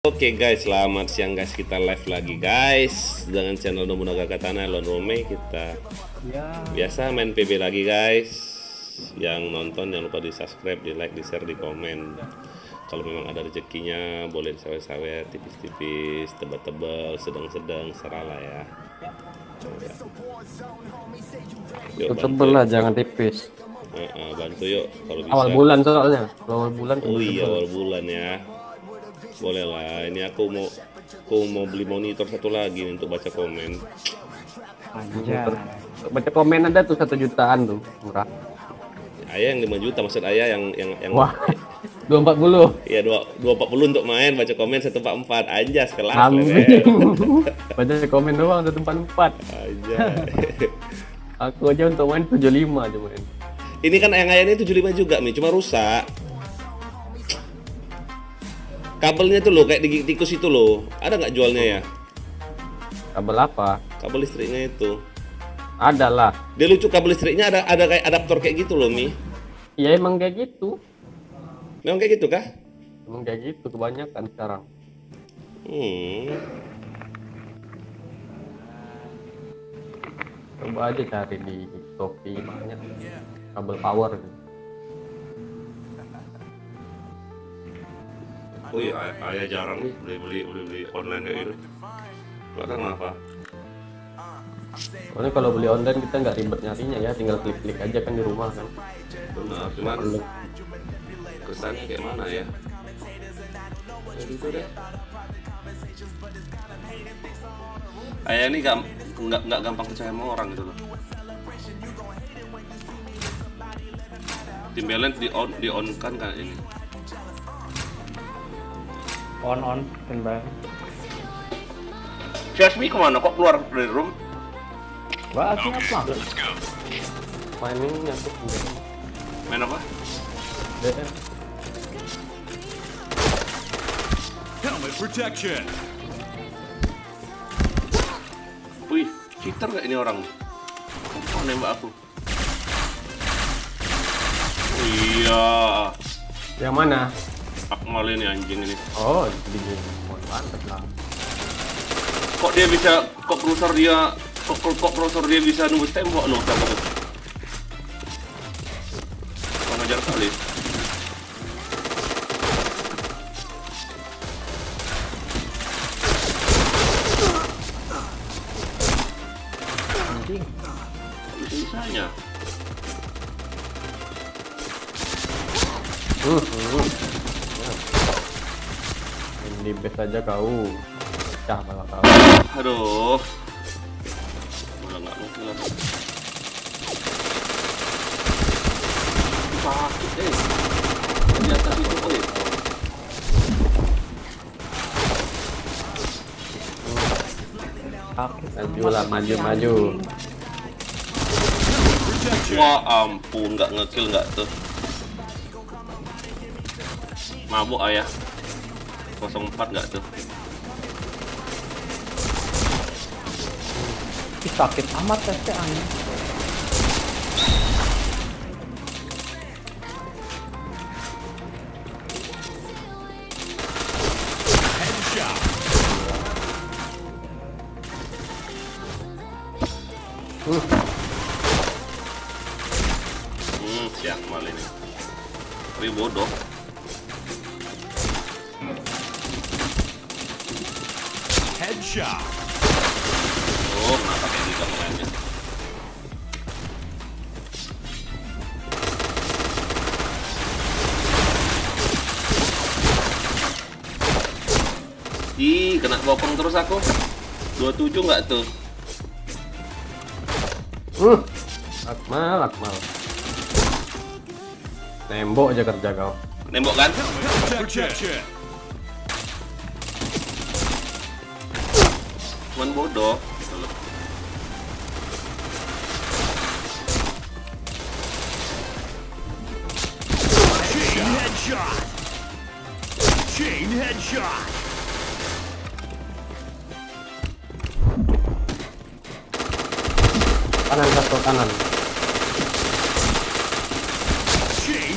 Oke guys, selamat siang guys. Kita live lagi guys dengan channel Nobunaga Katana Lon Rome. Kita biasa main PB lagi guys. Yang nonton jangan lupa di subscribe, di like, di share, di komen. Kalau memang ada rezekinya boleh sawer-sawer, tipis-tipis, tebal-tebal, sedang-sedang, seralah ya. Yuk, Tebel lah, jangan tipis. bantu yuk kalau bisa. Awal bulan soalnya. Awal bulan. Oh iya, awal bulan ya. Boleh lah, ini aku mau beli monitor satu lagi nih untuk baca komen. Baca komen ada tuh 1 jutaan tuh, murah. Ayah yang 5 juta, maksud ayah yang Wah, 240. ya 240 untuk main, baca komen 144. Anjas kelas. Amin. Baca komen doang 144. Aja. Aku aja untuk main 75 aja main. Ini kan yang ayahnya 75 juga nih, cuma rusak. Kabelnya tuh loh kayak di tikus itu loh. Ada nggak jualnya ya? Kabel apa? Kabel listriknya itu. Ada lah. Dia lucu, kabel listriknya ada kayak adaptor kayak gitu loh, Mi. Ya emang kayak gitu. Memang kayak gitu kah? Emang kayak gitu kebanyakan sekarang. Coba aja cari di Shopee banyak kabel power. Oh iya, ayah jarang beli online kayak gitu. Karena apa? Soalnya kalau beli online kita nggak ribet nyarinya ya, tinggal klik-klik aja kan di rumah kan. Benar, cuman kesannya kayak mana ya? Ya gitu deh. Ayah ini nggak gampang percaya sama orang gitu loh. Tim balance di on kan ini. On standby. Jasmine kemana kok keluar dari room? Wah, apa? Main ini nyangkut Main apa? DM. Helmet protection. Wih, cheater nggak ini orang? Oh, nembak aku. Oh, iya, Yang mana? Akmal ini anjing ini. Oh, di game mantap lah. Kok dia bisa, kok prosor dia bisa nembus tembok no, siapa tuh? Kok ngejar kali? Anjing. Bisanya. Di base aja kau. Pecah malah kau. Aduh. Malah nggak mungkin lah. Sakit deh. Di atas itu, oi. Maju lah, maju. Wah ampun, nggak ngekill nggak tuh. Mabuk ayah. 04 nggak tuh. Ih, sakit amat tesnya anjing. Headshot. Siang mal ini. Tapi bodoh. Headshot. Oh, kenapa kayak gitu mainnya? Ih, kena bopong terus aku. 27 nggak tuh? Akmal. Tembok aja kerja kau. Nembok kan? Protection. Cuman bodoh gitu loh. Chain headshot. Chain headshot. Kanan.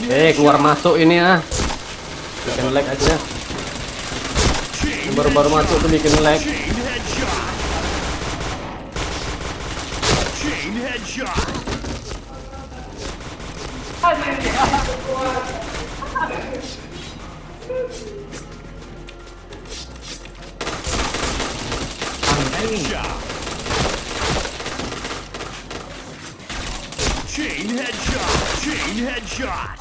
Keluar masuk ini ah. Bikin lag aja. Chain Baru-baru masuk tuh bikin lag. Chain headshot. Chain headshot. Headshot. Chain headshot. Chain headshot.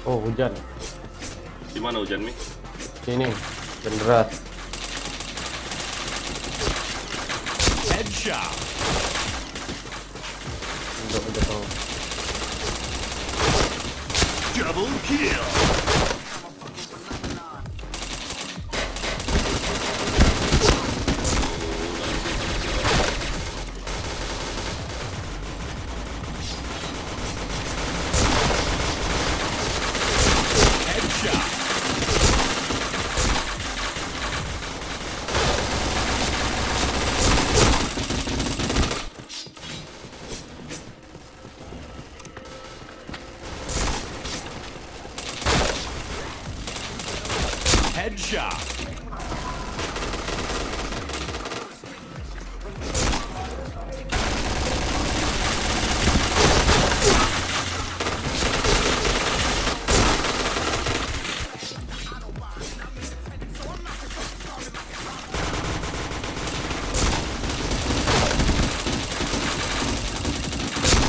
Oh, hujan. Di mana hujan Mi? Sini. Hujan deras. Headshot. Udah tahu. Double kill. Headshot. Headshot.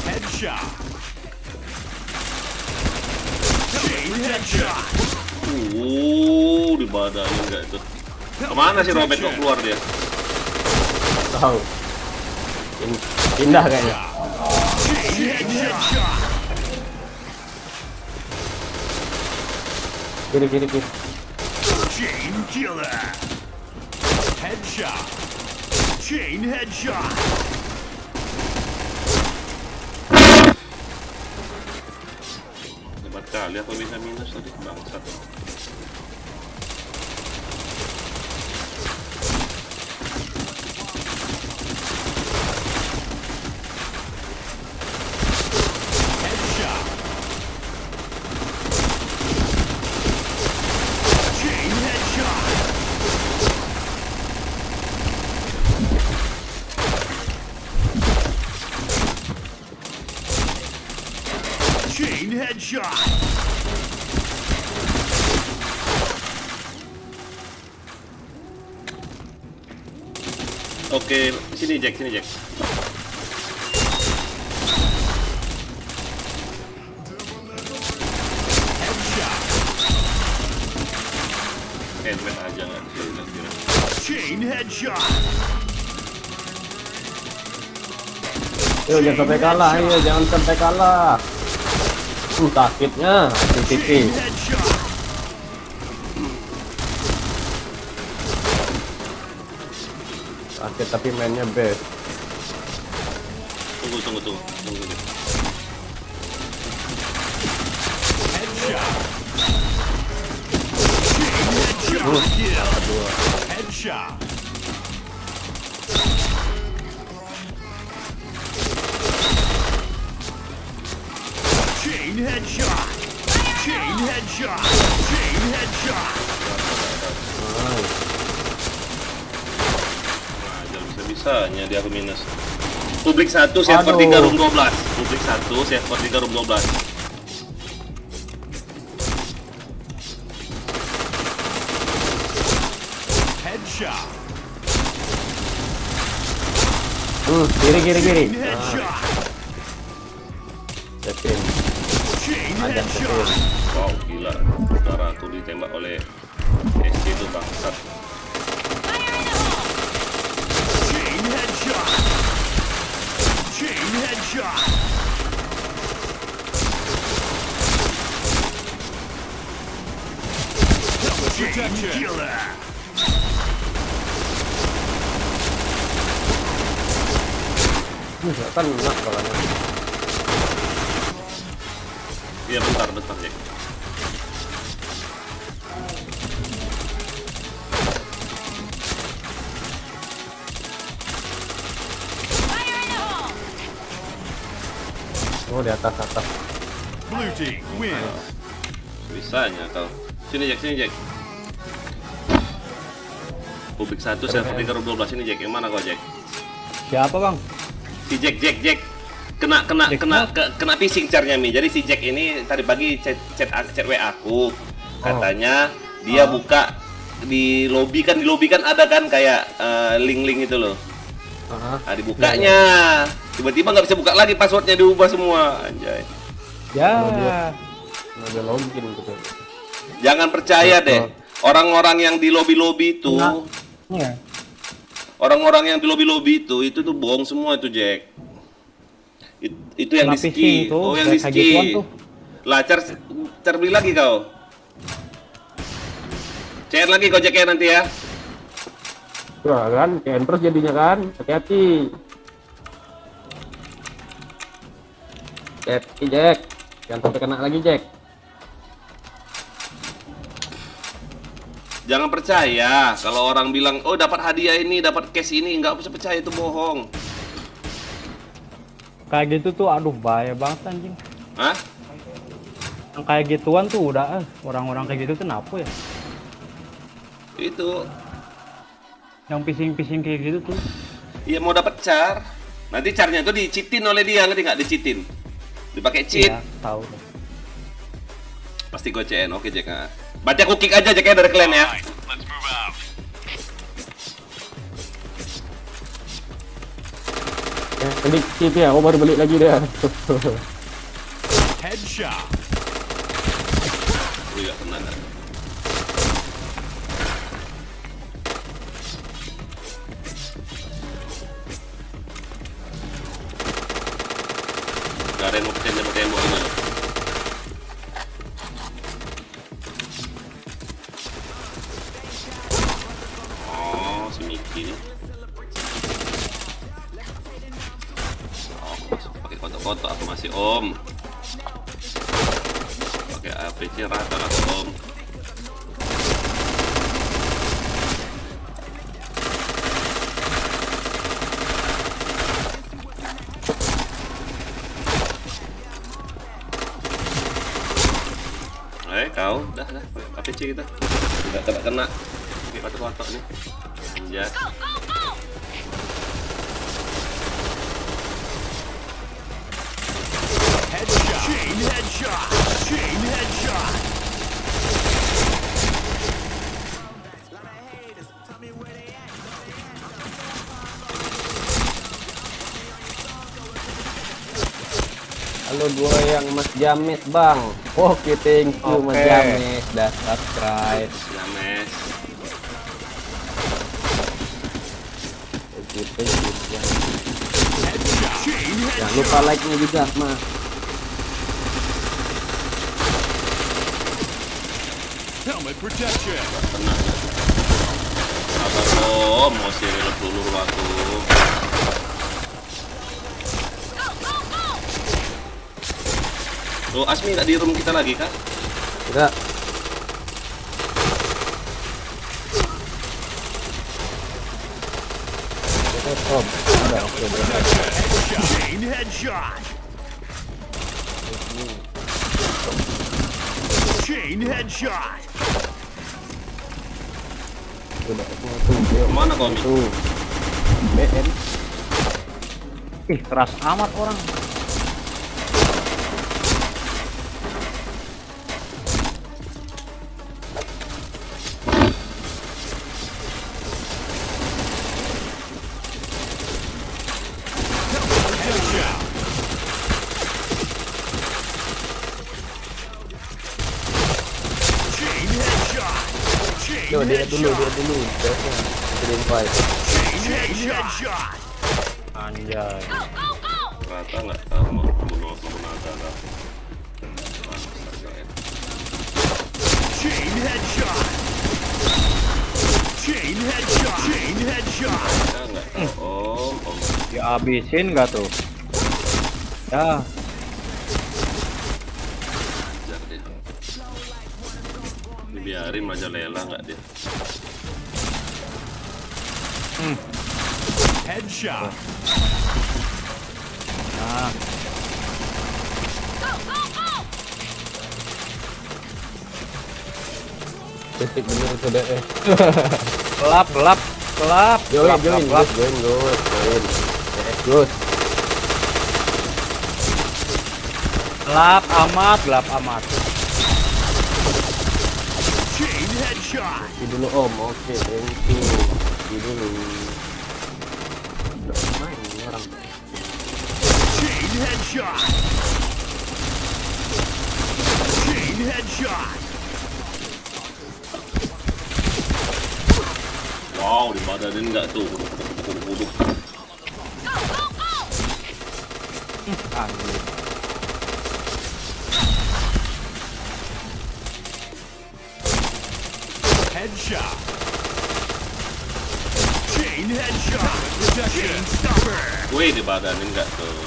Headshot. Chain headshot. Di badannya enggak itu. Kemana sih Robert kok keluar dia? Tahu. Pindah kayaknya. Chain headshot. Kiri. Chain killer. Headshot. Chain headshot. Hebat kali aku bisa minus tadi bangsat. Headshot. Chain headshot. Chain headshot. Oke, sini Jack. Headshot. Headset aja nggak kira-kira. Chain headshot. Yuk, jangan sampai kalah, jangan sampai kalah. Sakitnya, hati Chain tipis. headshot. Sakit tapi mainnya best. Tunggu. Headshot. Chain headshot. Kill. Headshot. Chain headshot. Chain headshot. Chain headshot. Nah, jangan bisa-bisanya dia aku minus. Publik 1, server Aduh. 3 room 12. Publik 1, server 3 room 12. Headshot. Kiri. Chain Nah, headshot. cekin. Chain Ajak headshot. cekin. Wow, gila. Saudara tuh ditembak oleh SC itu bangsat. Chain headshot. Chain headshot. Double chain killer. Nggak kena soalnya. Iya bentar Jack. Oh di atas. Blue team wins. Bisanya kau. Sini Jack. Publik 1 server 312 ini Jack. Yang mana kau Jack? Siapa bang? Si Jack. Kena phishing carnya Mi. Jadi si Jack ini tadi pagi chat WA aku. Katanya dia buka di lobby kan ada kan kayak link itu loh. Nah, dibukanya. Tiba-tiba nggak bisa buka lagi, passwordnya diubah semua. Anjay. Ya. Ada login gitu. Jangan percaya deh. Orang-orang yang di lobby itu, Iya. orang-orang yang di lobby itu tuh bohong semua itu Jack. Itu yang di ski. Oh yang di ski. Lah car beli lagi kau. Share lagi kau Jack ya nanti ya. Wah kan, terus jadinya kan, hati-hati. Jack, jangan sampai kena lagi Jack. Jangan percaya kalau orang bilang, oh dapat hadiah ini, dapat cash ini, nggak usah percaya, itu bohong. Kayak gitu tuh, aduh bahaya banget anjing. Hah? Yang kayak gituan tuh udah, orang-orang kayak gitu tuh napu ya. Itu. Yang pising-pising kayak gitu tuh. Iya mau dapat car. Nanti carnya tuh dicitin oleh dia, ngerti nggak? Dicitin. Dipakai cheat. Iya, tahu. Pasti gocen. Oke Jack. Nah. Berarti aku kick aja Jack ya dari klan ya. Alright, let's move out. Jadi skip ya, oh baru balik lagi dia. Headshot. Iya tenang kan. Gak ada yang mau pakai tembok ini. Oh, si Miki nih. Oh, pakai kotak-kotak aku masih Om. Pakai APC rata lah Om. Kau, dah, APC kita. Tidak kena. Pakai kotak-kotak nih. Anjas. Headshot. Chain headshot. Halo dua yang Mas James bang. Oke, thank you Mas James, dah subscribe. James. Jangan lupa like-nya juga Mas. Helmet protection. Sabar Om, mau sih dulu aku. Loh, Asmi nggak di room kita lagi kah? Enggak. Chain headshot. Chain headshot. Kemana kau Mi? Tuh. BN. Ih, keras amat orang. Yo, dia dulu. Kirim fight. Headshot. Anjay. Rata nggak tahu mau menggunakan apa. Chain headshot. Chain headshot. Chain headshot. Kita nggak tahu Om. Dihabisin nggak tuh? Ya. Ajar dia. Dibiarin majalela nggak dia? Headshot. Nah, Titik bener itu deh. Gelap, gelap, gelap. Join, Gelap, join, gelap, Gus, join. Gus. gelap amat, gelap amat. Chain headshot. Ini dulu Om, oke, thank you. Ini dulu. Udah main ini orang. Chain headshot. Chain headshot. Wow, dibadanin nggak tuh? Uduk. Anjir. Headshot. Chain headshot. Chain stopper. Wih, dibadanin nggak tuh?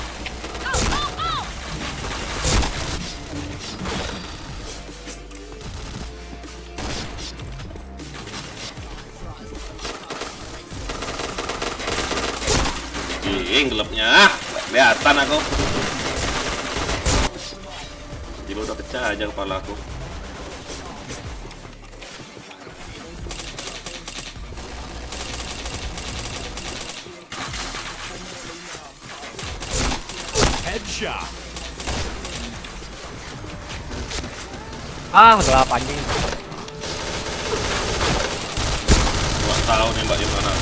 Gelapnya, nggak kelihatan aku. Jadi udah pecah aja kepala aku. Headshot. Gelap anjing. Nggak tahu nembak di mana.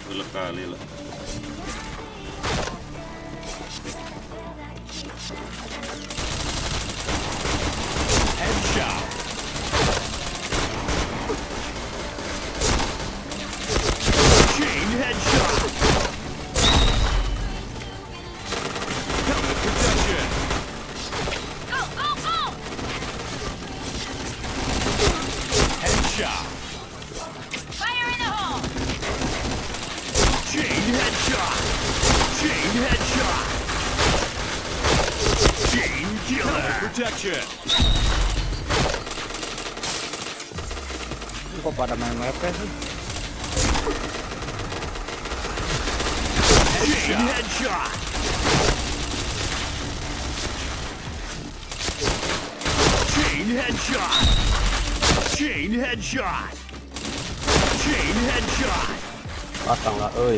Gelap kali lah. Headshot. Chain headshot. Helmet protection. Headshot. Chain headshot. Chain headshot. Chain killer. Helmet protection. Kok pada main mereka sih? Chain headshot. Chain headshot. Chain headshot. Chain headshot. Pasang lah, oi.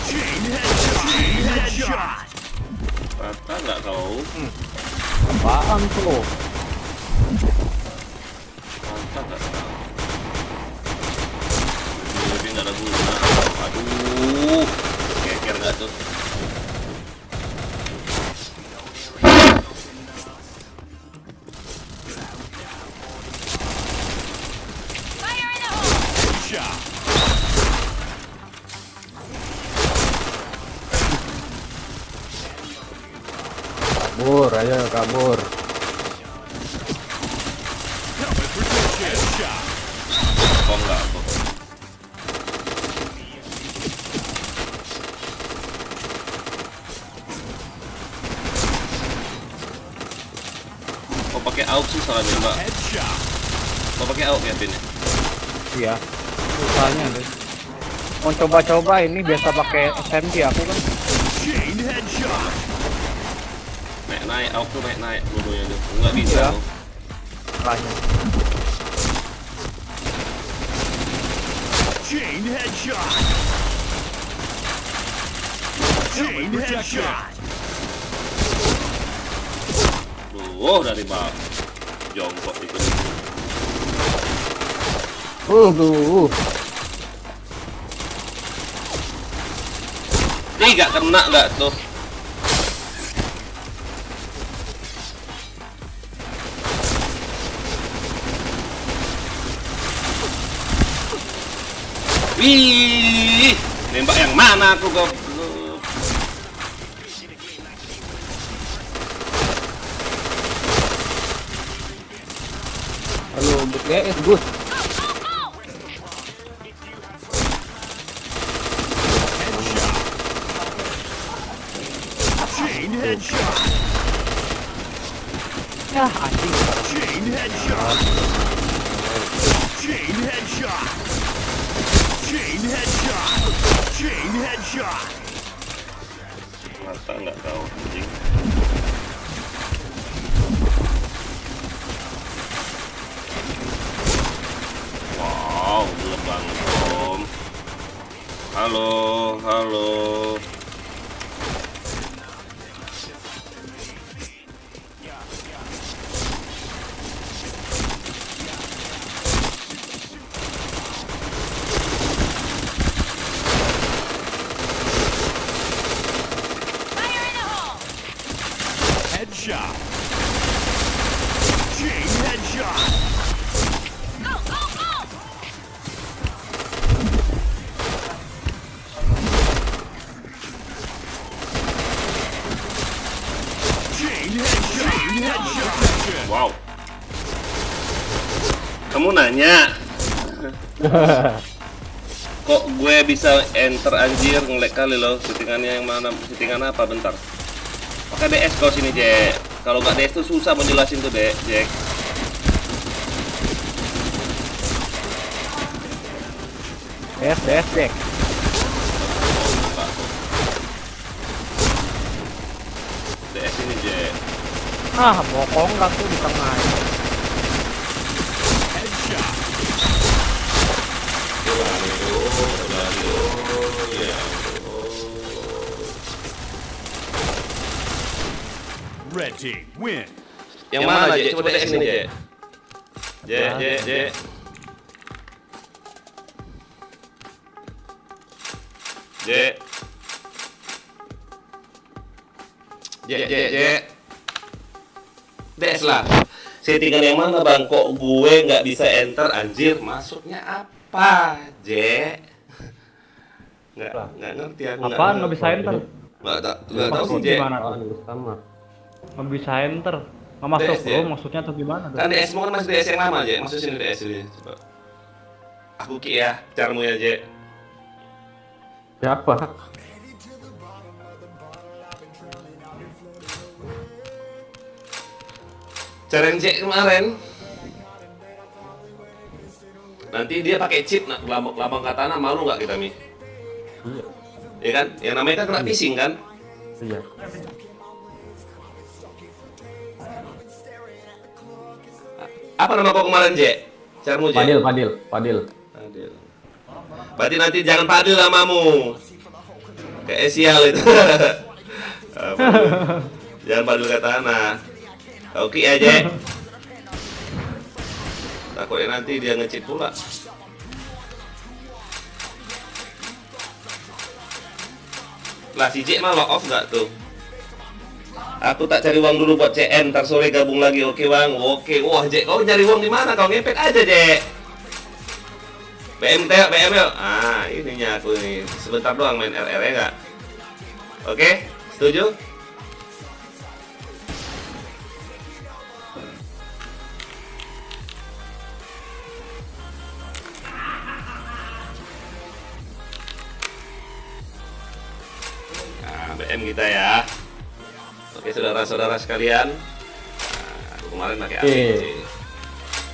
Chain headshot. Chain headshot. Rata nggak kau? Apaan tuh? Rata nggak kau? Jadi nggak ada guna. Aduh, keker nggak tuh? Headshot. Kabur, ayo kabur. Helmet protection. Headshot. Kok nggak aku? Kok pakai AUX sih salah nembak? Headshot. Kok pakai AUX ya pinnya? Iya. Susahnya deh. Mau coba-coba ini biasa pakai SMG aku kan. Chain headshot. Naik AUX tuh naik dulunya tuh. Nggak bisa Iya. tuh. Susahnya. Chain headshot. Chain headshot. Oh, dari bawah. Jongkok ikut. Tuh. Ih, nggak kena nggak tuh? Wih, nembak yang mana aku goblok? Halo, BTS, Gus. Chain headshot. Ya anjing. Chain headshot. Chain headshot. Chain headshot. Chain headshot. Mata nggak tahu anjing. Wow, gelap banget om. Halo, halo. Headshot. Chain headshot. Chain headshot. Chain headshot. Wow. Kamu nanya. Kok gue bisa enter anjir, ngelag kali loh. Settingannya yang mana? Settingan apa? Bentar. Pakai DS kau sini, Jack. Kalau nggak DS tuh susah menjelasin tuh, Jack. DS Jack. DS ini, Jack. Ah, bokong lah tuh di tengah. Headshot. Red team win. Yang mana, Jack? Coba DS ini, Jack. Jack. Jack. DS lah. Settingan yang mana bang? Kok gue nggak bisa enter anjir? Maksudnya apa, Jack? Nggak ngerti aku. Apaan nggak bisa enter? Nggak tahu sih, Maksud Jack. gimana? Sama. Nggak bisa enter. Nggak masuk DS, bro, ya? maksudnya tuh gimana tuh? Kan DS mau kan masih DS yang lama, Jack. Maksudnya sini DS ini. Coba. Aku ki ya, caramu ya, Jack. Siapa? Cara yang Jack kemarin. Nanti dia pakai cheat, lambang katana, malu nggak kita, Mi? Iya. Ya kan? Yang namanya kan kena phishing kan? Iya. Apa nama kau kemarin, Jack? Caramu, Jack? Padil. Padil. Berarti nanti jangan Padil namamu. Kayak sial itu. Jangan Padil katana. Oke aja. Takutnya nanti dia nge-cheat pula. Lah si Jack mah lock off nggak tuh? Aku tak cari uang dulu buat CN, ntar sore gabung lagi. Oke bang, oke. Wah Jack, kau nyari uang di mana? Kau ngepet aja Jack. BM teh, BM ya. Ah ininya aku ini sebentar doang main RR ya nggak? Oke, setuju? Nah, BM kita ya. Oke saudara-saudara sekalian. Nah, aku kemarin pakai Oke. APC.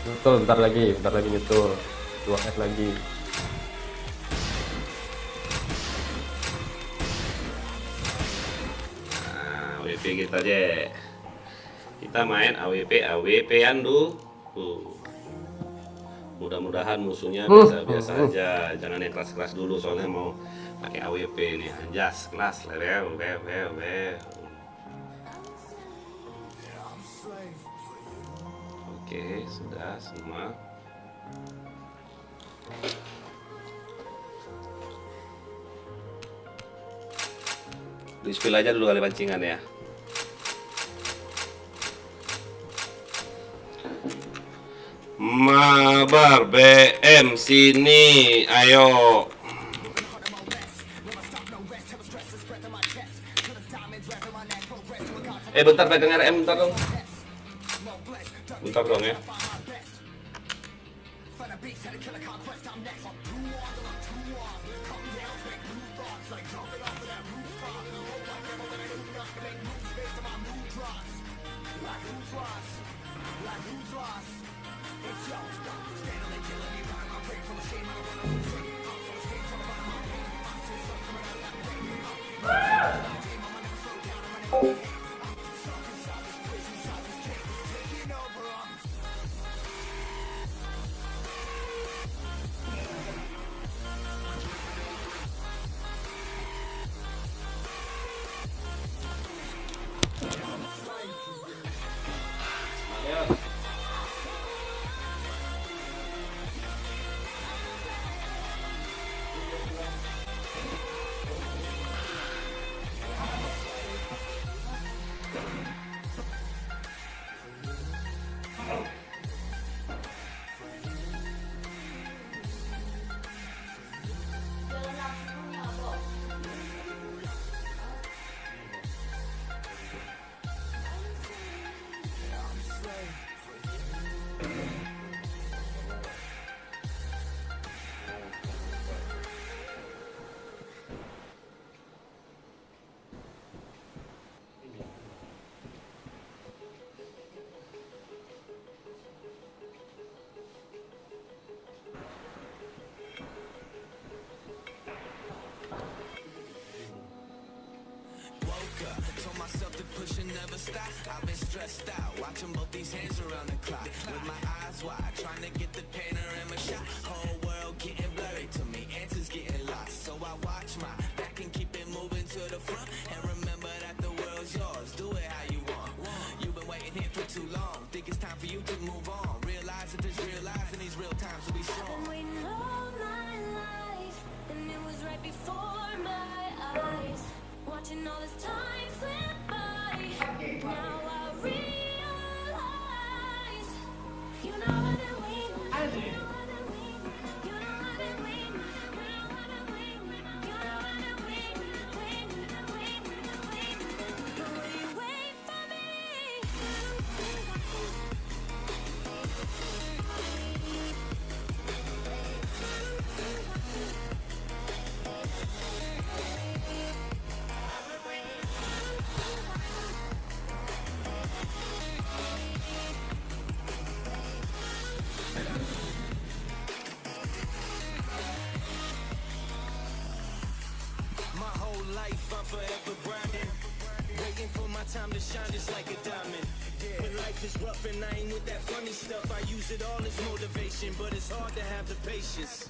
Betul, bentar lagi nyetul. 2S lagi. Nah, AWP kita aja. Kita main AWP-an dulu. Mudah-mudahan musuhnya biasa-biasa aja. Jangan yang keras-keras dulu soalnya mau pakai AWP nih. Anjas kelas level. Oke, sudah semua. Di spill aja dulu kali pancingan ya. Mabar BM sini, ayo. Bentar pegang RM bentar dong. Bentar dong ya. Been waiting all my life, and it was right before my eyes. Watching all this time slip by. Now I realize, you know I've been waiting. You know I've been waiting. You know I've been waiting. You know I've been waiting. You know I've been waiting, waiting. But will you wait for me? My whole life I'm forever grinding, waiting for my time to shine just like a diamond. When life is rough and I ain't with that funny stuff, I use it all as motivation, but it's hard to have the patience.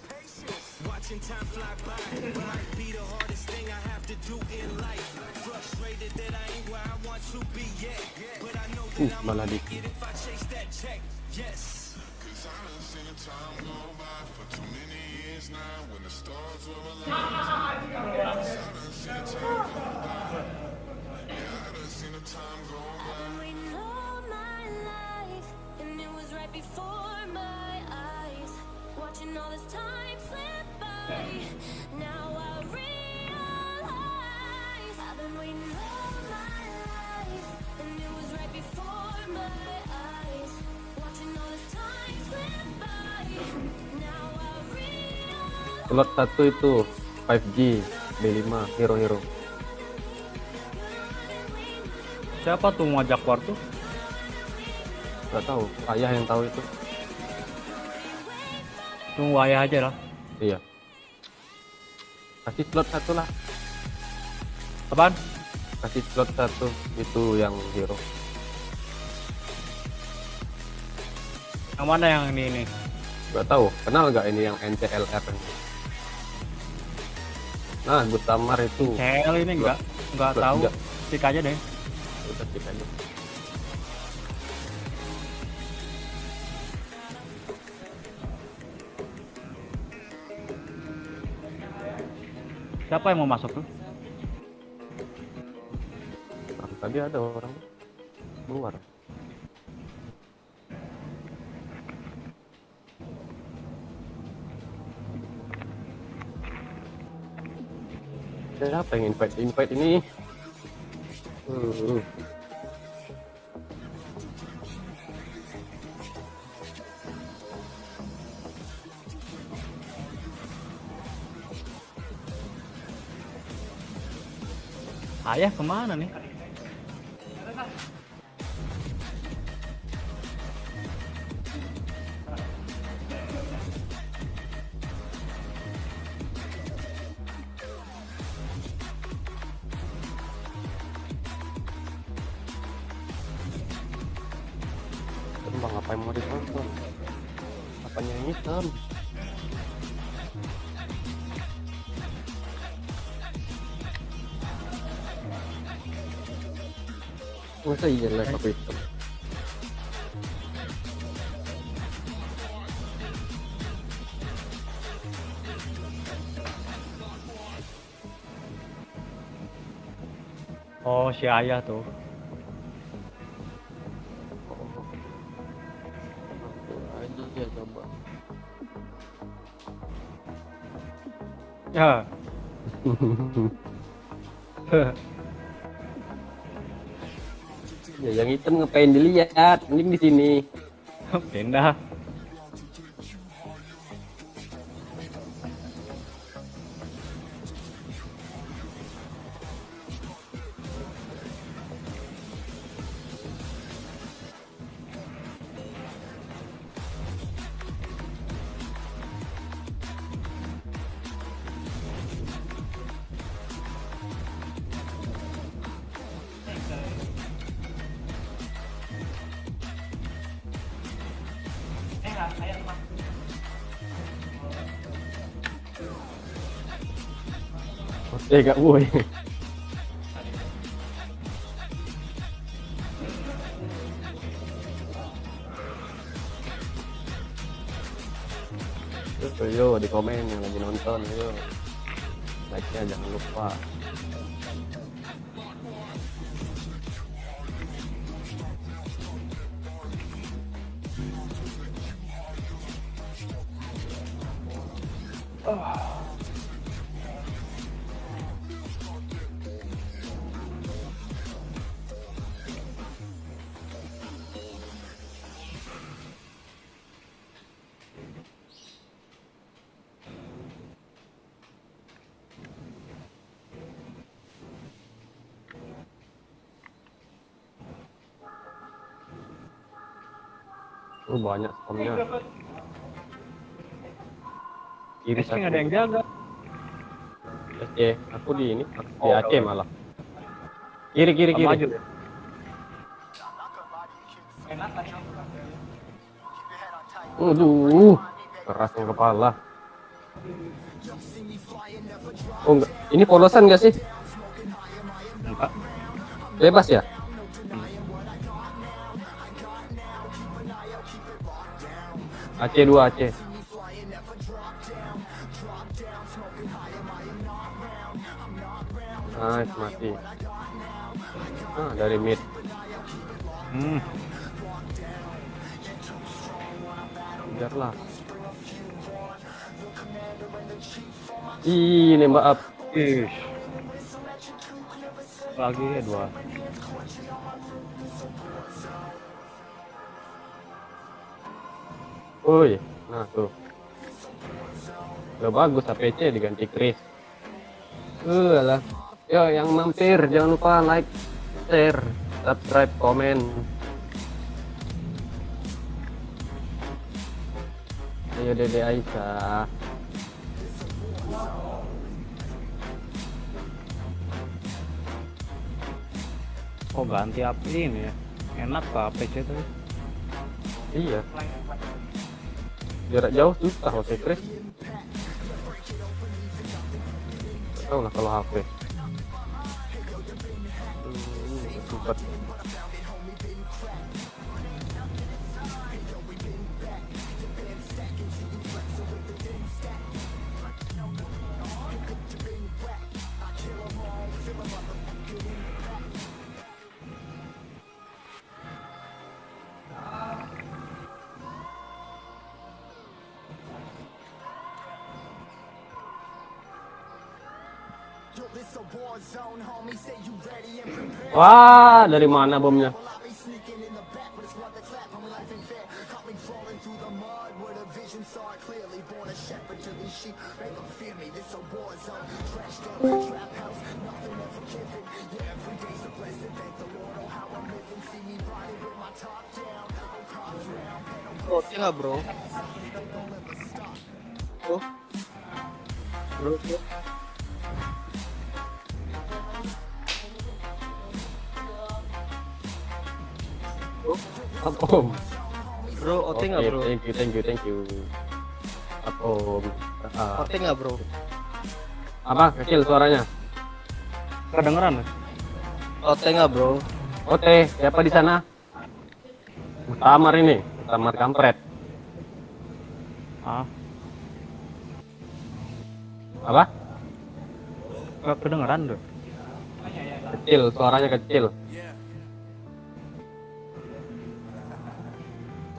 Watching time fly by might be the hardest thing I have to do in life. Frustrated that I ain't where I want to be yet, but I know that I'm malah gonna di- make it if I chase that check. Yes. Cause I done seen the time go by for too many years now when the stars were aligned. Cause I done seen the time go by. Yeah, I done seen the time go by. Been waiting all my life, and it was right before my eyes. Watching all this time slip by. Now I realize, I've been waiting all my life, and it was right before my eyes. Watching all this time slip by. Now I realize. Slot 1 itu 5G B5 hero. Siapa tuh ngajak war tuh? Gak tahu, ayah yang tahu itu. Tunggu ayah aja lah. Iya. Kasih slot 1 lah. Apaan? Kasih slot 1 itu yang hero. Yang mana yang ini? Gak tahu, kenal gak ini yang NCLR ini? Nah, Gutamar itu. CL ini enggak Slot tahu. 3. Tik aja deh. Udah kita aja. Siapa yang mau masuk tuh? Nah, tadi ada orang keluar. Siapa yang invite ini? Ayah kemana nih? Bang, apa yang mau ditonton? Apanya yang hitam? Masa iya laptop hitam? Oh, si ayah tuh. Aja ya coba. Ya. Ya yang hitam ngapain dilihat? Mending di sini. Pindah. Tega boy. Yo di komen yang lagi nonton, yo like-nya jangan lupa. Banyak spamnya. Kiri Testing ada yang jaga. Oke, aku di ini, di Aceh malah. Kiri kiri kiri. Maju deh. Aduh, kerasnya kepala. Oh enggak, ini polosan nggak sih? Enggak. Bebas ya? Aceh 2 Aceh. Nice, mati. Dari mid. Biarlah. Ih, nembak up. Ish. Lagi ya 2. Woi, nah tuh. Udah bagus APC diganti Chris. Alah. Yo, yang mampir jangan lupa like, share, subscribe, komen. Ayo Dede Aisyah. Oh ganti api ini ya. Enak kah APC tuh? Iya. Jarak jauh susah kalau Chris. Tahu lah kalau HP. Sempat. Wah, dari mana bomnya? Oke nggak bro? Oh, bro. Om. Bro, oke nggak bro? Thank you. Om. Oke nggak bro? Apa kecil suaranya? Kedengeran ya? Oke nggak bro? Oke, siapa di sana? Utamar ini, Utamar kampret. Apa? Gak kedengeran tuh. Kecil, suaranya kecil.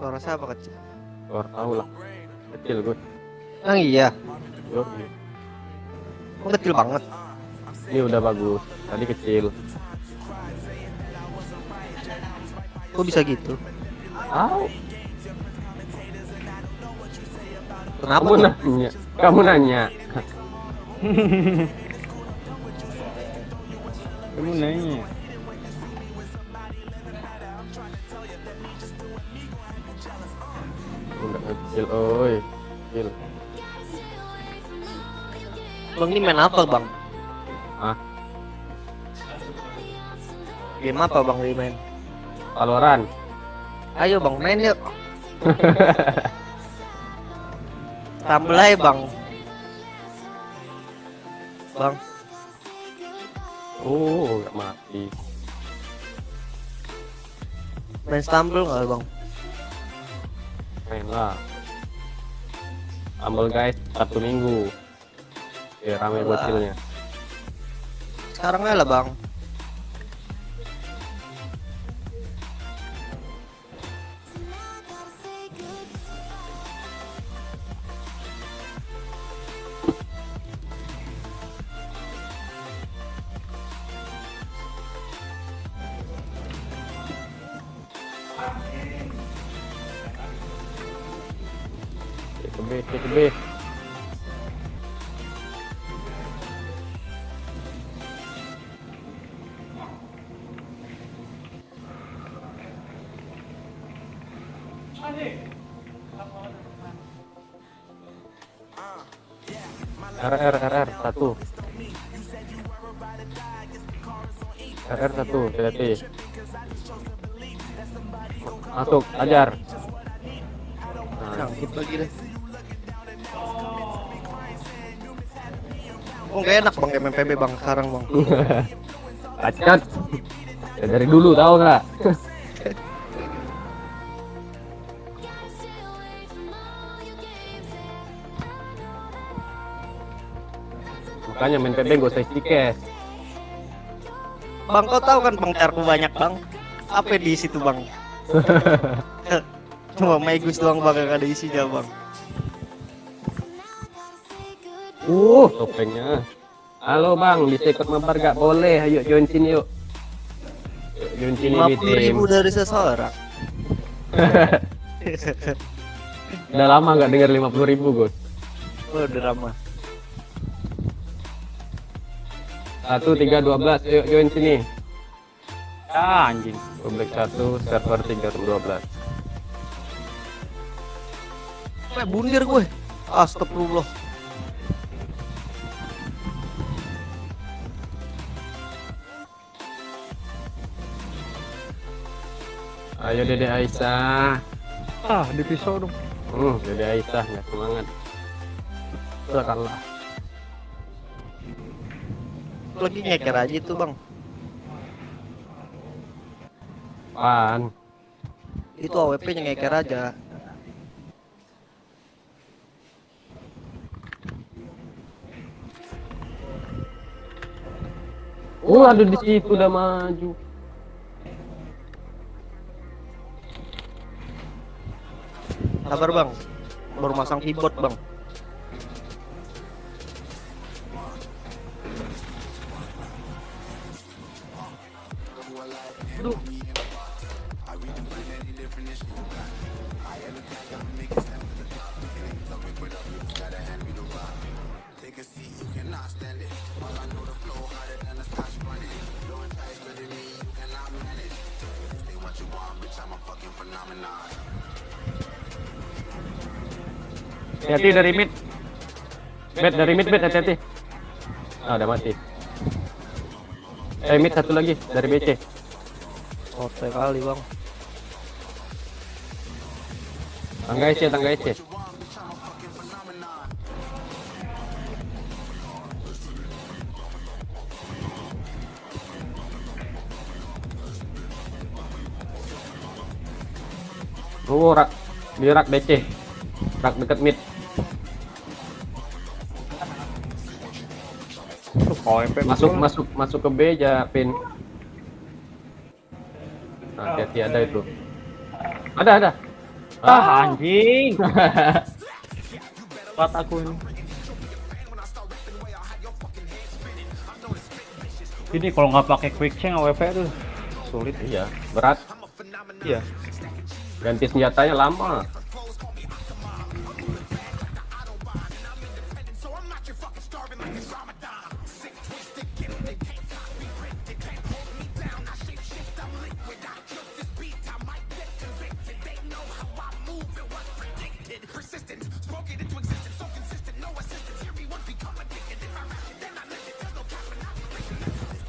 Suara siapa kecil? Suara tahu lah. Kecil gue. Yang iya. Yo, Oh, kecil banget. ini udah bagus. Tadi kecil. Kok bisa gitu? Tahu. Kenapa Kamu tuh? nanya. Kamu nanya. Kamu nanya. Udah kecil, oi. Kecil. Bang ini main apa bang? Ah, Game apa bang ini main? Valorant. Ayo bang main yuk. Tambel aja bang. Bang, Nggak mati. main stumble nggak bang? Main lah. Ambil guys, 1 minggu. Ya rame Alah. bocilnya. Sekarang aja lah bang. Cek ke B. RR 1. RR 1 hati-hati. Masuk, ajar. Sangkut lagi deh. Oh gak enak bang MPB bang sekarang bang. Acot. Ya, dari dulu tahu nggak? Makanya main PB gak usah istikes. Bang kau tahu kan bang carku banyak bang. Apa di situ bang? Cuma Maigus doang bang gak ada isinya bang. Topengnya. Halo bang, bisa ikut mabar gak? Boleh, ayo join sini yuk. Join sini di 50.000 tim. dari seseorang. Udah lama nggak dengar 50.000 Gus. Oh drama. 1, 3, 12, yuk join sini. Ah anjing. Publik 1, server 312. Bundir gue. Astagfirullah. Ayo Dede Aisyah. Ah di pisau dong. Dede Aisyah nggak semangat. Udah kalah. Lagi ngeker aja tuh bang. Apaan? Itu AWP nya ngeker aja. Aduh di situ udah maju. Sabar bang. Baru masang keyboard bang. Hati-hati dari mid. Dari mid, hati-hati. Udah mati. Mid satu lagi dari BC. Oke kali bang. Tangga EC. Rak BC. Rak dekat mid. Masuk ke B aja pin. Hati-hati ada itu. Ada. Anjing. Pat aku ini. Ini kalau nggak pakai quick change AWP tuh sulit. Iya, berat. Iya. Ganti senjatanya lama.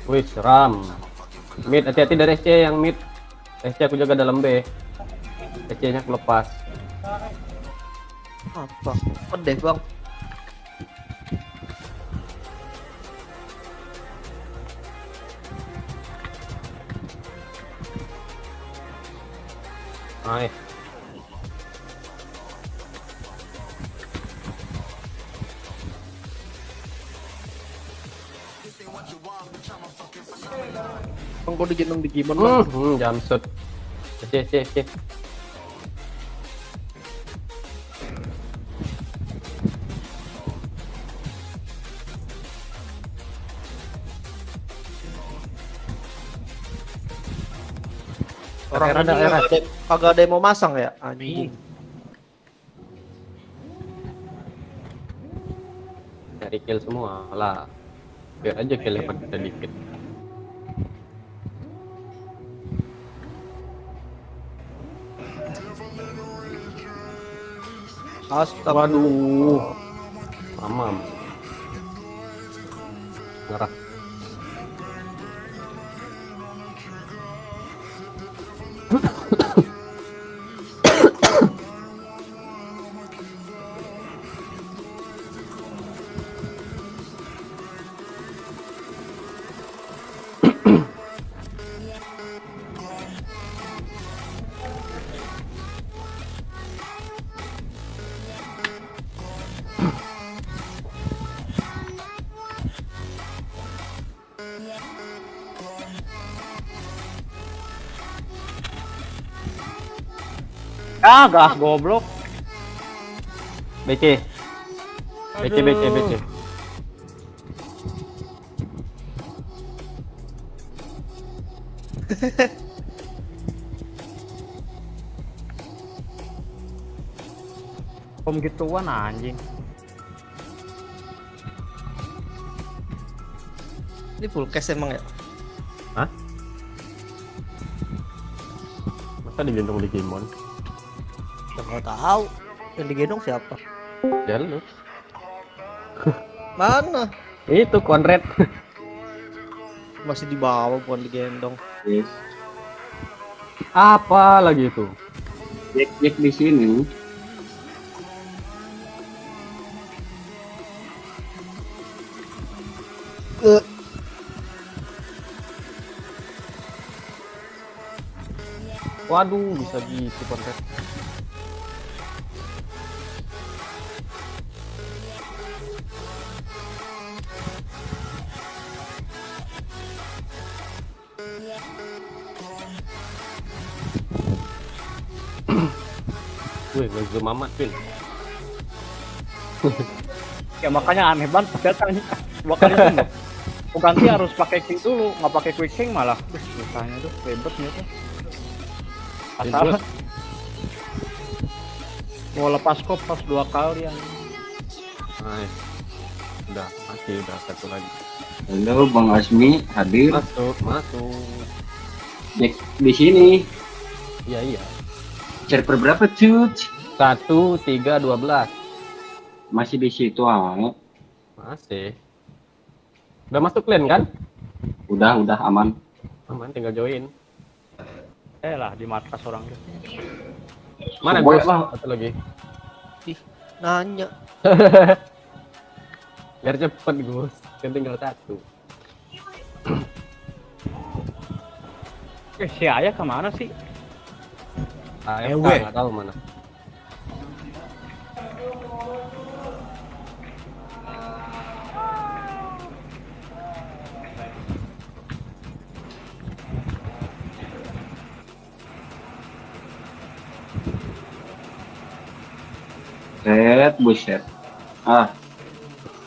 Wih, seram. Mid, hati-hati dari SC yang mid. SC aku jaga dalam B. SC nya aku lepas. Apa? Pedeh bang. Hai. Bang kok digendong di gimana bang? Jam shoot. Cek. Orang Era, ini era. kagak ada yang mau masang ya? Anjing. Cari kill semua lah. Biar aja killnya pada dikit. Astaga. Waduh. Mamam. Ngerah. Ah, gas goblok. BC. BC. Om gituan anjing. Ini full cash emang ya? Hah? Masa digendong di Kimon? Ya nggak tahu. Yang digendong siapa? Ya lu. Mana? Itu Konrad. Masih di bawah bukan digendong. Apa lagi itu? Jack di sini. Waduh, bisa gitu Konrad. Wih, ngezoom amat, Pin. Ya makanya aneh banget datang makanya tuh ganti harus pakai quick dulu, nggak pakai quick sync malah. Susahnya tuh ribet gitu. Asal Ribet. mau lepas kop pas 2 kali yang Nice. Udah satu lagi. Halo Bang Asmi hadir. Masuk. Jack di sini. Iya. Server berapa cuy? 1, 3, 12. Masih di situ ah. Masih. Udah masuk lane kan? Udah aman. Aman, tinggal join. lah di markas orang tuh. Mana Boy Gus? lah. Satu lagi. Ih, nanya. Biar cepet Gus. Kan tinggal satu. Si Ayah kemana sih? AFK nggak tahu mana. Buset.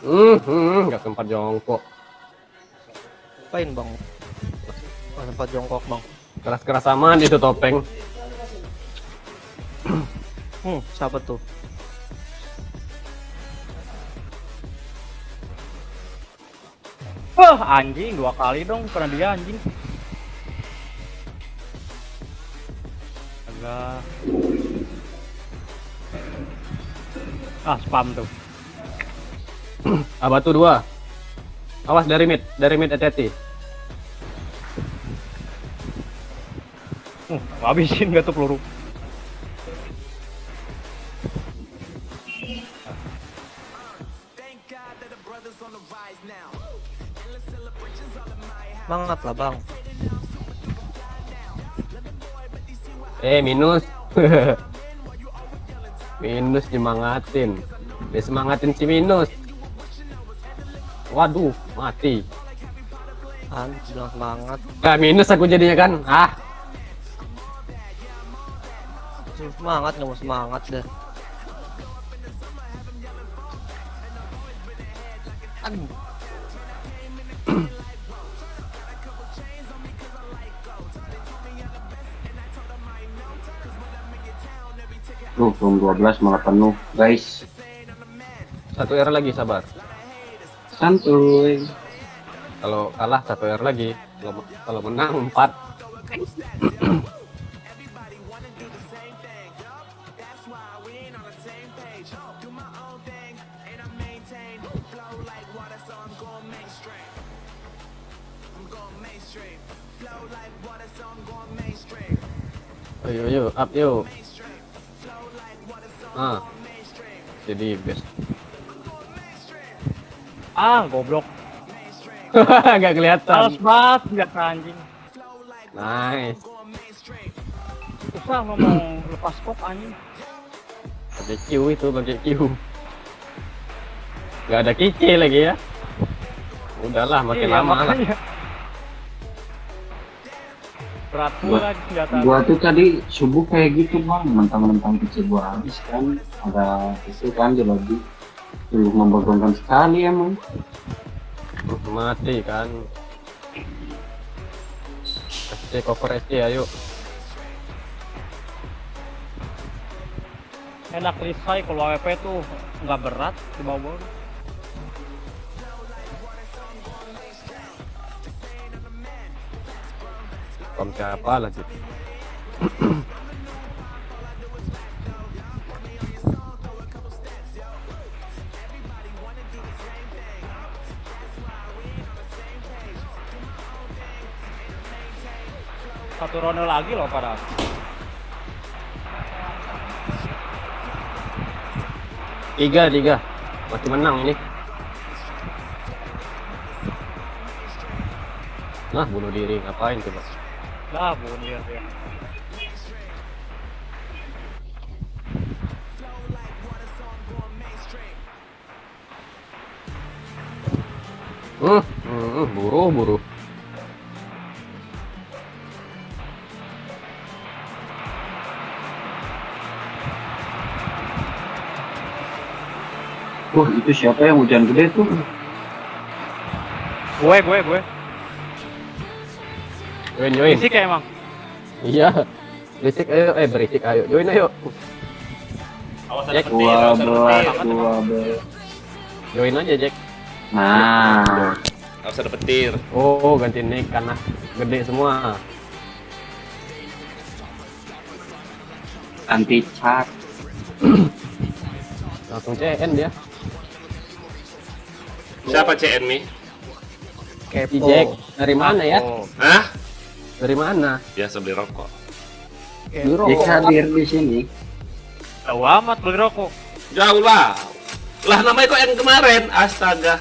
Nggak sempat jongkok. Apain bang? Nggak sempat jongkok bang. Keras-keras aman itu topeng. Siapa tuh? Wah anjing 2 kali dong kena dia anjing. Agak. Spam tuh. Batu 2. Awas dari mid hati-hati. Habisin gak tuh peluru. Semangat lah bang. Minus. Minus nyemangatin. Disemangatin si Minus. Waduh, mati. Kan bilang semangat. Gak minus aku jadinya kan. Semangat nggak mau semangat dah. Aduh. Belum 12 malah penuh, guys. 1 R lagi, sabar. Santuy. Kalau kalah 1 R lagi. Kalau menang 4. Ayo, up yuk. Jadi best. Goblok. Gak kelihatan. Males banget lihat anjing. Nice. Susah ngomong lepas kok anjing. Pakai Q itu, pakai Q. Gak ada kice lagi ya. Udahlah, makin lama lah. Berat Gua- lagi senjata. Gua tuh tadi subuh kayak gitu bang, mentang-mentang kecil gua habis kan, ada itu kan di lobby. Tuh membagongkan sekali emang. Mati kan. SC cover SC ayo. Enak risai kalau AWP tuh nggak berat di bawah. Kom siapa lagi? Satu ronde lagi loh pada. Tiga. Masih menang ini. Nah, bunuh diri ngapain coba? Lah, bunuh dia. Buru. Wah itu siapa yang hujan gede tuh? Gue. Join. Fisik ya emang. Iya. Berisik ayo, berisik ayo. Join ayo. Awas ada Jack, petir, awas ada petir. Join aja, Jack. Nah, Awas ada petir. Oh, ganti nick karena gede semua. anti chat. Langsung CN dia. Siapa CN Mi? Si Jack. Dari mana ya? Hah? Dari mana? Biasa beli rokok. Biro. Jack hadir di sini. Tahu amat beli rokok. Jauh lah. Lah namanya kok yang kemarin? Astaga.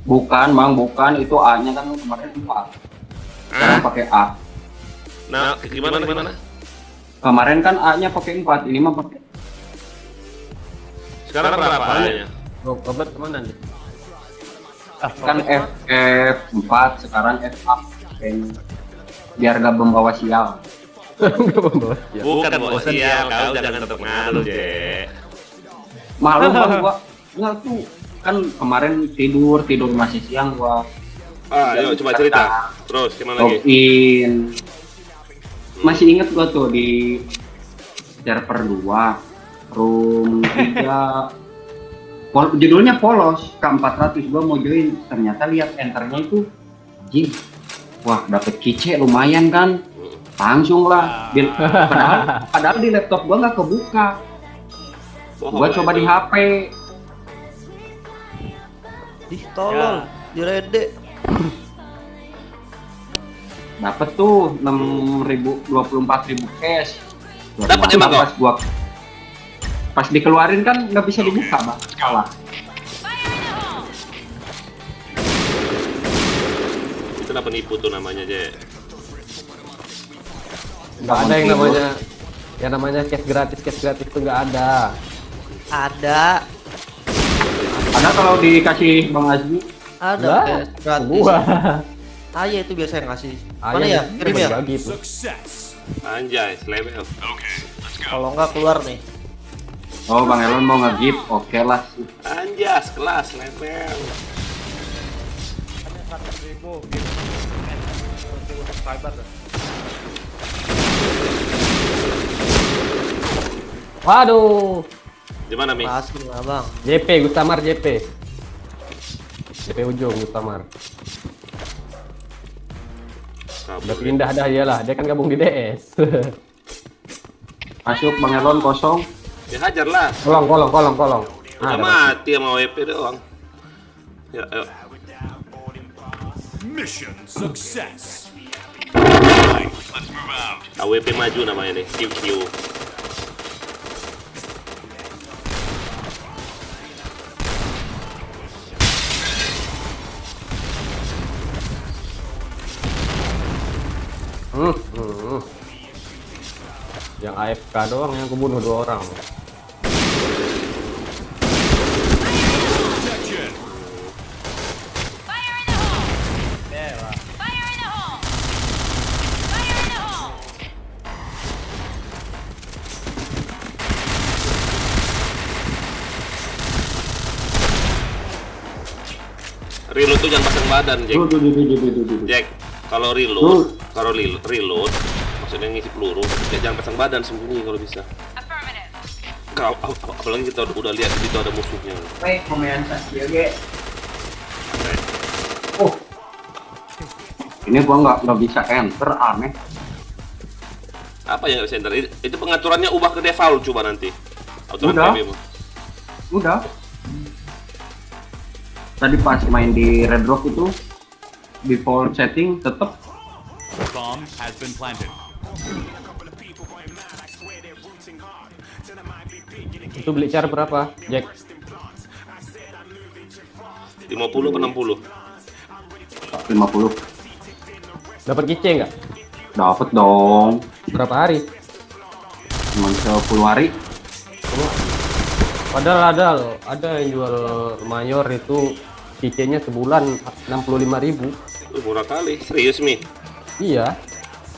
Bukan bang, bukan itu A-nya kan kemarin 4. Sekarang pakai A. Nah, gimana? Kemarin kan A-nya pakai 4, ini mah pakai. Sekarang berapa A-nya? Robert kemana nih? Kan F4, sekarang FA. Kayaknya. Biar gak membawa sial. Bukan bos sial, kau jangan tetap ngalu, Jack. Malu bang gua. Nggak tuh kan kemarin tidur masih siang gua. Ayo coba cerita. Terus gimana lagi? Login. Masih inget gua tuh di server 2 room 3 judulnya polos K400. Gua mau join, ternyata lihat enternya itu jing. Wah dapet kice lumayan kan, langsung lah. Padahal di laptop gua nggak kebuka. Gua coba di HP. Ih, tolol, di rede. Dapet tuh 6.000, 24.000 cash. Dapat emang kok? Pas dikeluarin kan nggak bisa dibuka, Bang. Kalah. Itu kenapa nipu tuh namanya, Jack? Nggak ada yang namanya cash gratis itu nggak ada. Ada. Ada kalau dikasih Bang Azmi. Ada Lah, cash gratis. Gua. Ayah itu biasa yang ngasih. Ayah Mana ya? itu Kirim ya? bagi tuh. Success. Anjay, level. Kalau enggak keluar nih. Oh, Bang Elon mau nge-gift. Oke lah. Anjas, kelas level. Hanya 100.000 gitu. Subscriber. Waduh. Di mana, Mi? Pas gimana, Bang? JP Gustamar JP ujung Gustamar. Udah pindah dah iyalah, dia kan gabung di DS. Masuk Bang Elon kosong. Ya hajar lah. kolong. Udah mati sama WP doang. Ya, ayo. Mission success. Right, let's move out. AWP maju namanya nih, QQ. Yang AFK doang yang kebunuh 2 orang. Protection. Fire in the hole! Fire in the hole! Fire in the hole! Reload tuh jangan pasang badan, Jack. Tuh. Jack, kalau reload, maksudnya ngisi peluru, ya jangan pasang badan, sembunyi kalau bisa. Affirmative. Kalau apalagi kita udah lihat di situ ada musuhnya. Oh. Ini gua nggak bisa enter, aneh. Apa yang nggak bisa enter? Itu pengaturannya ubah ke default coba nanti. Udah. Udah. Tadi pas main di Red Rock itu default setting tetap. Bomb has been planted. Itu beli cara berapa, Jack? 50 atau 60? 50. Dapat kice nggak? Dapat dong. Berapa hari? Cuma 10 hari. Padahal ada yang jual mayor itu kice-nya sebulan 65.000. Murah kali, serius Mi? Iya.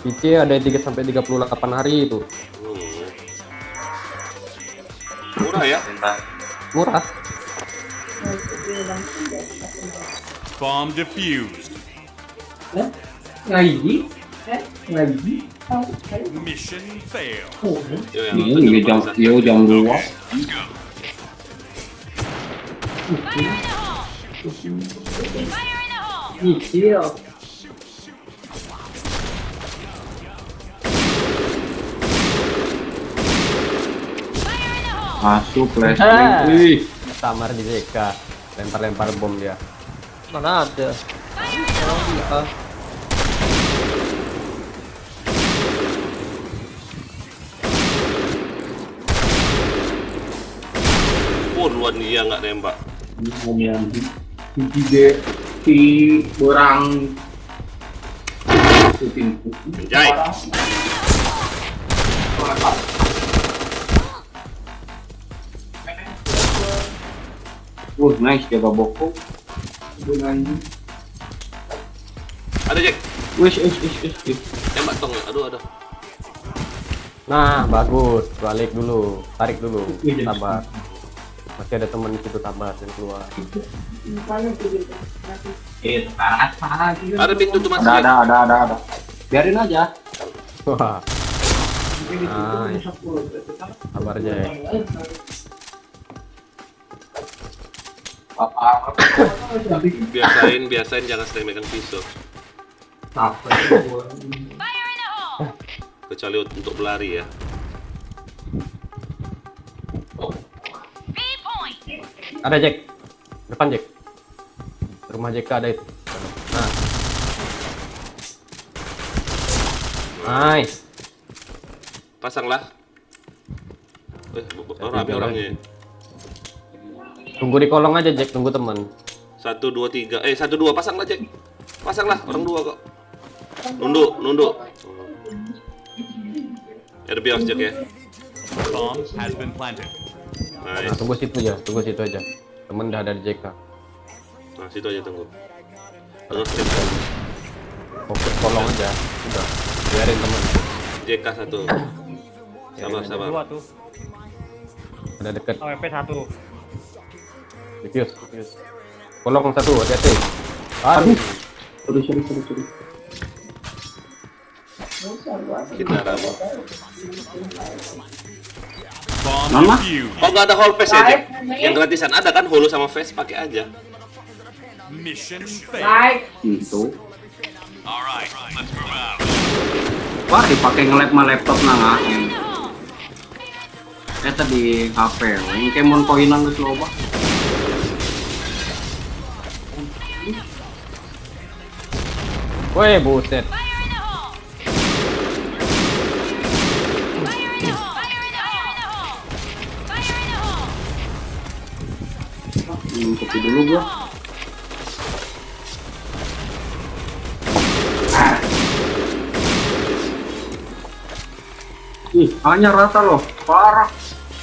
Kice ada 3 sampai 38 hari itu. Murah ya? Murah. Bomb defused. Lagi? Mission failed. Yo, yang Ini jam 2. Let's go. Fire in the hole! Fire in the hole! Fire in the hole! Masuk flashbang. Wih. Samar di JK. Lempar-lempar bom dia. Mana ada? Fire in the hole! Ah, Luan dia nggak nembak. Yang di orang Anjay. Nice jaga bokong. Ada Jack. Wish. Tembak tong. Aduh. Nah, bagus. Balik dulu. Tarik dulu. Sabar. Masih ada teman di situ, sabar dan keluar. Ada pintu tuh masih. Ada. Biarin aja. Wah. Nice. Sabar aja ya. Biasain jangan sering megang pisau. Fire in the hole! Kecuali untuk berlari ya. B point! Ada Jack. Depan Jack. Rumah JK ada itu. Nah. Nice. Pasanglah. Rame orangnya. Tunggu di kolong aja Jack, tunggu teman. 1, 2, 3. 1, 2 pasanglah Jack. Pasanglah orang dua kok. Nunduk. RB harus cek ya. Bomb has been planted. Nah, Nice. tunggu situ aja. Temen udah ada di JK. Nah, situ aja tunggu. Terus cek Fokus kolong aja. Udah. Biarin temen. JK 1. Sabar. Dua tuh. Ada deket. AWP 1. Diffuse. Kolong 1, hati-hati. Aduh. Sorry. Kita ramu. Bomb Mama? defused. Oh, nggak ada hall pass ya, Jack? Yang gratisan ada kan holo sama face, pakai aja. Mission failed. Itu. Alright, let's move out. Wah, dipakai nge-lab sama laptop nang aing. Tadi HP, yang kayak mon koinan geus loba. Woi, buset. Kopi dulu gua. Ih, hanya rata loh, parah.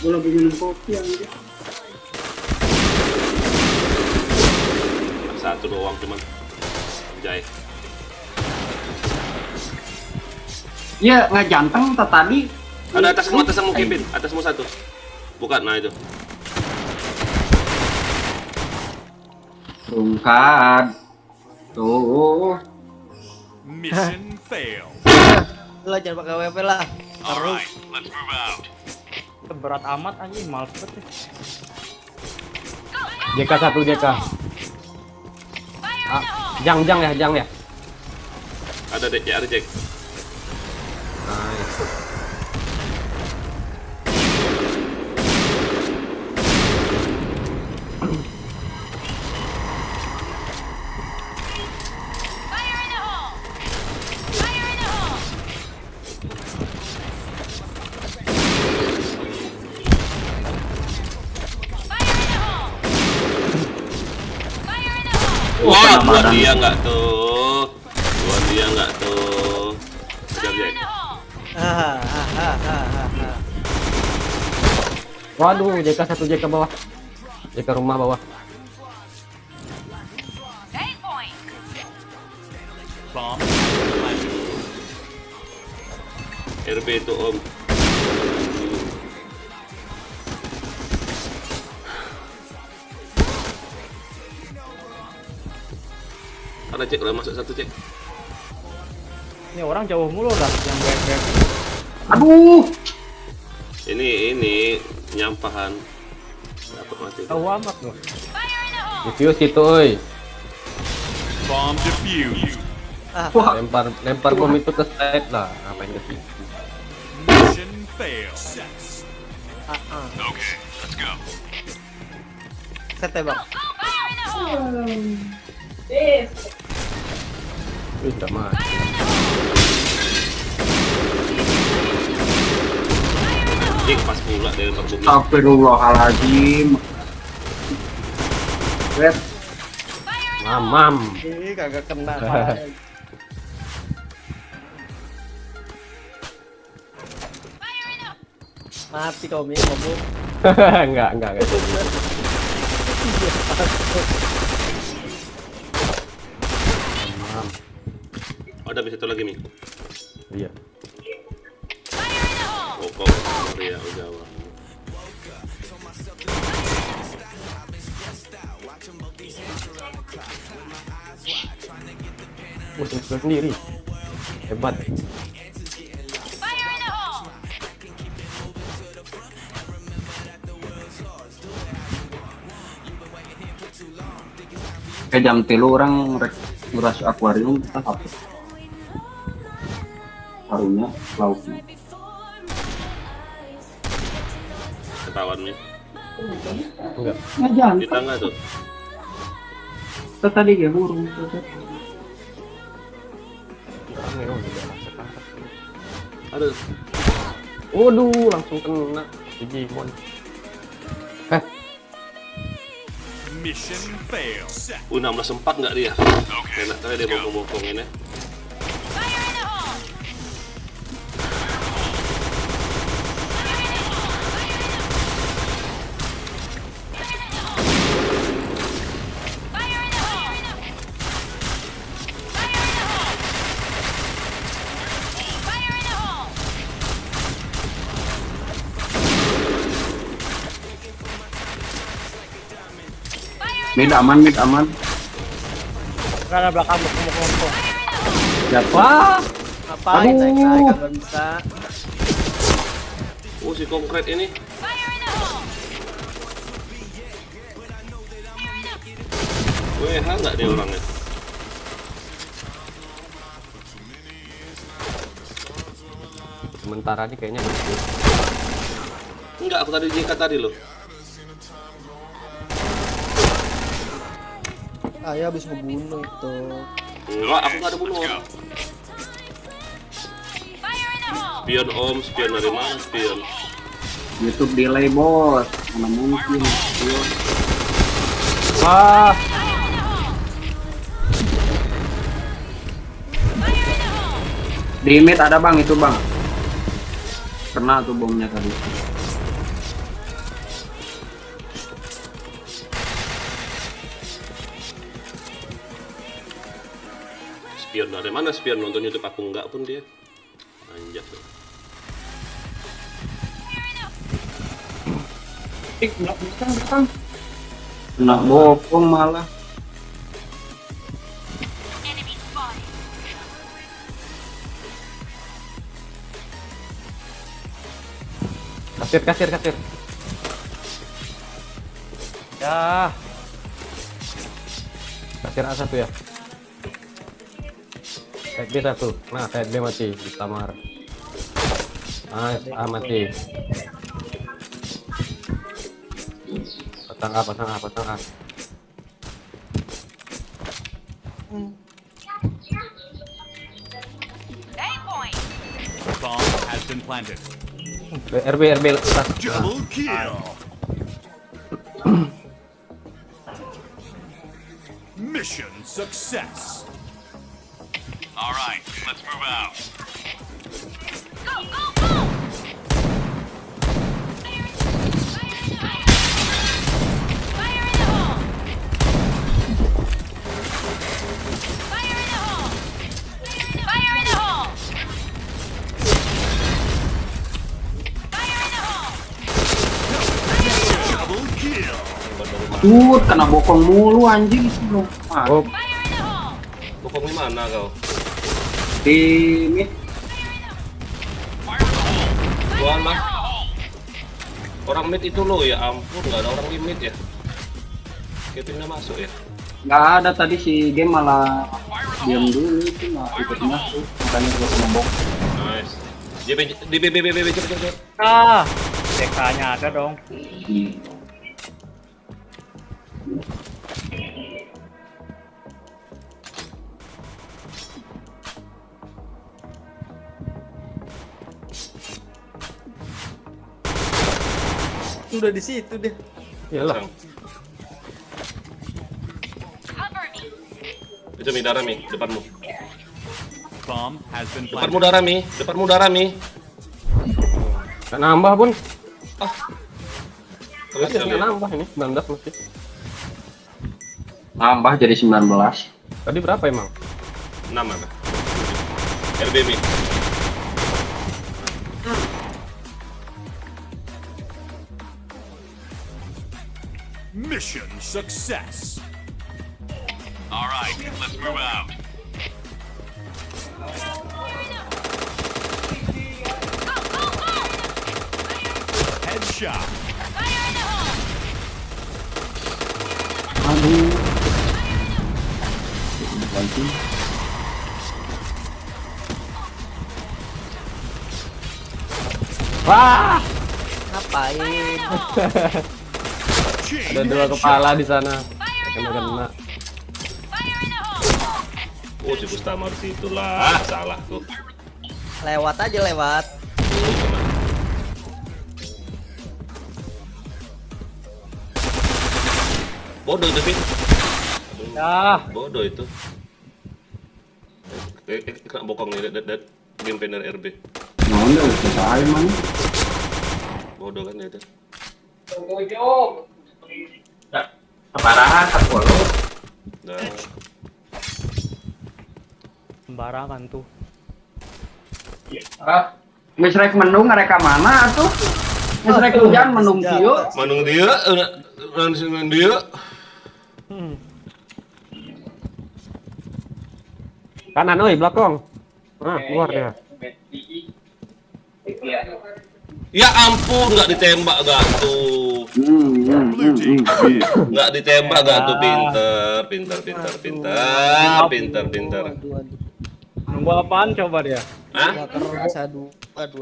Gua lagi minum kopi anjir. Satu doang cuman. Jai. Iya, nggak janteng tadi. Ada atasmu Kevin, atasmu satu. Bukan, nah itu. Rungkat. Tuh. Mission failed. Lah jangan pakai WP lah. Alright, let's move out. Berat amat anjing, males banget. JK 1 JK. Jang ya. Ada dek ya, ada Jack. Nice. Wah, buat dia nggak tuh. Kejar Jack. Waduh, JK 1 JK bawah. JK rumah bawah. Bomb has been planted. RB itu Om. Ada Cek, udah masuk satu Cek. Ini orang jauh mulu dah yang BF. Aduh. Ini nyampahan. Dapat mati. Jauh amat loh. Diffuse gitu, oi. Bomb defused. Wah, Lempar bom itu ke side lah. Ngapain ke sini? Mission failed. Okay, let's go. Set ya, Bang. Udah mati. Jack pas pula dari lempar bom. astagfirullahaladzim. Red, Mamam. Ih, kagak kena. Mati kau Mi, mabuk. Enggak. Mamam. Oh, ada satu lagi nih. Iya. Oh, kok Korea Jawa. Musuh sendiri. Hebat. kayak jam 3 orang nguras akuarium kita apa? Harunya lauknya. Ketahuan nih. Enggak. Nggak jangan. Di tangga tuh. Itu tadi kayak burung. Aduh. Waduh, langsung kena Digimon. Mission failed. Set. 16-4 nggak dia? Enak kali dia bokong-bokong ini. Mid aman, mid aman. Nggak ada belakang bokong. Jatuh. Wah, Ngapain naik kagak bisa. Oh, si konkret ini. WH nggak dia orangnya? sementara ini kayaknya masih. Enggak, aku tadi JK tadi loh. Ayah habis ngebunuh itu. Enggak, aku nggak ada bunuh orang. Spion om, spion dari mana spion? YouTube delay bos. Mana mungkin? Ayo. Wah, Di mid ada bang itu bang. Kena tuh bomnya tadi. Spion dari mana spion? Nonton YouTube aku enggak pun dia. Anjak tuh. Kena bokong malah. kasir. Ya. Kasir A1 ya. Side B 1. Nah, side B mati di kamar. Nice, A mati. Pasang A. Bomb has been planted. RB lepas. Double kill. Mission success. All right, let's move out. Double kill. Kena bokong mulu anjing lu. Oh, Bokong di mana kau? Di mid. Tuan lah. Orang mid itu loh ya ampun, nggak ada orang di mid ya. Kevin nggak masuk ya? Nggak ada tadi si game malah diam dulu itu nggak ikut masuk. Makanya gua kena bokong. Nice. Di BBBB cepet. Ah, DK-nya ada dong. Udah di situ deh. iyalah. Itu Mi darah Mi, depanmu. Bomb has been Depanmu planted. darah Mi. Nggak nambah pun. Terus Nggak kali ya. nambah ini 19 masih. Nambah jadi 19. Tadi berapa emang? 6 apa? RB Mi. Mission success. All right, let's move out. Headshot. Aduh. Lagi. Wah, Ngapain? Chain ada 2 kepala di sana. Kena. Oh si Gustama di situ lah. Salah tuh. Lewat aja lewat. Bodoh itu, Vin. Ya. Bodoh itu. Kena bokong nih, game penner RB. Nah, udah selesai mana? Bodoh kan itu. Keparahan, Apollo. Nah, Sembarangan tuh. Wis rek mendung ngareka mana atuh? Wis rek hujan mendung kieu. manung dia, langsung dia. Kanan, oi, belakang. Nah, keluar dia. Ya ampun, nggak ditembak gak tuh? Blue team win. Nggak ditembak gak tuh? Pinter. Nunggu apaan coba dia? Hah? Aduh.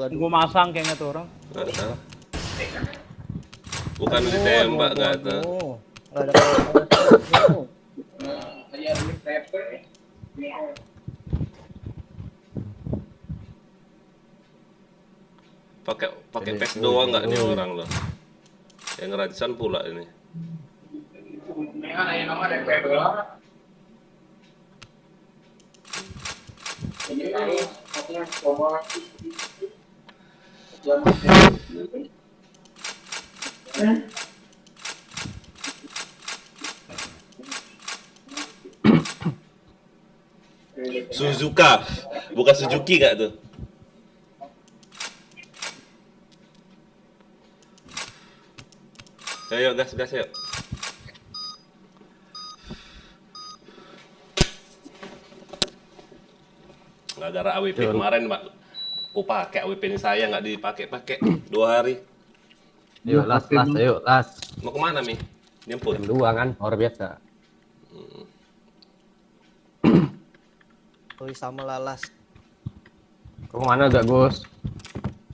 Nunggu masang kayaknya tuh orang. Nggak tahu. Bukan ditembak gak tuh? Nggak ada kalau- Pakai pes doang nggak nih orang loh? Yang ratusan pula ini. Suzuka, bukan Suzuki gak tuh? Ayo gas yuk. Gara-gara AWP kemarin, Pak. Aku pakai AWP ini saya nggak dipakai 2 hari. Yuk, las. Mau kemana, Mi? Nyemput. Jam 2 kan, luar biasa. Oi sama lalas. Kau mana gak, Gus?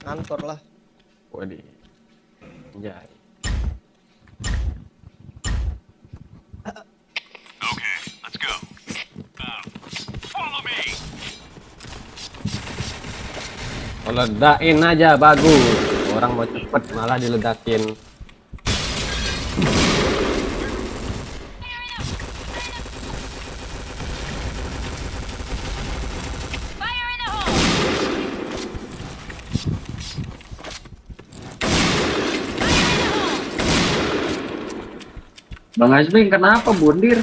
Kantor lah. Waduh. Anjay. Okay, let's go. Follow me. Oh, ledakin aja bagus. Orang mau cepet malah diledakin. Bang Azmi kenapa bundir?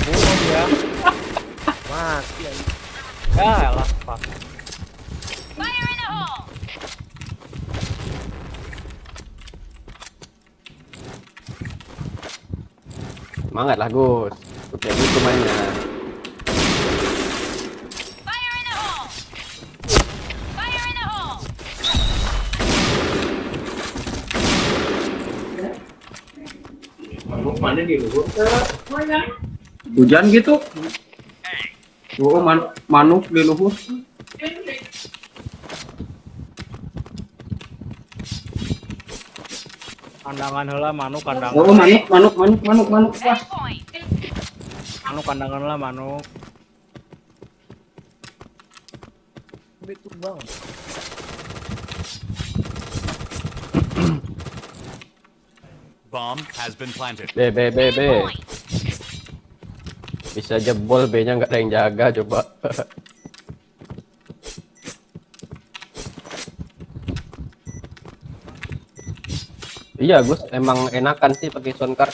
Bunuh dia. Mati ya. Ya elah, Pak. Semangat lah, Gus. Kayak gitu mainnya. Hujan gitu. Oh, manuk di luhur. Kandangan heula manuk kandangan. Oh, manuk. Wah. Manuk kandangan lah manuk. Betul bang. Bomb has been planted. B. Bisa jebol, B-nya nggak ada yang jaga, coba. Iya, Gus, emang enakan sih pakai sound card.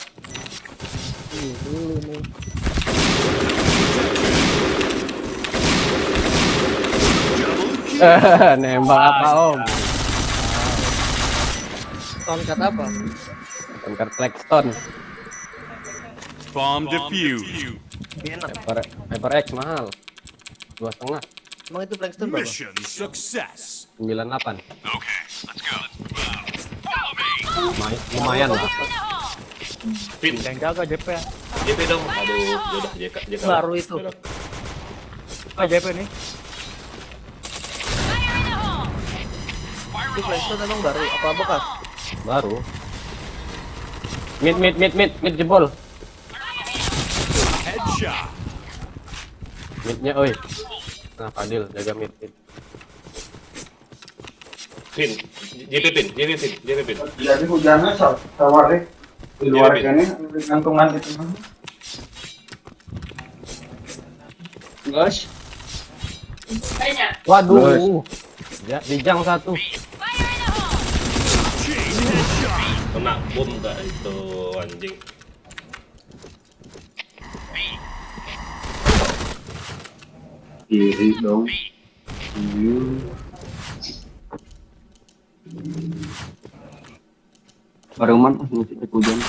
Dulu nih. Nembak apa, Om? Tongkat apa? Sound card Blackstone. Bomb defused. Enak. Hyper X mahal. 2,5. Emang itu Blackstone berapa? Mission success. 98. Okay, let's go. Follow me. Lumayan lah. Pin, Yang jaga JP ya. JP dong. Aduh, yaudah JK. Baru itu. Ah JP nih. Itu Blackstone emang baru apa bekas? Baru. Mid jebol. Headshot. Midnya, oi. Nah, Fadil jaga mid. Pin, JP Pin. Jadi hujannya sawar deh. Di luar Iya, kene gantungan itu. Guys, Waduh. Ya, dijang satu. Kena bom gak itu anjing. kiri dong. Baru man musik hujan.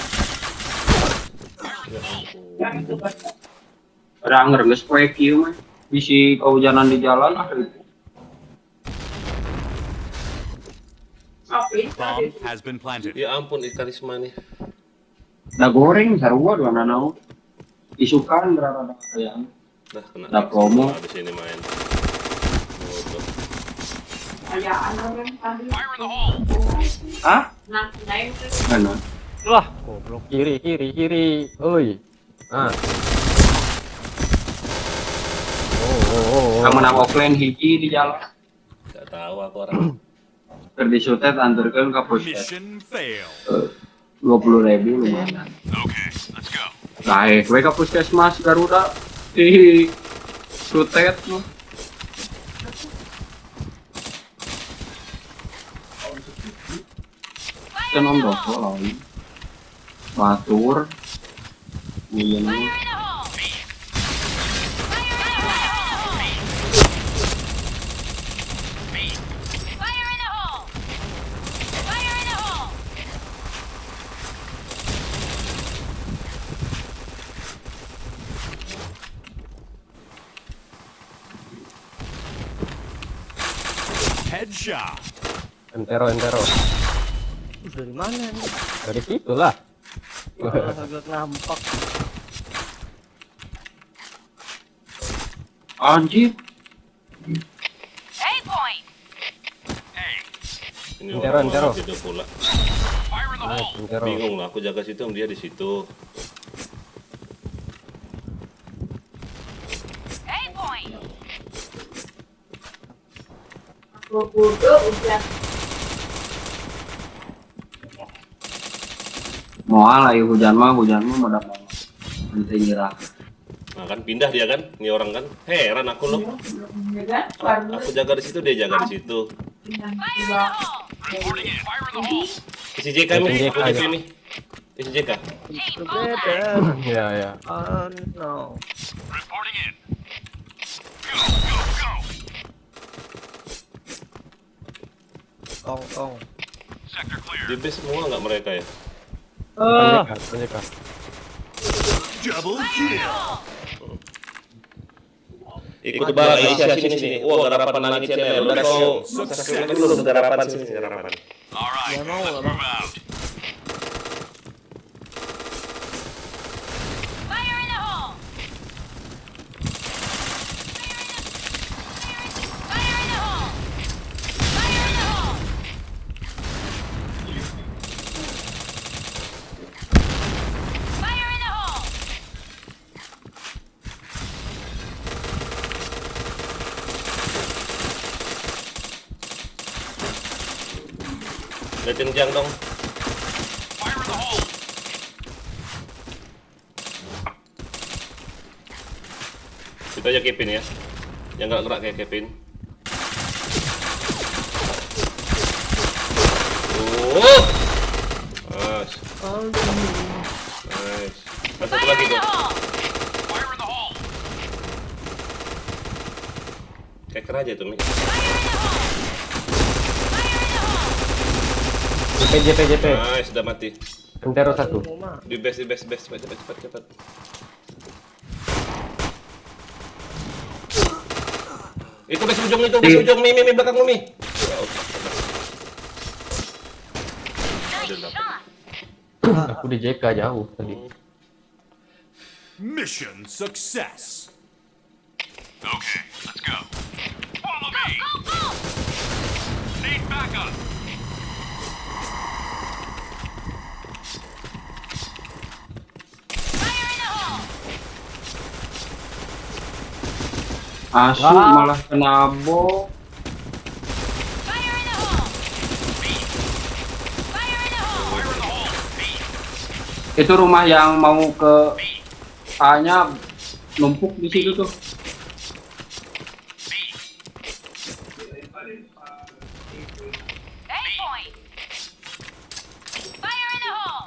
Ada anger nggak sesuai kieu mah. Bisi kehujanan di jalan ah itu. Bomb has been planted. Ya ampun Karisma nih. Da goreng sarua dua nanau. Isukan berapa yang. Dah kena. Dah promo. Habis ini main. Bodoh. Fire in the hole. Hah? Mana? Wah, goblok. Kiri, kiri, kiri. Oi. Ah. Kamu menang offline hiji di jalan. Gak tahu aku orang. Keur disutet anturkeun ka puskes. Mission fail. 20.000 lumayan. Okay, let's go. Baik, we ka puskesmas Garuda di sutet mah. Kan om doko lain. Batur. Iya mah. Headshot. Entero, entero. Dari mana nih? Dari situ lah. Agak nampak. Anjir. Ini Entero, orang entero. malah gitu pula. Fire in the hole. Entero. Bingung lah aku jaga situ dia di situ. Mau alay hujan mah modal mau. Nanti nyerah. Nah kan pindah dia kan, ini orang kan. Heran aku loh. Aku jaga di situ dia jaga di situ. Reporting in. Fire in the hole. Isi JK nih, aku di sini. Isi JK. Together. Ya, ya. Oh no. Reporting in. Go, go, go. Tong. Sector clear. Di base semua nggak mereka ya? Penjeka, penjeka. Double kill. Ikut bareng Aisyah sini. Wah, garapan nangis channel. Udah kau subscribe dulu garapan sini garapan. All right, Ya mau let's lah. move out. Liatin jang dong. Fire in the hole. Itu aja Kevin ya. Yang nggak gerak kayak Kevin. Nice. Nice. Satu lagi tuh. Fire in the hole. Keker aja tuh, Mi. JP. Nice, sudah mati. Entero satu. Di base. Cepat. Itu base ujung Mi belakang Mi. Aku di JK jauh tadi. Mission success. Okay, let's go. Follow me. Need backup. Asu malah kena bom. Fire in the hole. B. Itu rumah yang mau ke A-nya numpuk di situ tuh. A point. Fire in the hole.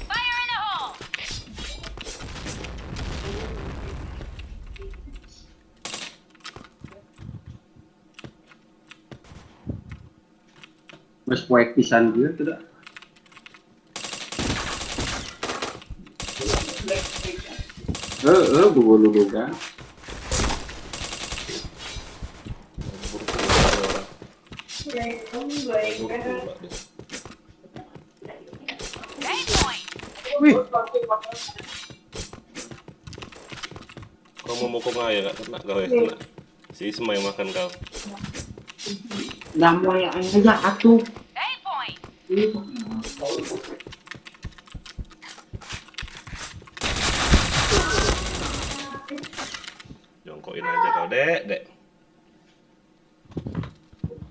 Fire in the hole. Mas poek pisan gitu dah. Gue dulu kan. A point. Kau mau mukul aja gak kena kau ya? Kena. Si Isma yang makan kau. Lah mulai aja atuh. A point. Jongkokin aja kau, Dek.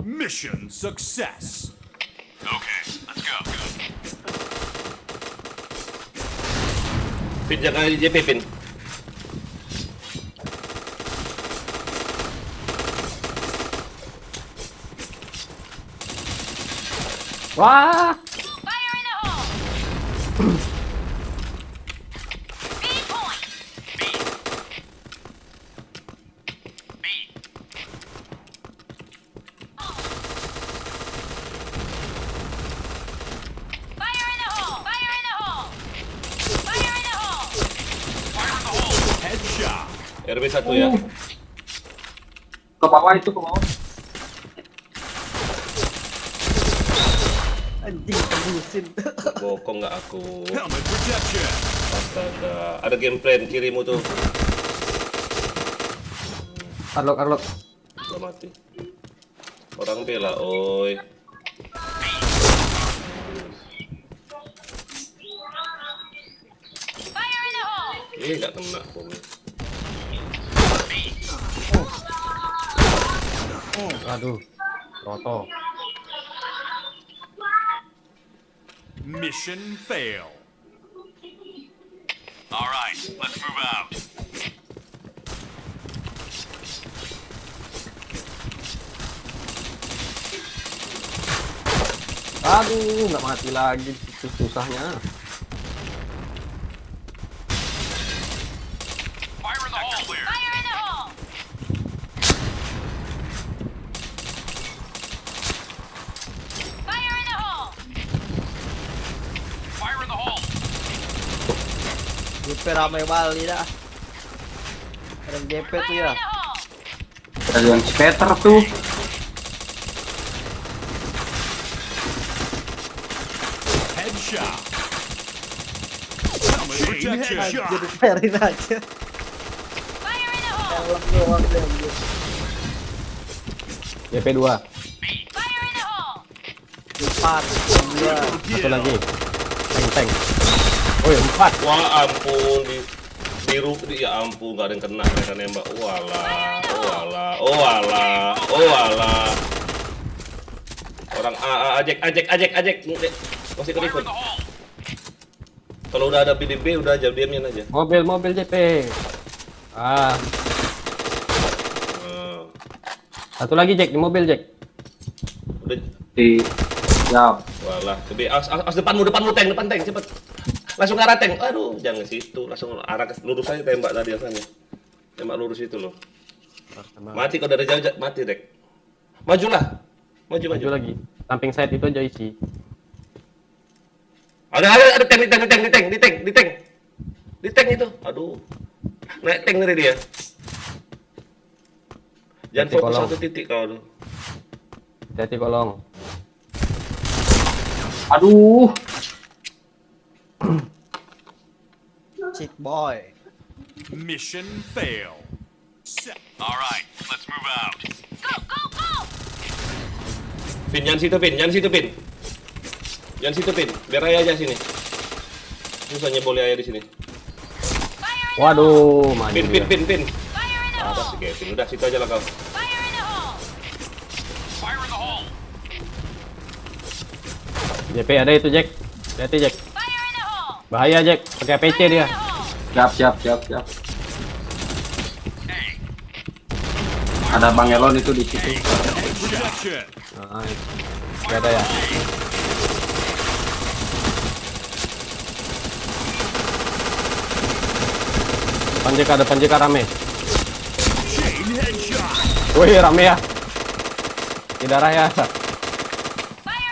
Mission success. Okay, let's go. Pin jaga JP, Pin. Wah, Fire in the hole. B point. Fire in the hole. Fire in the hole. Fire in the hole. Headshot. RB 1 ya. Ke bawah itu, ke bawah. Anjing tembusin. Bokong nggak aku. Helmet protection. Astaga. Ada game plan kirimu tuh. Arlok. Udah mati. Orang bela, oi. Fire in the hole. Nggak kena bomnya. Aduh, roto. Mission fail. All right, let's move out. Aduh, nggak mati lagi. Itu susahnya. Fire in the hole. Clear. Fire in the hole. Fire in the hole. Fire in the hole. JP ramai Bali dah. Ada JP tuh Fire ya. in the hole. Ada yang skater tuh. Headshot. Helmet protection. Jadi farin aja. Fire in the hole. Helm doang deh. anjir. JP 2. Fire in the hole. 4, 2. Satu lagi. Tank. Oh ya, 4. Wah ampun ya ampun nggak ada yang kena mereka nembak. Walah. Orang ajek. Masih kerikut. Kalau udah ada BDB udah aja diamin aja. Mobil JP. Ah, Nah, satu lagi Jack di mobil Jack. udah Di siap. walah, gede. As depanmu tank cepet. Langsung ke arah tank. Aduh, jangan situ. Langsung arah lurus aja tembak tadi asalnya. Tembak lurus itu loh. Mati kalau dari jauh mati, Dek. Majulah. Maju. Maju lagi. Samping side itu aja isi. Ada tank di tank itu. Aduh. Naik tank dari dia. Jangan Titik fokus kolong. satu titik kau tuh. Hati kolong. Aduh. Cheat boy. Mission fail. All right, let's move out. Go. Pin, jangan situ, Pin. Biar Ayah aja sini. Susahnya boleh Ayah di sini. Fire in the hole. Waduh, maju Pin. dia. Fire in the Apa hole. sih Kevin? Udah situ aja lah kau. Fire in the JP ada itu Jack. Hati Jack. Bahaya Jack, pakai PC dia. Siap. Ada Bang Elon itu di situ. Protection. Nice. Gak ada ya. Depan JK rame. Chain headshot. Wih rame ya. Tidak raya.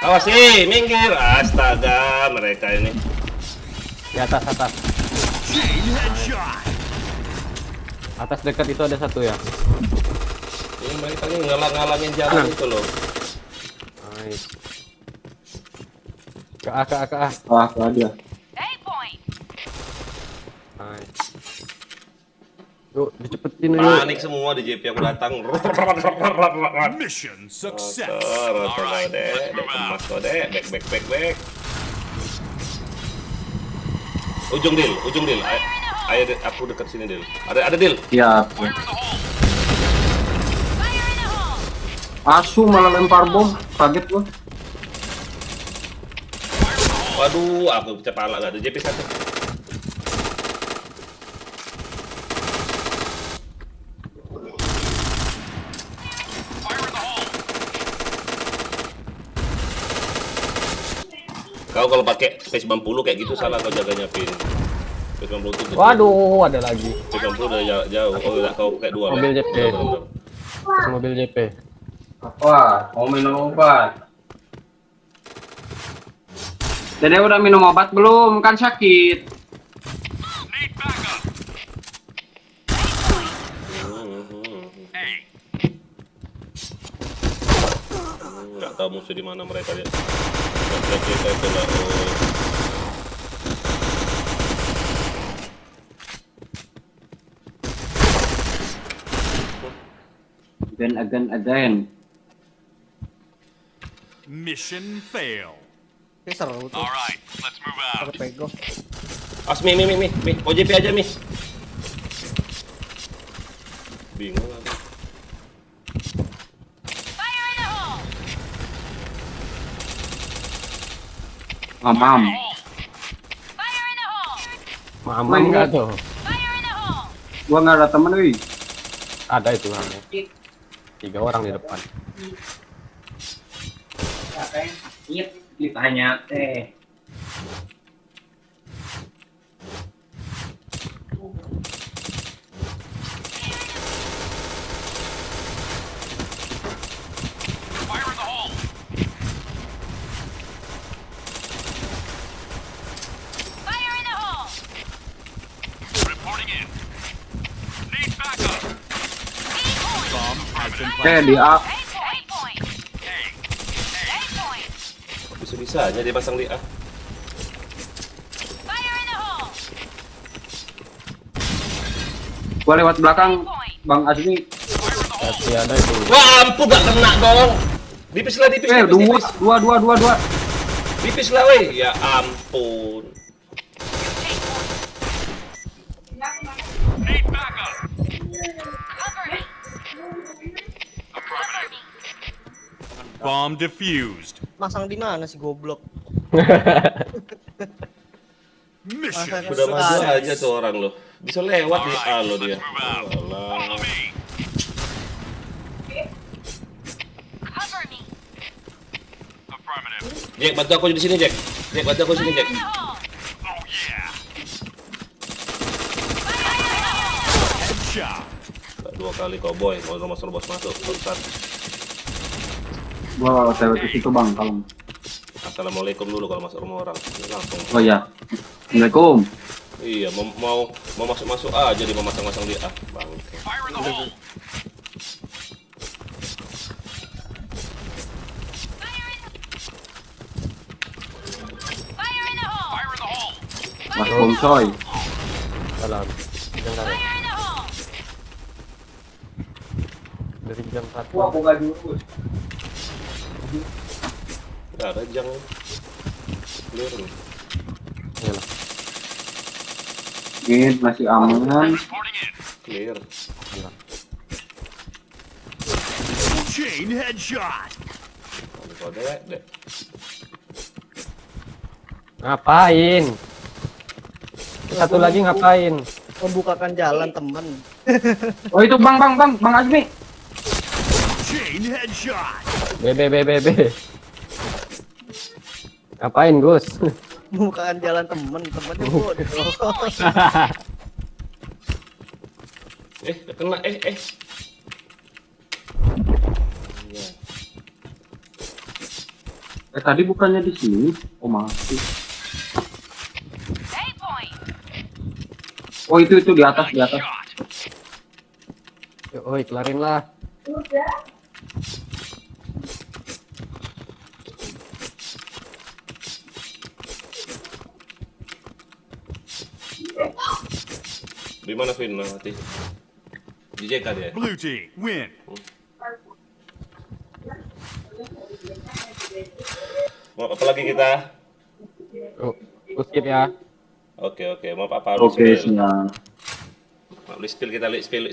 Awas minggir. Astaga, mereka ini. Di atas. Chain headshot. Atas dekat itu ada satu ya. Ini mereka ini ngalang-ngalangin jalan itu loh. Nice. Ke A. Wah, ada. Nice. Yuk, dicepetin yuk. Panik semua di JP aku datang. Mission success. Alright, kemas kode, back. Ujung deal. Ayo, aku dekat sini deal. Ada deal. Siap. Asu malah lempar bom, kaget gua. Waduh, aku pecah pala gak ada JP 1. Kau kalau pakai P90 kayak gitu salah kau jaganya pin. P90 itu. Waduh, ada lagi. P90 udah jauh. Oh, udah kau pakai 2 Mobil lah. JP. Bener-bener. Mobil JP. Wah, mau minum obat. Dede udah minum obat belum? Kan sakit. Need backup. Hey. Nggak tahu musuh di mana mereka ya. Kita itu lah. Again. Mission fail. Ini seru tuh. Alright, let's move out. Pakai pego. As mi. OJP aja mi. Bingung aku. Mamam. Mamam nggak tuh? Gua nggak ada temen, wih. Ada itu rame. 3 orang di depan. Ditanya teh. Fire in the hole. Reporting in. Need backup. Bomb has been planted. Di A. Bisa aja dia pasang di A. Gua lewat belakang Bang Azmi. Pasti ada itu. Wah, ampun gak kena dong. Dipis lah. Dua. Dipis lah weh. Ya ampun. Need backup. Bomb defused. Masang di mana sih goblok? Mission Udah masuk success. aja tuh orang loh. Bisa lewat di A loh dia. Follow Alah. me. Affirmative. Jack, bantu aku di sini, Jack. Oh yeah. Headshot. 2 kali cowboy, mau terobos masuk. Bentar. Gua lewat ke situ Bang, kalau. Assalamualaikum dulu kalau masuk rumah orang. Ini langsung. Oh ya. Assalamualaikum. Iya, mau masuk aja dia mau masang di A. Bang. Fire in the hole. Fire in the hole. Mas Bom coy. Salam. Jangan ya. Dari jam 1. Buka dulu. Enggak ada jang. Clear nih. Iyalah. Ini masih aman. Reporting in. Clear. Chain headshot. Kode deh. Ngapain? Satu lagi ngapain? Membukakan jalan teman. Oh itu Bang Azmi. Chain headshot. BB. Ngapain, Gus? Membukakan jalan temannya bodoh. Kena Tadi bukannya di sini. Oh masih. Oh itu di atas. Oi, kelarin lah. di mana Vin mati? Di JK dia. Blue team win. Mau apa lagi kita? Oh, skip ya. Oke, mau apa Oke, spill? siap. Mau spill kita spill.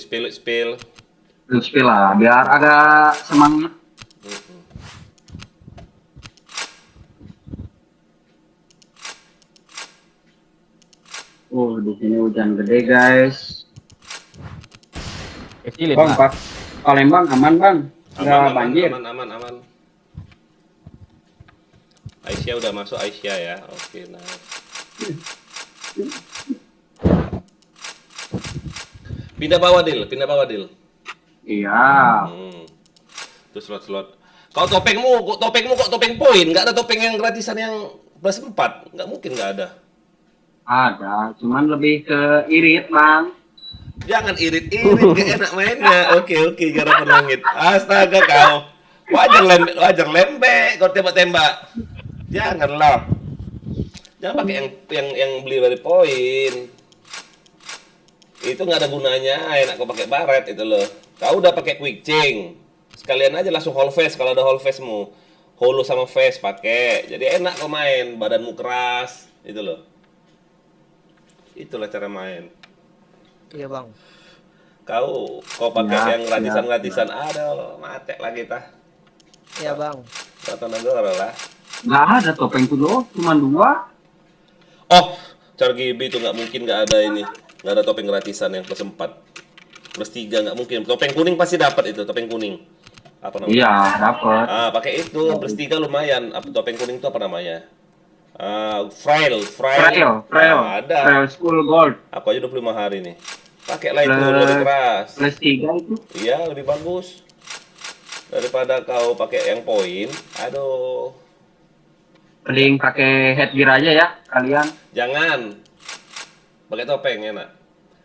Spill lah, biar agak semangat. Oh, di sini hujan gede, guys. Kecilin Bang, lah. Pak. Palembang aman, Bang. Nggak banjir. Aman. Aisyah udah masuk Aisyah ya. Oke, nah. Pindah bawah Dil. Iya. Itu slot. Kau topengmu kok topeng poin? Nggak ada topeng yang gratisan yang plus 4. Nggak mungkin nggak ada. Ada, cuman lebih ke irit, Bang. Jangan irit, gak enak mainnya. Oke, garapan langit. Astaga kau. Wajar lembek kau tembak. Janganlah. Jangan pakai yang beli dari poin. Itu nggak ada gunanya, enak kau pakai baret itu loh. Kau udah pakai quick change. Sekalian aja langsung whole face kalau ada whole face-mu. Holo sama face pakai. Jadi enak kau main, badanmu keras, itu loh. Itulah cara main. Iya bang. Kau pakai yang gratisan, aduh, mati lagi tah. Iya bang. Rata negara lah. Nggak ada topeng tuh loh, cuma 2. Oh, Cargibi itu nggak mungkin nggak ada ini, nggak ada topeng gratisan yang plus 4, plus 3 nggak mungkin. Topeng kuning pasti dapat itu, topeng kuning. Apa namanya? Iya, dapat. Pakai itu plus 3 lumayan. Topeng kuning itu apa namanya? Frail. Ada. Frail School Gold. Aku aja 25 hari nih. Pakailah itu lebih keras. Plus 3 itu. Iya, lebih bagus. Daripada kau pakai yang poin. Aduh. Mending pakai headgear aja ya kalian. Jangan. Pakai topeng enak.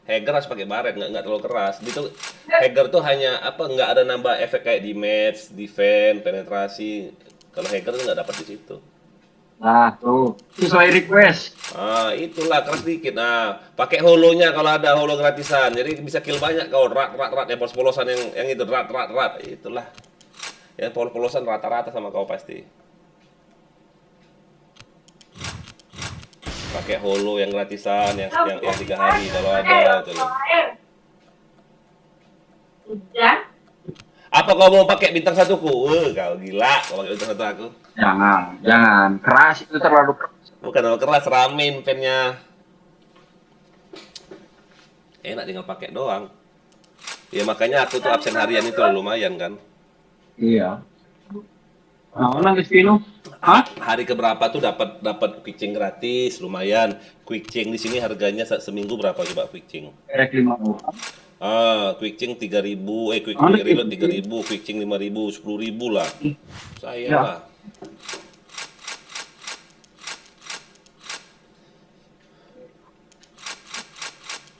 Hager harus pakai baret, nggak terlalu keras. Itu Hager tuh hanya nggak ada nambah efek kayak damage, defense, penetrasi. Kalau Hager tuh nggak dapat di situ. Nah, tuh sesuai request. Itulah keras dikit. Nah, pakai holonya kalau ada holo gratisan. Jadi bisa kill banyak kau rat ya polos-polosan yang itu rat. Itulah. Ya polos-polosan rata-rata sama kau pasti. Pakai holo yang gratisan yang 3 hari kalau ada itu loh. Apa kau mau pakai bintang 1-ku? Kau gila, kau pakai bintang 1 aku. Jangan. Keras itu terlalu keras. Bukan terlalu keras, ramin pennya. Enak tinggal pakai doang. Ya makanya aku tuh absen harian itu lumayan kan. Iya. Nah, Vino. Hah? Hari keberapa tuh dapat quick change gratis, lumayan. Quick change di sini harganya seminggu berapa coba quick change? Rek 5 orang. Quick change 3.000, quick reload 3.000, quick change 5.000, 10.000 lah. Saya Ya. lah.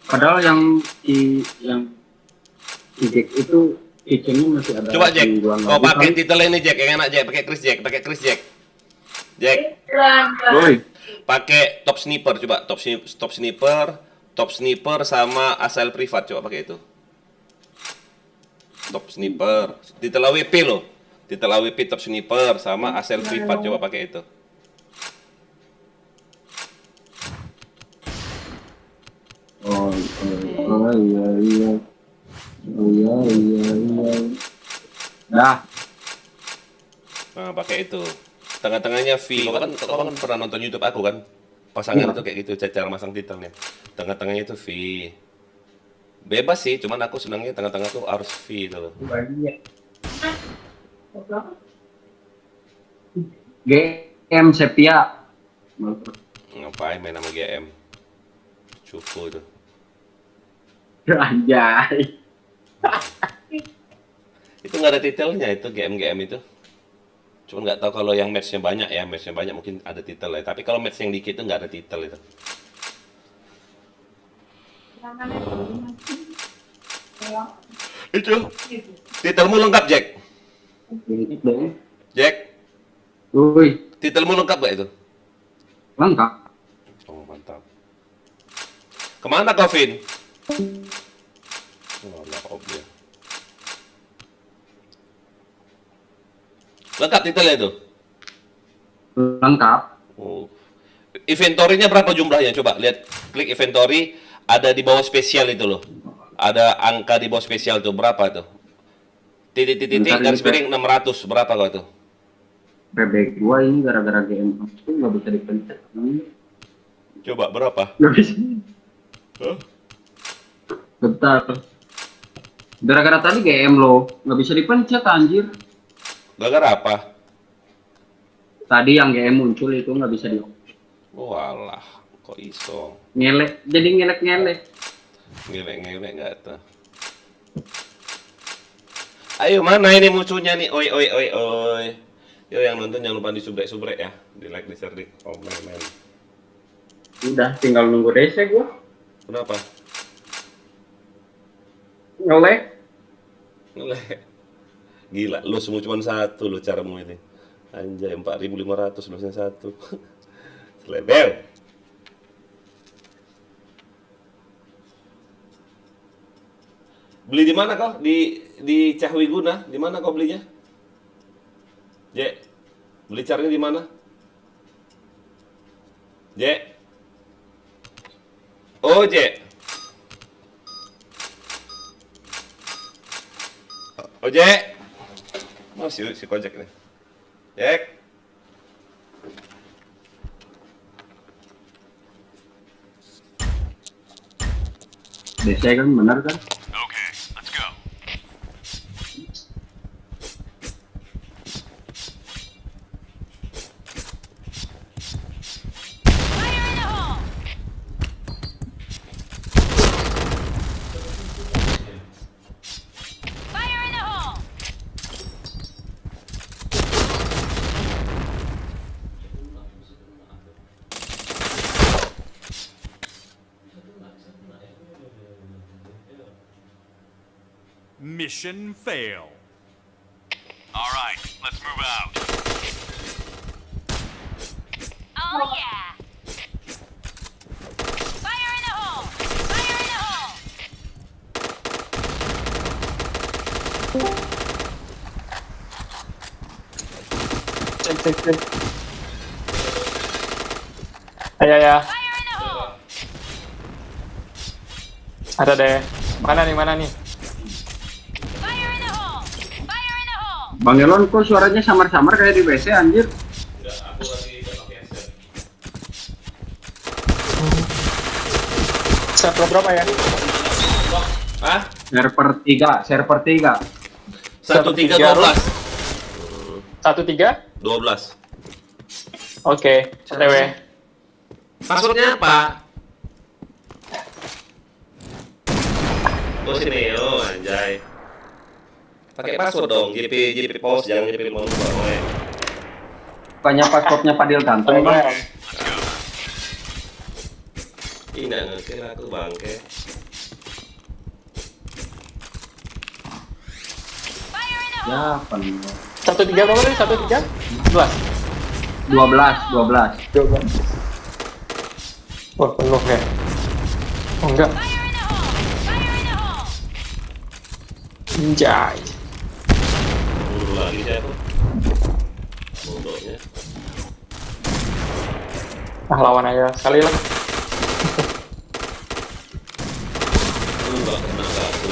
Padahal yang Jack itu kitchennya masih ada. Coba Jack, di ruang kau lobby, pakai kan? titel ini Jack, yang enak Jack, pakai Chris Jack. Jack, Woi, pakai top sniper coba, top sniper sama asal privat coba pakai itu. Top sniper, titel AWP loh. Titel AWP top sniper sama asal privat coba pakai itu. Dah. Nah, pakai itu. Tengah-tengahnya V. Kau kan pernah nonton YouTube aku kan? Pasangan itu kayak gitu, cara masang titelnya. Tengah-tengahnya itu V. Bebas sih, cuman aku senangnya tengah-tengah tuh harus V itu loh. GM Sepia. Ngapain main sama GM? Cukup itu. Anjay. Itu nggak ada titelnya itu GM itu. Cuma nggak tahu kalau yang matchnya banyak ya, matchnya banyak mungkin ada titel ya. Tapi kalau match yang dikit itu nggak ada titel itu. Itu titelmu lengkap Jack. Jack, Woi, titelmu lengkap gak itu? lengkap. Oh mantap. Kemana kau Vin? Oh, lah, dia. Lengkap titelnya itu? Lengkap. Oh. Inventory-nya berapa jumlahnya? Coba lihat, klik inventory, ada di bawah spesial itu loh. Ada angka di bawah spesial tuh, berapa tuh? Titik-titik garis miring 600, berapa kau tuh? PB gua ini gara-gara GM itu nggak bisa dipencet. Coba berapa? Nggak bisa. Hah? Bentar. Gara-gara tadi GM lo nggak bisa dipencet anjir. Gara-gara apa? Tadi yang GM muncul itu nggak bisa di. Oh alah, kok iso? Ngelek, jadi ngelek-ngelek. Ngelek-ngelek nggak tuh. Ayo mana ini musuhnya nih? Oi oi oi oi. Yo yang nonton jangan lupa disubrek-subrek ya, di like, di share, di komen. Udah tinggal nunggu DC gua. Kenapa? Ngelek. Ngelek. Gila, lu semua cuma satu lu caramu ini. Anjay, 4.500 lulusnya satu. Selebel. Beli di mana kau? Di Cahwiguna. Di mana kau belinya? Jek. Beli caranya di mana? Jek. Oh, Jek. Oh, Jek. Masih si Kojek nih. Jek. DC kan benar kan? Okay, let's go. Fire in the hole! Fire in the hole! Mission fail. All right, let's move out. Oh yeah! Fire in the hole! Fire in the hole! Cek. Ya. Fire in the hole! Ada deh. Mana nih? Fire in the hole! Fire in the hole! Bang Elon kok suaranya samar-samar kayak di WC anjir. Enggak, aku lagi pakai headset. Server berapa ya? Hah? Server 3. 1312. 13? 12. Oke, TW. Passwordnya apa? Oh sini, oh anjay. Pakai password dong, JP pos, jangan JP bonus boy. Bukannya pasportnya Fadil Tanto bang. Ih, nggak ngerti aku bangke. Fire in the hole! Ya penuh. 13 berapa tadi? 13? 11. 12. Wah, penuh ya. Oh enggak. Fire in the hole! Fire in the hole! Anjay. Buru lagi saya tuh. Bodohnya. Lawan aja sekali lah. Enggak kena satu.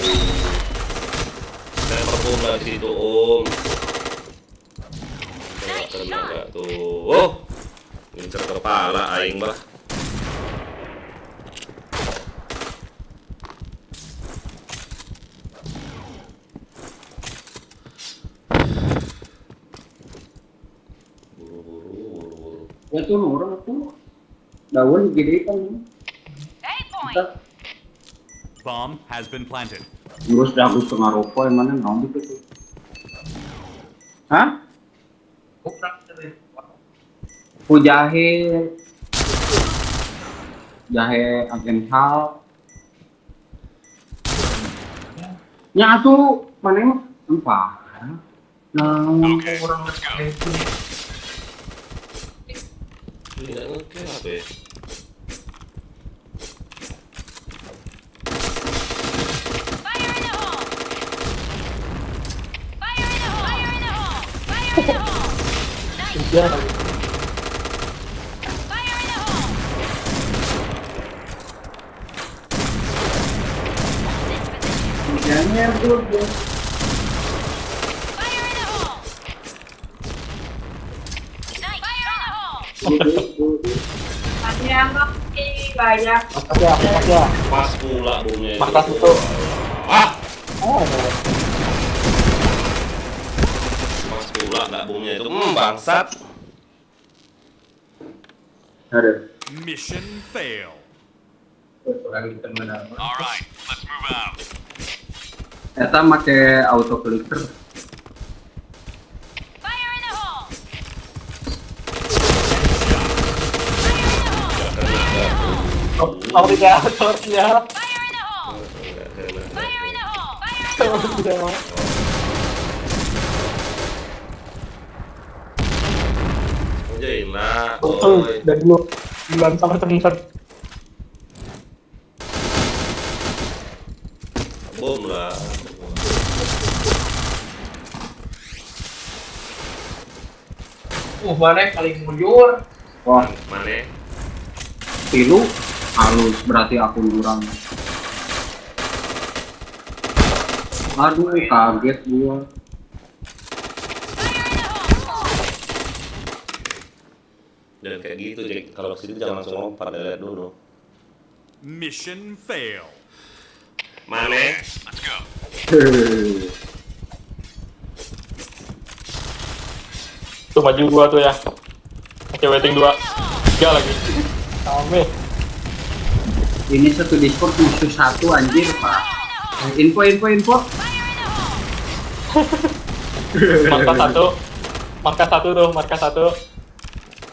Saya perform di situ om. Kena gak tuh? Oh, ngincer kepala aing bah. Buru-buru. Ya tuh orang tuh daun gede kan. Kita Bomb has been planted. ngurus dah aku setengah rokok yang mana nggak gitu tuh. Hah? Oh jahe agen hal. Ya tuh mana emang empah. Nah, orang itu. Tidak oke apa ya? Fire in the hole! Fire in the hole! Fire in the hole! Fire in the hole! Nice! Fire in the hole! Jangan tuh. Fire in the hole! Nice! Fire in the hole! Pas pula bomnya itu. Markas itu. Ah, Oh, pas pula nggak bomnya itu. Bangsat. Ada. Mission fail. Alright, let's move out. Eta make auto clicker. Fire in the hole! obligator siap. Fire in the hole! Nggak kena. Fire in the hole! Fire in the hole! Anjing lah. Betul, Oi. dari dulu bulan sama teman. Bom lah. Mana yang paling mujur? Wah, Mana? tilu halus berarti aku kurang. Aduh, kaget gua. Dan kayak gitu, Jack. Kalau kesini jangan langsung lompat, lihat dulu. Mission fail. Mana? Let's go. Tuh maju gua tuh ya. Oke, waiting 2. 3 lagi. Kami. Ini satu Discord musuh satu anjir, Pak. Info. Markas 1. Markas 1 tuh, markas 1.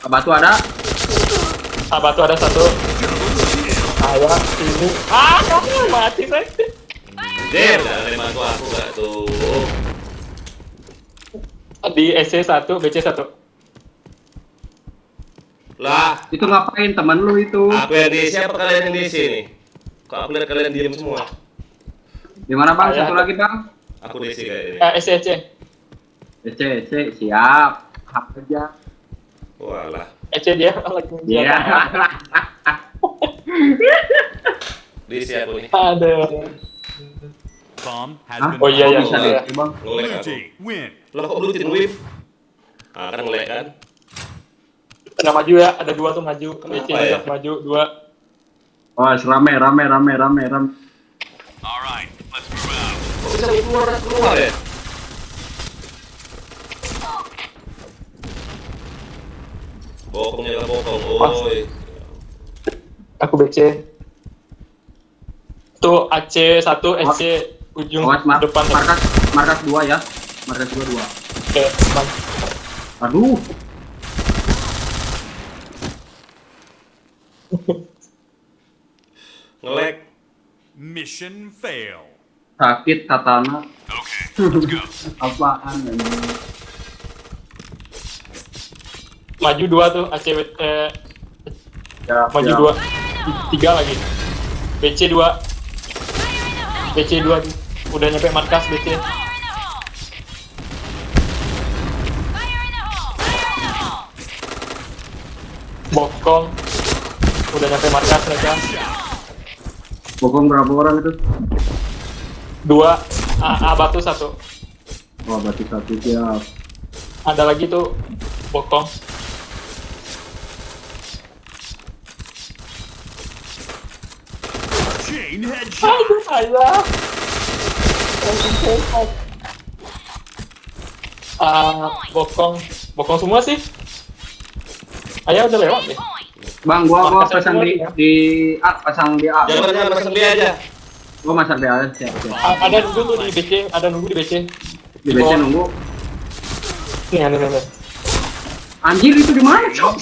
Batu ada. Batu ada 1. Ayo, sini. Ah, kamu mati saya. Der, jangan bantu aku gak tuh. Di SC 1, BC 1. Lah, Itu ngapain teman lu itu? aku yang di siapa kalian yang di sini? Kok aku lihat kalian diem semua? Di mana Bang? Ayah. Satu lagi Bang. Aku di sini kayak ini. SC. C, siap. Hap aja. Walah, SC dia lagi Iya. di sini aku nih. Ada. Bomb has Hah? been Oh iya, iya. Bisa iya. deh, Bang. Ngelek Blue aku. team win. Lah kok blue team win? Ah, kan ngelek kan? Tengah maju ya, ada 2 tuh maju. BC Kenapa ya? maju 2. Oh, rame. Alright, let's move out. Kok bisa keluar ya? Bokongnya lah bokong. Oi. Aku BC. Tuh AC 1, SC ujung Awas, depan. markas 2 ya. Markas 2. Oke, depan. Aduh. Ngelek. Mission fail. Sakit katana. Okay, let's go. Apaan ini? Maju 2 tuh AC Ya, maju ya. 2. 3 lagi. BC 2. BC 2 tuh. Udah nyampe markas BC. Fire in the hole! Fire in the hole! Fire in the hole! Bokong. Udah nyampe markas mereka. Bokong berapa orang itu? 2. Batu 1. Oh, berarti 1 siap. Ada lagi tuh Bokong. Chain headshot. Aduh, ayah. Bokong semua sih. Ayah udah lewat ya. Bang, gua Markasnya pasang semua di ya. A, pasang di A. Jangan pasang dia aja. Gua masang di A, siap. Ada nunggu tuh di BC, ada nunggu di BC. Di BC nunggu. Nih. Anjir, itu di mana? Cok?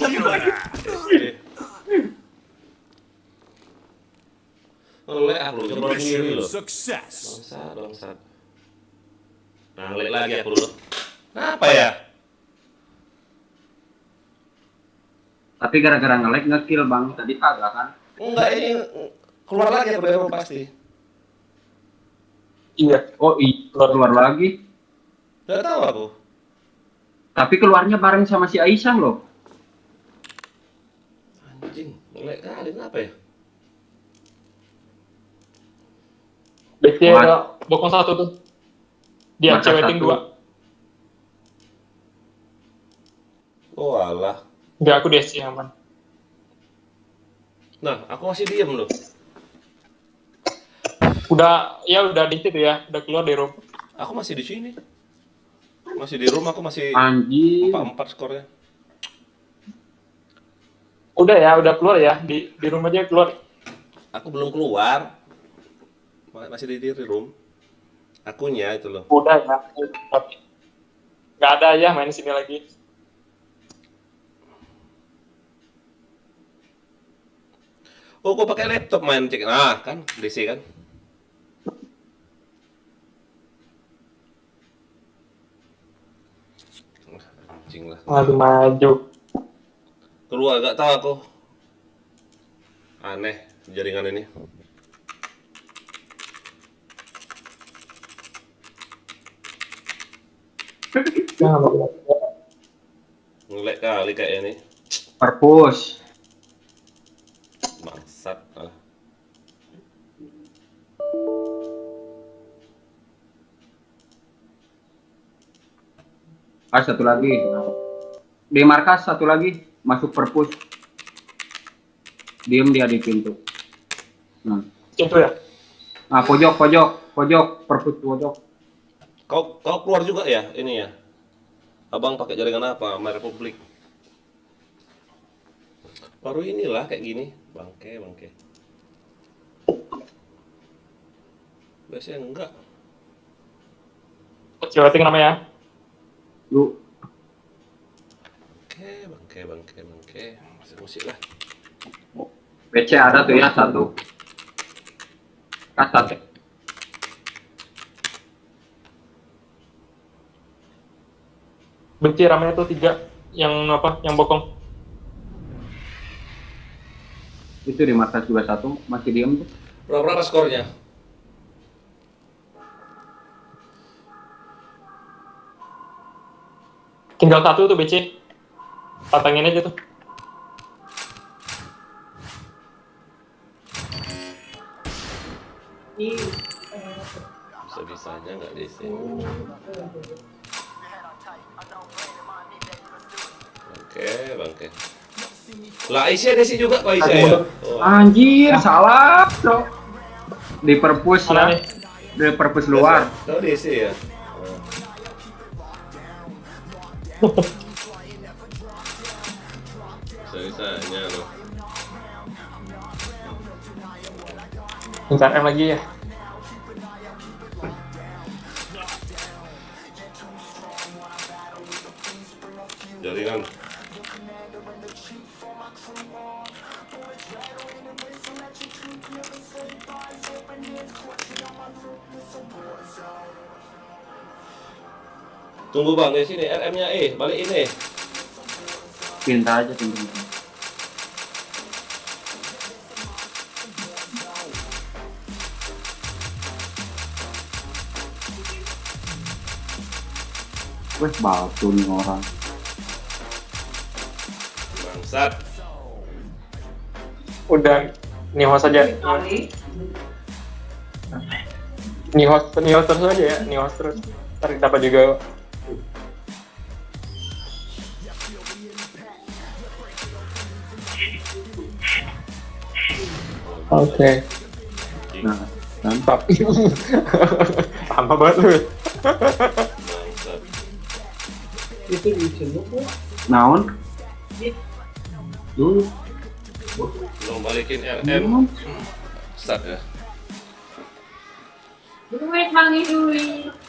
Oleh aku coba sendiri loh. Success. Bangsat. Nah, ngelik lagi aku dulu. Kenapa ya? Tapi gara-gara nge-lag nge-kill bang, tadi kagak kan? Enggak, ini keluar lagi aku dari rumah pasti. Iya. Oh iya, keluar lagi. Gak tahu aku. Tapi keluarnya bareng sama si Aisyah loh. Anjing, ngelik kali kenapa ya? BC Mas- ada Bokong 1 tuh. Dia Masa cewek 2. Oh alah. Enggak, aku DC aman. Nah, aku masih diem loh. Udah di situ ya, udah keluar dari rumah. Aku masih di sini. Masih di rumah, aku masih Anjir. 4-4 skornya. Udah keluar ya, di rumah dia keluar. Aku belum keluar. Masih di room. Akunya itu loh. Udah ya, tapi nggak ada ya main di sini lagi. Oh, kok pakai laptop main cek? Nah, kan DC kan? Anjing lah. Waduh, maju. Keluar gak tahu aku. Aneh jaringan ini. Ngelek kali kayaknya nih. Perpus. Bangsat. Satu lagi. Di markas satu lagi. Masuk perpus. Diem dia di pintu. Nah, Itu ya. pojok, perpus pojok. Kau keluar juga ya ini ya? Abang pakai jaringan apa? My Republic. Baru inilah kayak gini. Bangke. Biasanya enggak. Cewek namanya. Lu Bangke. Musik lah. PC ada tuh ya satu. Kasat. Benci ramenya tuh 3 yang yang bokong. Itu di markas 21 masih diem tuh. Berapa skornya? Tinggal 1 tuh BC. Patangin aja tuh. Bisa-bisanya nggak DC. Bangke. Lah Aisyah DC juga Pak Aisyah ya? Oh. Anjir, salah, bro. Di perpus Mana ya. nih? Di perpus luar. Kau DC ya? Bisa-bisanya loh. Bentar M lagi ya. Jaringan. Tunggu bang, di sini RM-nya balik ini. Pinta aja pintu. Wes batu nih orang. Bangsat. Udah Nihos saja. Nihos terus aja ya, Nihos terus. Ntar dapat juga. Oke. Nah, kan. Mantap. Lama banget lu. Bangsat. Naon? Dulu. Belum balikin RM. Start ya.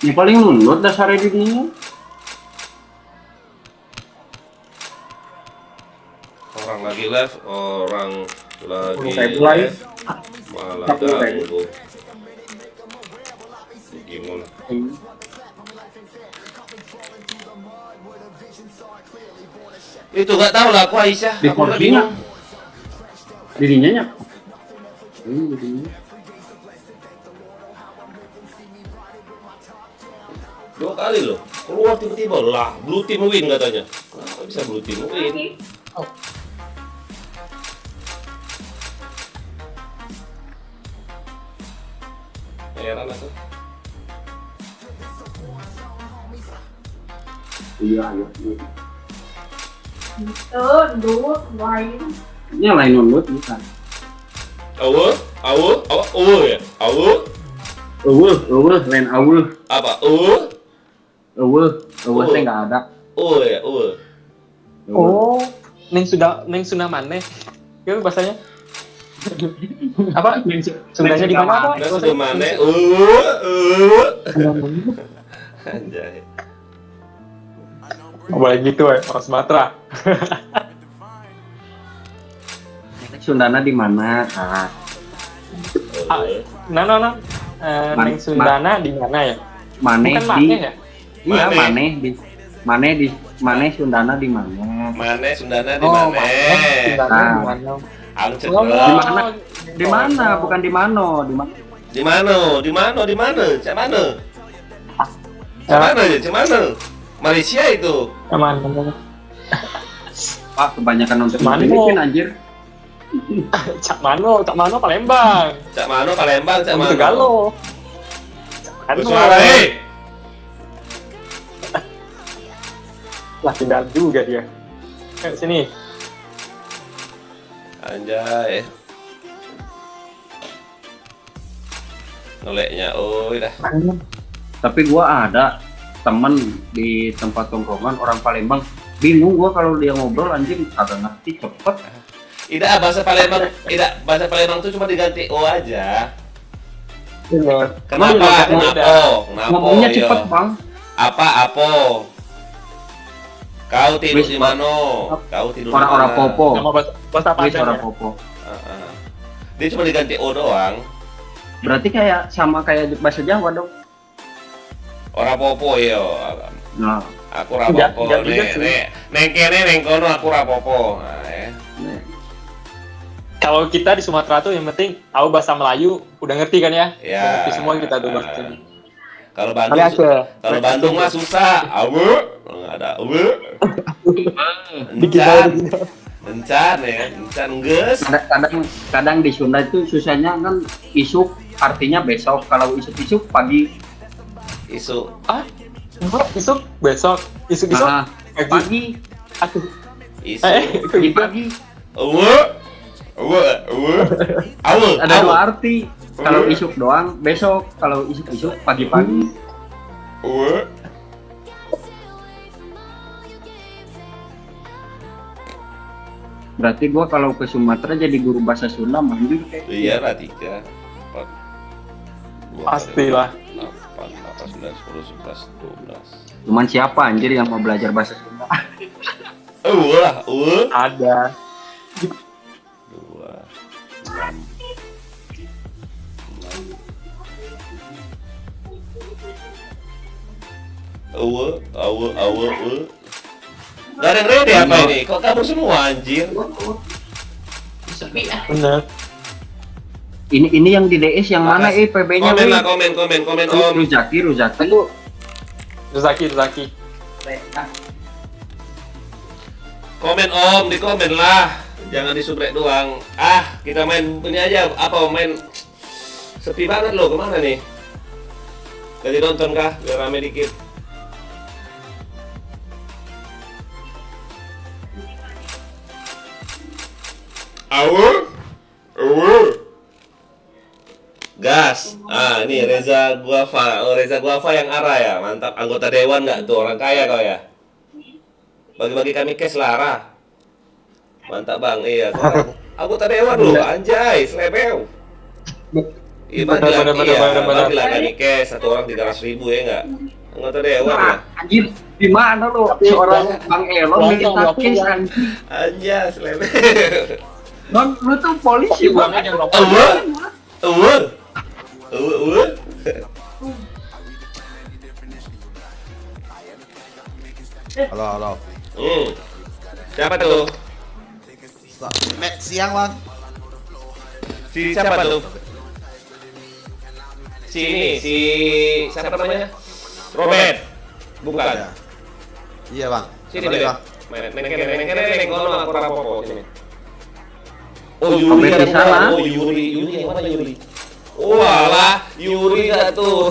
Yang paling nundut dasar editingnya. Orang lagi live, orang lagi Live. live, malah ganggu. Gimana? Itu gak tahu lah aku Aisyah, Di aku udah kursinya. bingung. Dirinya nya. Dirinya. 2 kali loh, keluar tiba-tiba lah, blue team win katanya. Kenapa bisa blue team win? Heran aku. Iya, iya. Ini yang lain nundut bukan. Awe ya, Lain awul. apa? Awul saya nggak ada. Ya, Oh, neng sudah mana? Itu bahasanya. Apa? Sundanya di mana? Nah, Apa? sudah mana? Anjay. Oh, boleh gitu ya, orang Sumatera. Sundana di mana? Ah, Nah. Neng Sundana di mana ya? Mane Bukan di. Mane ya? Iya, Mane. Mane Sundana di mana? Mana Sundana di Oh, mana? Sundana di mana? Angcet Oh, lah. Di mana? Di mana? Bukan di Mano, di mana? Di mana? Cak mana? Cak mana ya? Cak mana? Malaysia itu. Aman. Pak, kebanyakan nonton Mano. Filipina anjir. Cak Mano Palembang. Cak mana Palembang, Cak mana? Tegalo. Cak Mano. Bersuara, Lah tinggal juga dia. Ayo sini. Anjay. Noleknya, dah. Tapi gua ada temen di tempat tongkrongan orang Palembang. Bingung gua kalau dia ngobrol anjing agak ngerti cepet. Bahasa Palembang tuh cuma diganti O aja. Kenapa? Ngomongnya Yo. cepet bang. Apa? Kau tidur di mana? Kau tidur di Orang-orang mana? popo. Nama bahasa Wis Padang. orang Ya? popo. Dia cuma diganti O doang. Berarti kayak sama kayak bahasa Jawa dong. Orang popo yo. Nah, Aku rapopo. Enggak juga sih. Neng kene neng kono aku rapopo. Nah, ya. Kalau kita di Sumatera tuh yang penting tahu bahasa Melayu, udah ngerti kan ya? Ya. Udah ngerti semua kita tuh bahasa. Kalau Bandung, Kali aja. kalau Bandung mah susah. Awe, nggak ada awe. Encan ya, encan geus. kadang di Sunda itu susahnya kan isuk artinya besok. Kalau isuk pagi. Isu. Isuk besok. Isuk Nah, pagi. pagi. Aduh. Isu. Di pagi. Awe. Ada dua arti. Kalau isuk doang besok. Kalau isuk pagi-pagi. Awe. Berarti gua kalau ke Sumatera jadi guru bahasa Sunda manjur kayak. Iya lah 3, 4, 2, Pastilah. 8, 9, 10, 11, 12. Cuman siapa anjir yang mau belajar bahasa Sunda? Ada. 2, 6, 6. Gak ada yang ready apa ini? Kok kabur semua anjir? Bener. Ini yang di DS yang mana PB-nya? Komen lah, komen om. Ruzaki. Zaki. Komen om, di komen lah. Jangan di subrek doang. Kita main ini aja. Main sepi banget loh. Kemana nih? Jadi nonton kah? Biar rame dikit. Awe. Gas. Ah, ini Reza Guava. Oh, Reza Guava yang arah ya. Mantap. Anggota dewan nggak tuh? Orang kaya kau ya. Bagi-bagi kami cash Lara. Mantap bang. Iya. Kau anggota dewan loh. Anjay. Slebeu. Iya, bagilah kami cash. Satu orang 300.000 ya nggak? Anggota dewan ya. Anjir, di mana lo? Orang Bang Elo minta cash anjir. Anjay. Slebeu. Bang, lu tuh polisi bang. Halo. Siapa tuh? Siang bang. Siapa tuh? Si siapa namanya? Robert. Bukan. Iya bang. Sini deh. Main kono aku rapopo sini. Oh Yuri di sana. Oh Yuri yang mana Yuri? Oh alah, Yuri gak tuh.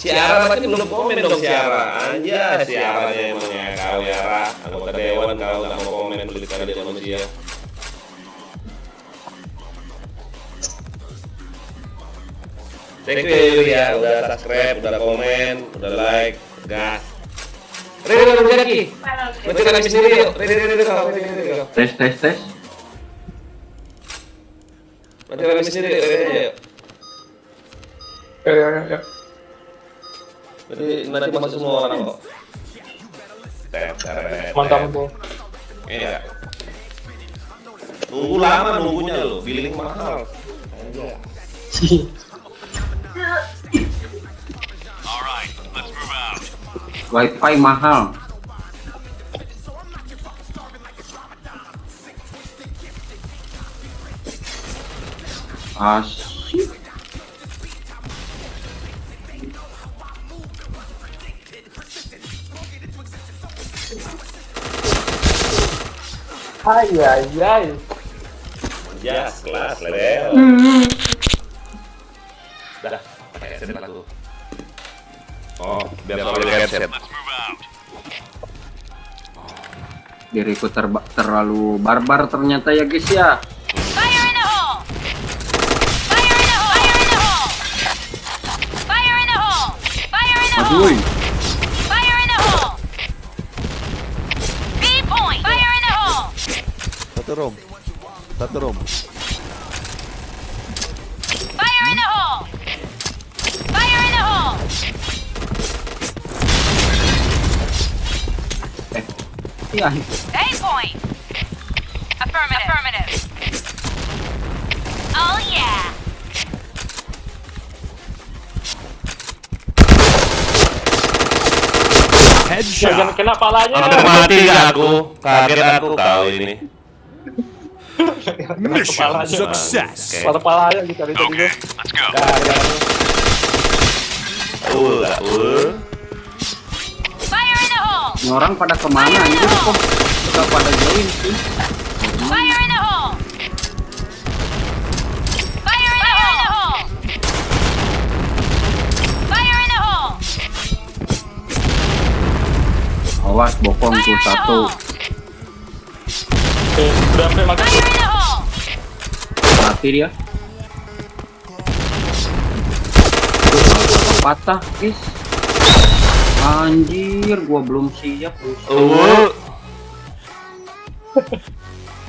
Siara berarti belum komen dong Siara. Anja Siaranya emangnya kau ya. Anggota dewan kau gak mau komen pelitikan dia manusia. Thank you ya Yuri ya, udah subscribe, udah komen, udah like, gas. Rede Jaki. Baca kami sendiri yuk. Rede kau. Tes. Baca kami sendiri Rede yuk. Ya. Jadi nanti masuk semua orang kok. Mantap tuh. Iya. Tunggu lama nunggunya loh, billing mahal. Anjay. Alright, let's move out. Wifi mahal. Asyik. Ay. Ya, kelas level. Dah, pakai headset aku. Oh, biar kau lihat headset. Let's move out. Diriku terlalu barbar ternyata ya guys ya. Fire in the hole! Fire in the hole! Fire in the hole! Fire in the hole! Fire in the hole! Aduh. Fire in the hole! B point! Fire in the hole! Satu room. Fire in the hole! Fire in the hole! Iya. A point! Affirmative. Oh yeah! Jangan kena palanya. Hampir mati gak aku? Kaget aku kau ini. Mission success. Palanya gitu tadi Okay, let's go. Fire in the hole! Ini orang pada kemana anjir kok? Sudah pada join sih. Fire in the hole! Fire in the hole! Fire in the hole! Awas bokong tuh satu. Udah sampai makan. Fire in the hole! Mati dia. Patah guys. Anjir, gua belum siap.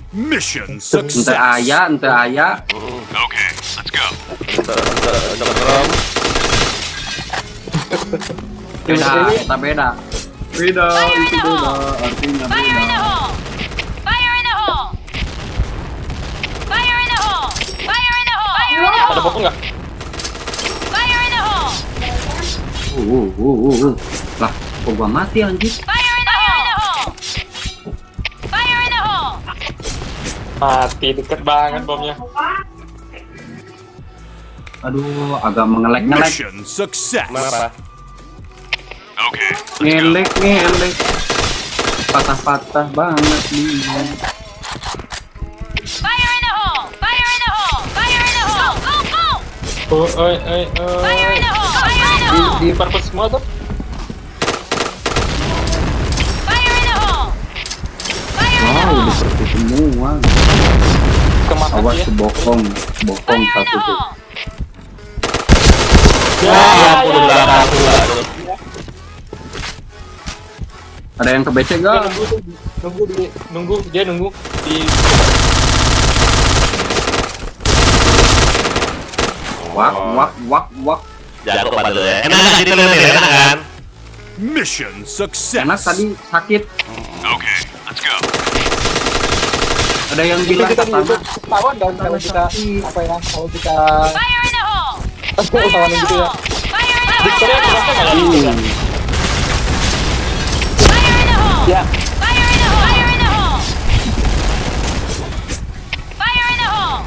Mission Ente success. ayah. Okay, let's go. Beda, beda. Beda, Fire in itu the beda. hole! Artinya Fire in the beda. hole! Fire in the hole! Fire in the hole! Fire in the hole! Fire in the Ada hole! buku nggak? Fire in the hole! Lah, kok gua mati anjir? Fire in the hole! Fire in the hole! Mati deket banget bomnya. Aduh, agak mengelek-ngelek. Mission success. Kenapa? Okay, Ngelek. Patah-patah banget dia. Fire in the hole! Fire in the hole! Fire in the hole! Go! Fire in the hole! Fire in the hole! Di purpose semua tuh. Fire in the hole! Fire in the Wow, hole! seperti semua. Kemakan Awas dia. bokong satu tuh. Ya, ampun, belakang gua. Aduh. Ada yang ke BC gak? Nunggu dia nunggu di Wak. Jago pada lu ya. Enak kan jadi lu enak kan? Mission success. Enak tadi sakit. Okay, let's go. Ada yang bilang Kita di pertama. YouTube lawan dan kalau kita apa ya? Kalau kita lawan gitu ya. Victoria kenapa nggak lari gitu ya? Ya,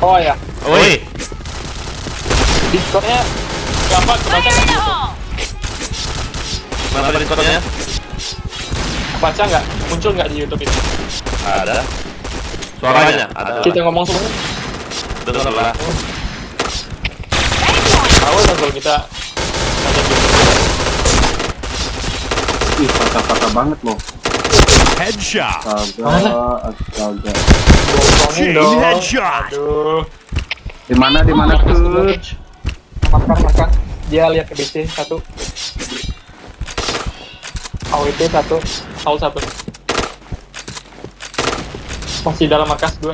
oh ya. Woi, Discordnya gampang kebaca nggak? mana Discordnya? Baca nggak? Muncul nggak di YouTube itu? Ada. Suaranya ada. Kita ngomong semua. Dengar lah. Tahu kan kalau kita baca di YouTube. Ih, patah-patah banget loh. Headshot. Astaga. Bohongin Chain dong. headshot. Aduh. Di mana coach? Makan. Dia lihat ke BC satu. AWP satu. Tahu satu. Masih dalam markas 2.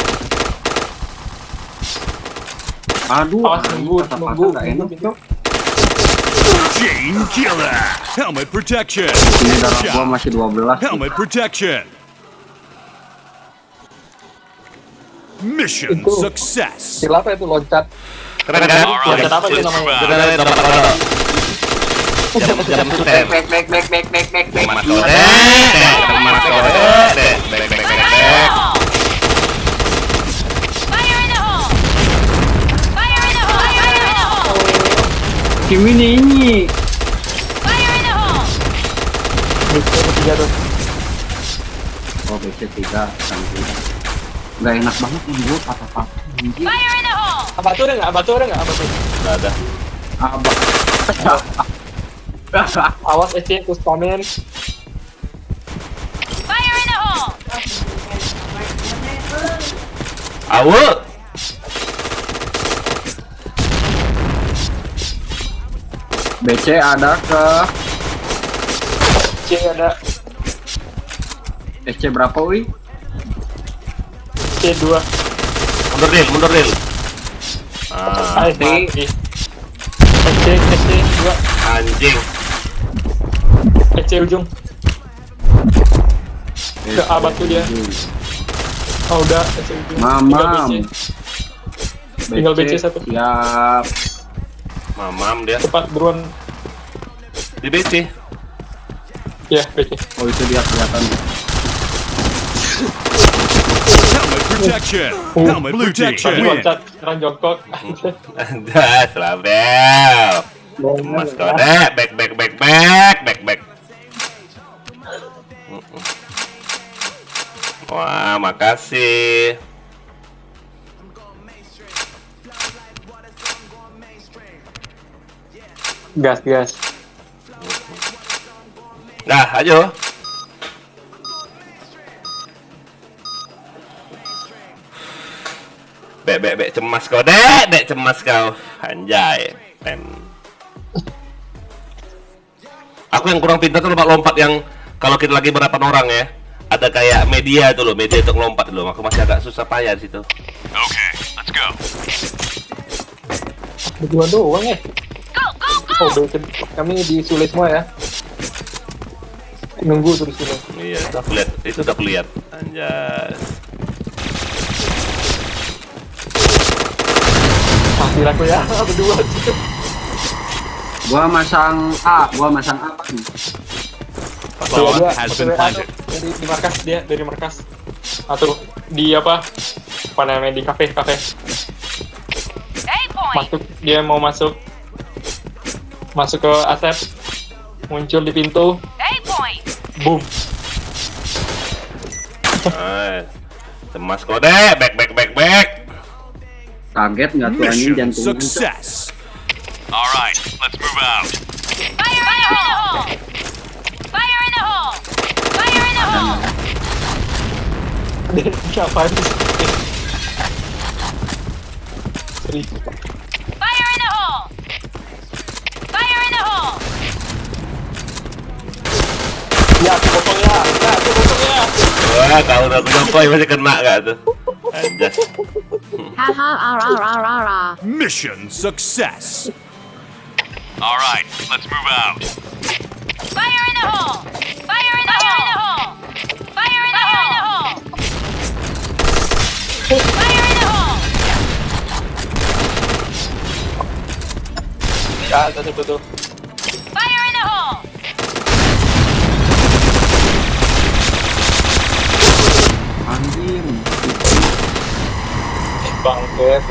Aduh, Awas nunggu. nggak enak itu. Chain killer. Helmet protection. Ini darah gua Headshot. masih 12. Helmet protection. Mission Itu. success. Skill apa itu loncat? Keren kan? Loncat apa itu namanya? Keren dapat kodok. Jam sutet. Back. Mas kode. Mas kode. Bek. Kimi ini. BC ketiga tuh. Oh, BC 3 cantik. Nggak enak banget nih gua patah-patah. Anjir. Abatu ada nggak? Abatu? Nggak ada. Awas EC terus komen. Awu. BC ada ke EC ada SC berapa wi? EC 2. Mundur Dil. Ah, Ayo mati. EC 2. anjing. EC ujung. Ke Abatu dia. Oh udah EC ujung. Mamam. Tinggal BC satu. Siap. Mamam dia. Cepat buruan. Di BC. Ya BC. Oh itu dia kelihatan. Helmet protection. Helmet Tadi protection. loncat sekarang jongkok. Ada, selabel. Mas kode. Back. Wah, makasih. Gas. Nah, ayo. Bek cemas kau, Dek cemas kau. Anjay. Aku yang kurang pintar tuh lompat yang kalau kita lagi berapa orang ya. Ada kayak media itu loh, media untuk lompat loh. Aku masih agak susah payah di situ. Okay, let's go. Berdua doang ya. Oh, kami di Sule semua ya. Nunggu terus sini. Iya, udah lihat, itu udah lihat. Anjay. Hasil aku ya, berdua. Gua masang A apa nih? Bomb has been planted. Di markas dia, dari markas. Atau di apa? Apa namanya di kafe. Masuk, dia mau masuk ke Asep, muncul di pintu, boom. Cemas kode, back. Kaget nggak tuh anjing Mission jantungnya? success. All right, let's move out. Siapa itu? Sorry. Fire in the hole! Fire in the hole! Ya, aku potongnya. Ya, aku potongnya. Wah, kalau udah nyampai masih kena gak tuh? Anjas. Mission success. All right, let's move out. Fire in the hole! Fire in the hole! Fire in the hole! Fire in the hole! Ya, ada betul. Fire in the hole! Anjir. Bangket.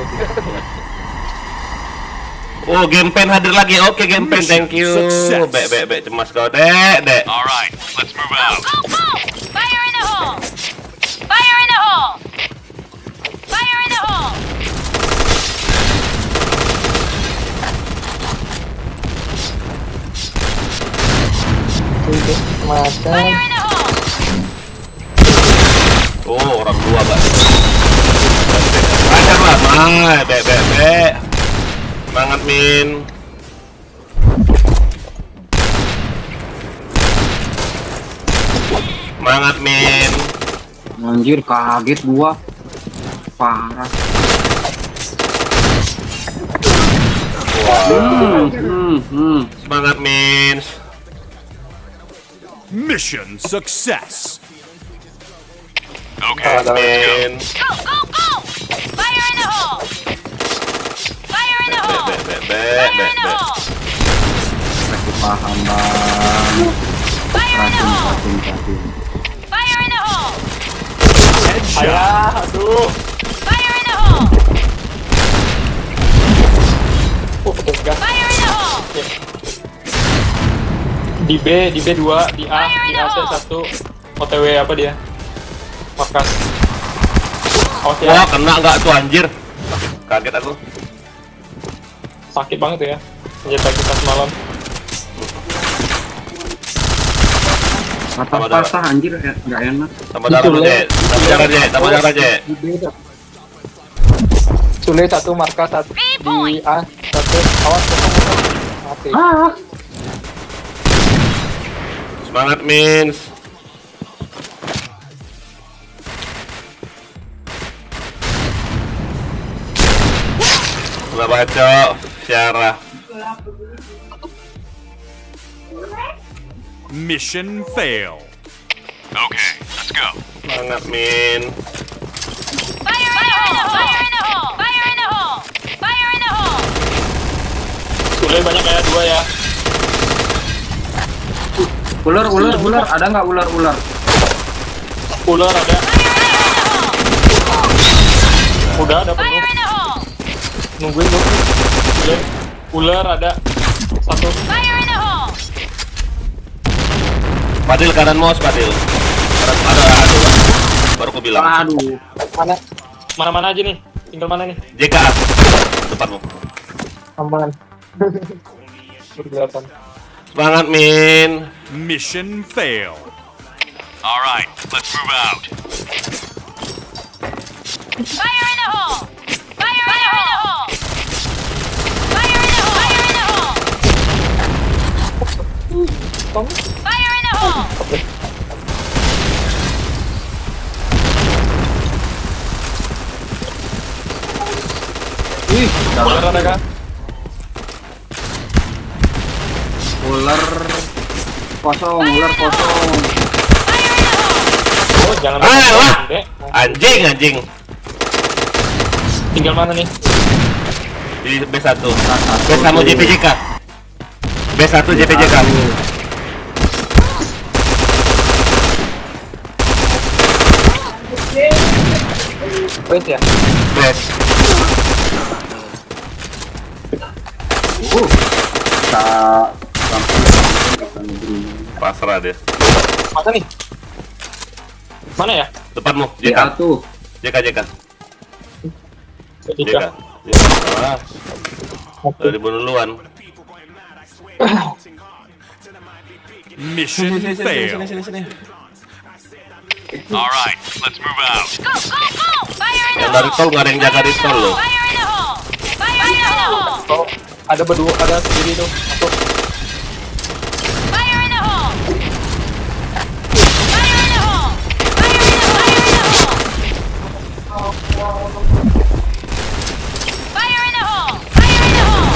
Oh, game pen hadir lagi. Oke, game pen, thank you. Success. Bek, cemas kau, Dek. All right, let's move out. Go, go! Fire in the hole! Fire in the hole! Fire in the hole! Fire in the hole! Oh, orang dua, Pak. Ajar lah, Bek. Semangat, Min. Semangat, Min. Anjir, kaget gua. Parah. Semangat, Min. Mission success. Okay, Min. Go, go, go! Fire in the hole! Fire in the hole! Fire in the hole! Aku paham, Bang. Fire in the hole! Racun. Fire in the hole! Ayah, aduh. Fire in the hole! Oh, petugas. Fire in the hole! Di B 2, di A C 1. OTW apa dia? Markas. Awas ya. Wah, kena nggak tuh anjir? Kaget aku. Sakit banget tuh ya. Senjata kita semalam. Patah-patah anjir, nggak enak. Tambah darah, Jek. Tambah darah, Jek. Sule 1, markas 1 di A 1. Awas, mati. Semangat, Min. Udah baca, Syarah. Mission fail. Okay, let's go. Semangat, Min. Fire in the hole! Fire in the hole! Fire in the hole! Fire in the hole! Sule banyak kayak 2 ya. Ular, ada nggak ular? Ular ada. Udah ada penuh. Fire in the hole! Nungguin dulu. Ular ada 1. Fire in the hole! Padil kanan mouse, Padil. Ada. Baru aku bilang. Aduh. Mana aja nih? Tinggal mana nih? JK. Depanmu. Aman. Kelihatan. Semangat, Min. Mission fail. All right, let's move out. Fire in the hole! Fire in the hole! Fire in the hole! Fire in the hole! Fire in the hole! Ih, Ular ada kan? ular kosong. Fire in the hole! Oh, jangan. Wah! Dek. Anjing. Tinggal mana nih? Di B1. B sama JPJK. B1 JPJK. Wait ya. Best. Pasrah dia. Mana nih? Mana ya? Depanmu, JK. JK tuh. JK. Ketika. Ah, udah dibunuh duluan. Mission fail. Sini. Alright, let's move out. Go, go, go! Fire in the Yang dari tol nggak ada yang jaga di tol loh. Fire in the hole! Fire in the hole! Oh, ada berdua, ada sendiri tuh. Masuk. Fire in the hole! Fire in the hole! Fire in the hole! Fire in the hole! Fire in the hole!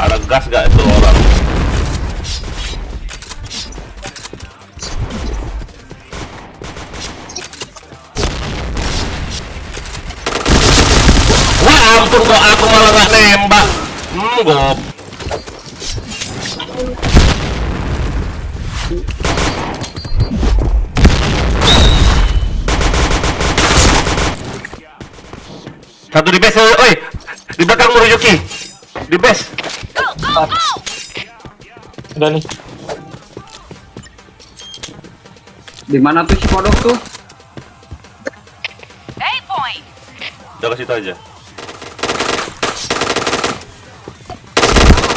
Ada gas nggak itu orang? Wah ampun kok aku malah nggak nembak. Gob. Satu di base, oi, di belakang Muruyuki, di base. Go, go, go! Udah nih. Di mana tuh si kodok tuh? A point! Udah ke situ aja.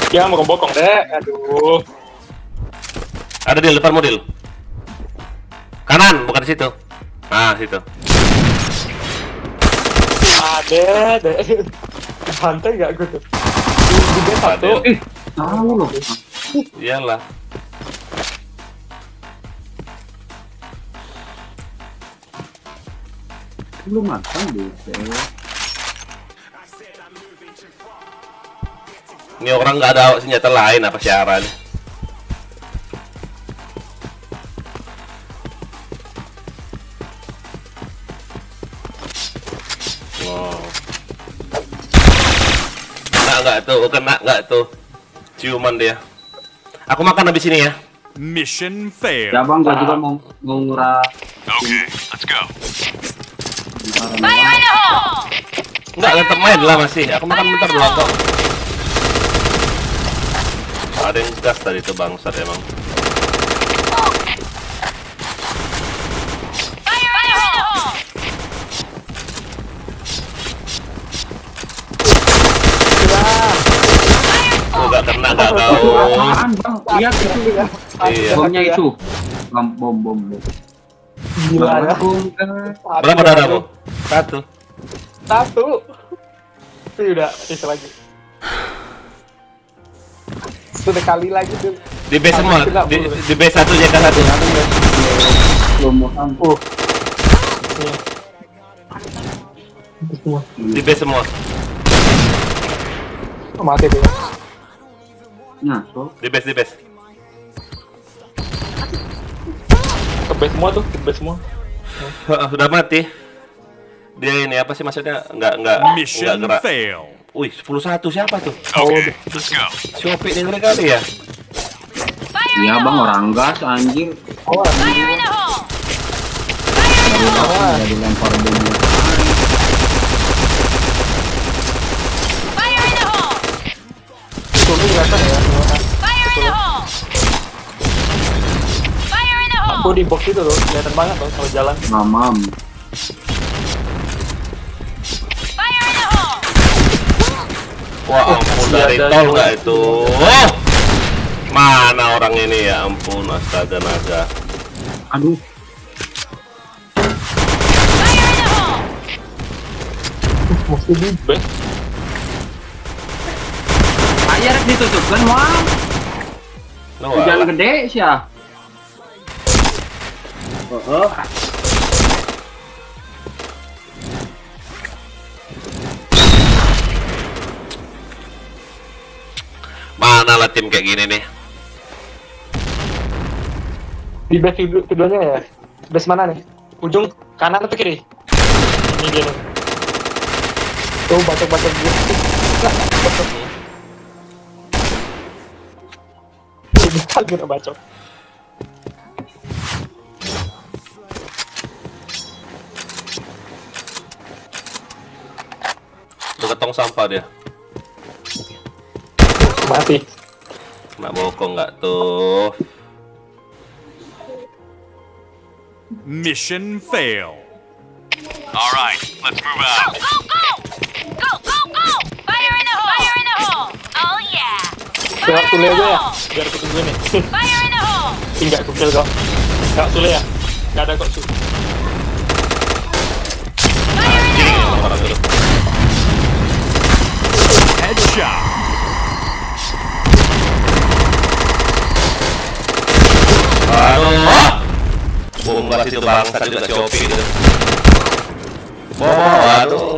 Ya, mau bokong deh. Aduh. Ada di depan mobil. Kanan, bukan di situ. Nah, situ. Ada deh. Santai gak gue tuh? Di base satu. Tahu loh. Iyalah. Lu matang deh. Ini orang nggak ada senjata lain apa siaran? Wow. Kena nggak tuh? Ciuman dia. Aku makan habis ini ya. Mission failed. Ya bang, gua juga mau ngurah. Okay, let's go. Fire in the hole! Nggak, tetap main lah masih. Aku makan bentar dulu kok. Ada yang gas tadi itu bangsat emang. Fire in the hole! Oh, nggak kena nggak kau. Apaan bang? Lihat itu. Iya. Bomnya itu. Bom. Gila ya. Berapa darahmu? Satu. Itu udah itu lagi. Sudah kali lagi tuh. Di base semua. Di base satu jaga satu. Di base semua. Mati tuh. Nah, so. Di base. Ke base semua tuh, ke base semua. Sudah mati. Dia ini apa sih maksudnya? Nggak Mission gerak. failed. Wih, 10-1 siapa tuh? Okay, let's go. Shopee dengerin kali ya? Iya bang, orang gas anjir. Fire in the hole! Jadi lempar bomnya. Fire in the hole! Itu kelihatan ya. Fire in the hole! Fire in the hole! Aku di box itu loh, kelihatan banget loh kalau jalan. Mamam. Fire in the hole! Wah ampun, dari tol nggak itu? Oh! Mana orang ini ya ampun, astaga naga. Aduh. Fire in the hole! Mesti di base. Air ditutupkan wah. Nah, Hujan walah. gede sih ya. Mana lah tim kayak gini nih? Di base keduanya ya. Base mana nih? Ujung kanan atau kiri? Ini dia nih. Tuh bacok-bacok gitu. Kita guna bacok. Dekat tong sampah dia. Mati. Nak bokong nggak tuh? Mission failed. All right, let's move out. Go, go! Go, go, go! Fire in the hole! Fire in the hole! Oh yeah! Tengok Fire tule in the aja ya. hole! Biar aku tunggu nih. Fire in the hole! Tinggal aku kill kau. Tengok tule ya. Gak ada kok, Su. Headshot. Aduh, bombas itu bangsat juga si OP gitu. Waduh.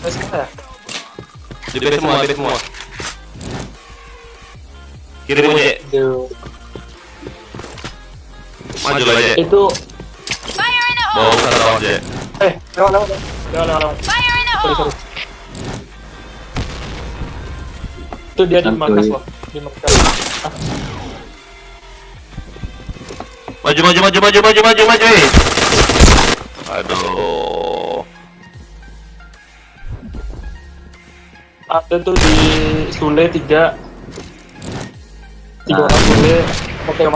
Terus kita ya? Di base semua. Kiri bunyi. Aduh. Maju aja. Itu Bawa satu aja. lewat. Sorry. Itu dia di markas loh. Di markas. Maju. Aduh. Ada tuh di Sule 3 orang Sule. Hotel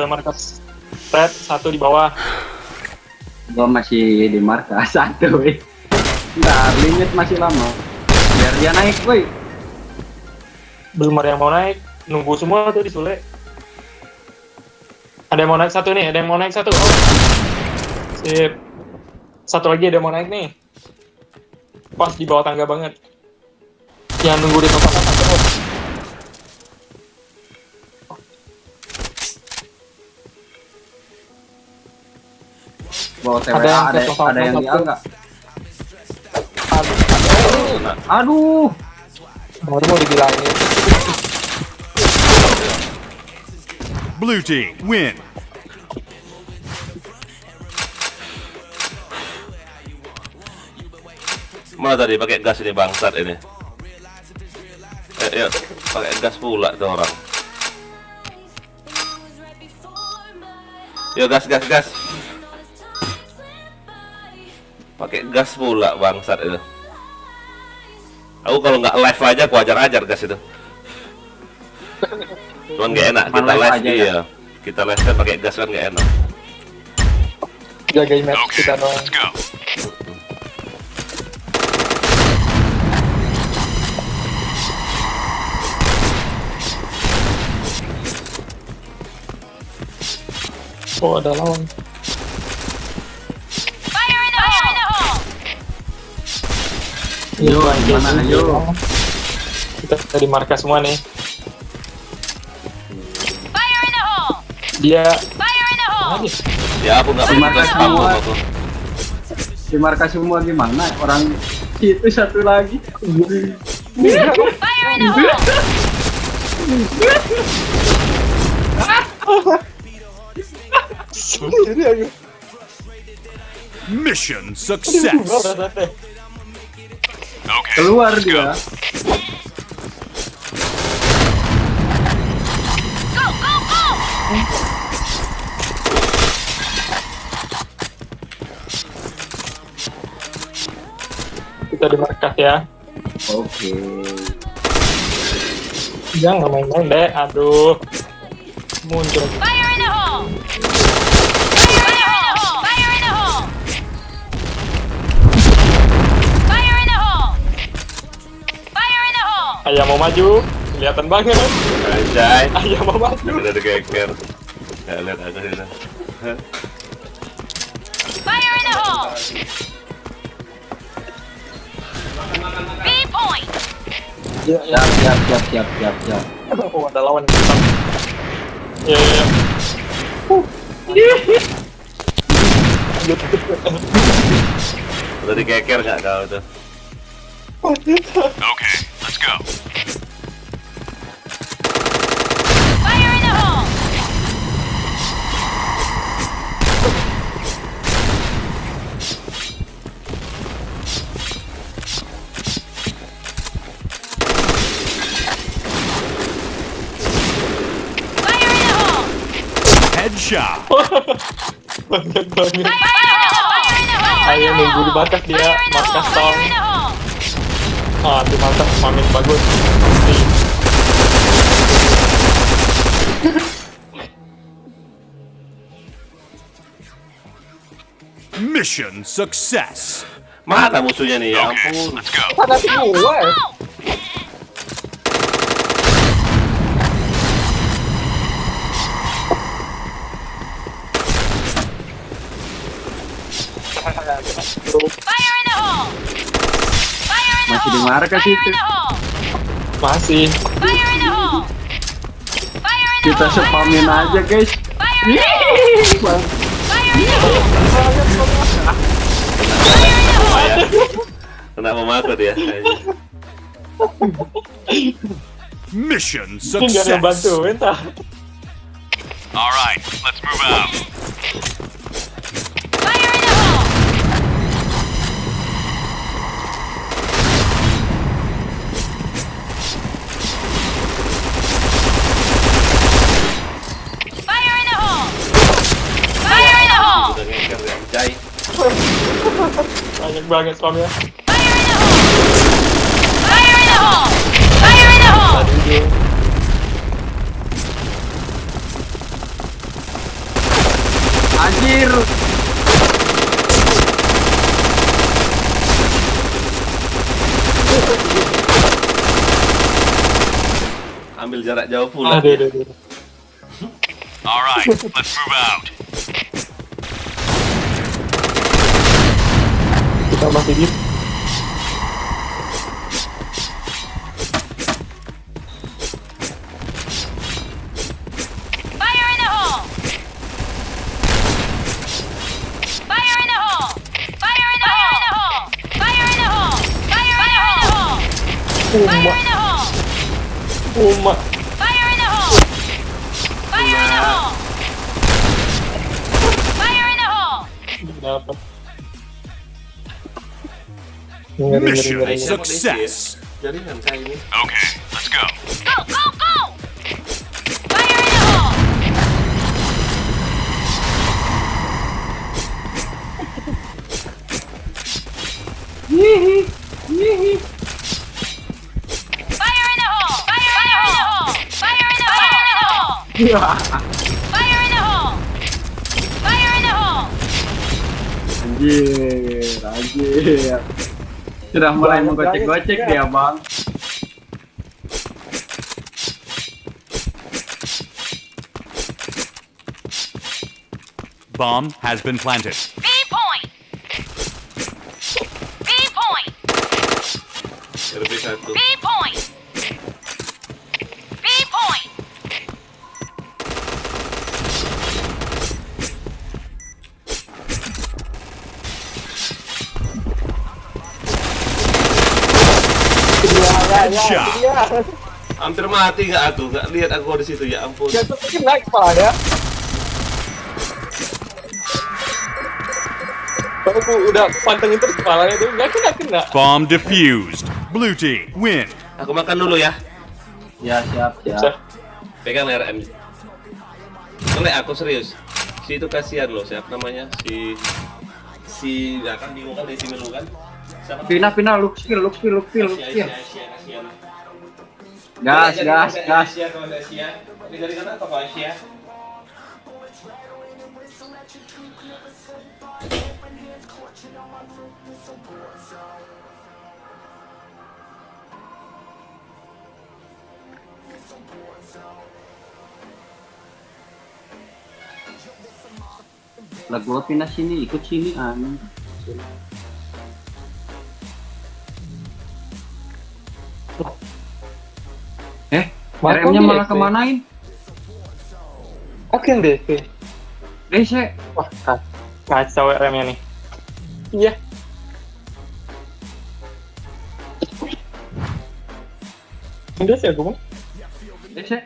markas. Red 1 di bawah. Gua masih di markas 1, weh. Ntar limit masih lama. Biar dia naik, weh. Belum ada yang mau naik. Nunggu semua tuh di Sule. Ada yang mau naik 1 nih. Oh. Sip. 1 lagi ada yang mau naik nih. Pas di bawah tangga banget. Yang nunggu di tempat atas terus. Bawa TWA ada yang di A nggak? Aduh. Baru mau dibilangin. Blue team win. Mana tadi pakai gas ini bangsat ini? Yuk, pakai gas pula tuh orang. Yuk gas. Pakai gas pula bangsat itu. Aku kalau nggak live aja aku ajar gas itu. Cuman nggak enak kita live aja ya. Kita live kan pakai gas kan nggak enak. Jagain match kita doang. Let's go. Oh, ada lawan. Yo, gimana yo? Kita di markas semua nih. Dia. Ya aku nggak Di markas paham semua. aku. Di markas semua gimana? Orang itu 1 lagi. Mission success. Okay. Keluar dia. Kita di markas ya. Oke. Jangan main-main deh. Aduh. Muncul. Ayah mau maju, kelihatan banget. Anjay. Ayah mau maju. Udah digeger. Ya lihat aja itu. Siap. Oh, ada lawan kita. Ya. Udah digeger nggak kau tuh? Okay, let's go. Headshot. Banyak banget. Ayo nunggu di markas dia, markas tong. Di markas mamin bagus. Mission success. Mana musuhnya nih? Ya ampun. Let's go. Ada semua ya. Fire in the hole! Fire in the Masih di hole! markas Fire itu. in the hole! Masih. Fire in the hole! Fire in the Kita hole! spamin aja guys. Fire in the hole! Fire in the hole! Fire in the hole! Kenapa makut ya? Mission Nggak ada yang success. bantuin tah. All right, let's move out. Fire in the hole! Fire in the hole! Fire in the hole! Udah ngeker ya, Jai. Banyak banget spamnya. Fire in the hole! Fire in the hole! Fire in the hole! Anjir. Ambil jarak jauh full. Aduh. All right, let's move out. Kita masih di Fire in the hole! Fire in the hole! Fire in the hole! Fire in the hole! Fire in the hole! Fire in the hole! Uma. Fire in the hole! Fire in the hole! Fire in the hole! Dapat. Mission Ngeri. success. Jaringan kayak ini. Okay, let's go. Go, go, go! Fire in the hole! Fire in the hole! Fire in the hole! Fire in the hole! Fire in the hole! Fire in the hole! Anjir. Sudah mulai menggocek-gocek dia, Bang. Bomb has been planted. B point! B point! RB 1. B point! B point! Headshot. Hampir mati nggak aku? Nggak lihat aku di situ ya ampun. Jatuh kena kepala. Kalau aku udah pantengin terus kepalanya tuh nggak kena. Bomb defused. Blue team win. Aku makan dulu ya. Ya, siap. Pegang RM. Oleh aku serius. Si itu kasihan loh, siapa namanya? Si nggak akan bingung kan, si Melu kan? Siapa? Pindah, look skill. Kasihan. Gas. Asia, kalau ada Asia. Ini dari mana apa Asia? Lah gua pindah sini, ikut sini aneh. RM-nya malah kemanain? Oke deh. DC. Wah, kacau RM-nya nih. Iya. Udah sih aku. DC.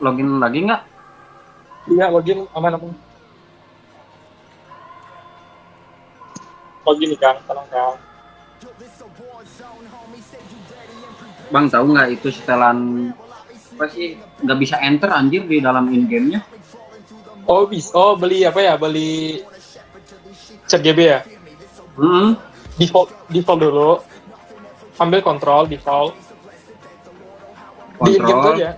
Login lagi nggak? Iya, login aman. Login nih Kang, tolong Kang. Bang tahu nggak itu setelan apa sih nggak bisa enter anjir di dalam in gamenya. Oh bisa. Oh beli apa ya? Beli CGB ya? Default dulu. Ambil kontrol default. Di in game tuh ya.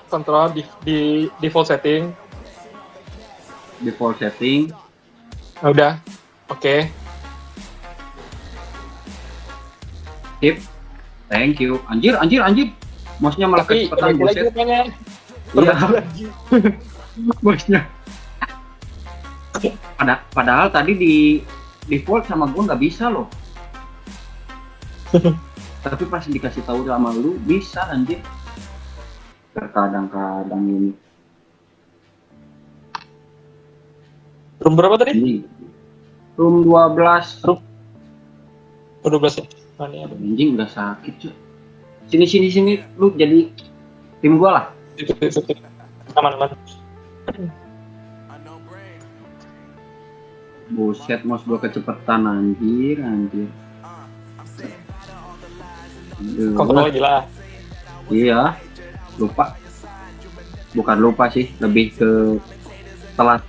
Kontrol di default setting. Default setting. Nah, udah. Oke. Tip. Thank you. Anjir. Mouse-nya malah Tapi kecepetan balik lagi buset. rupanya. Iya. Mouse-nya. Padahal tadi di default sama gua nggak bisa loh. Tapi pas dikasih tahu sama lu bisa anjir. Terkadang-kadang ini. Room berapa tadi? Ini. Room 12. Room 12 ya? Mana ya? Anjing udah sakit cuy. Sini lu jadi tim gua lah. Aman. Buset, mouse gua kecepetan anjir. Kontrolnya gila. Iya, lupa. Bukan lupa sih, lebih ke telat.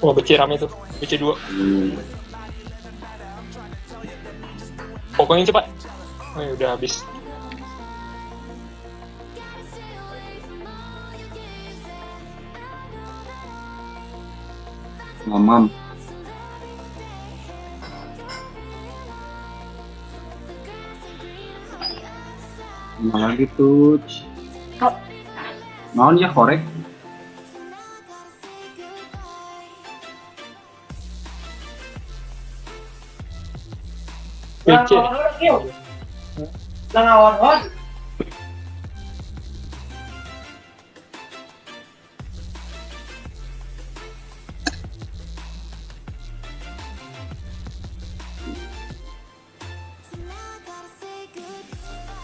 Wah, BC rame tuh. BC 2. Pokoknya cepat. Oh, ya udah habis. Mamam. Mana lagi tuh? Naon ya korek? BC.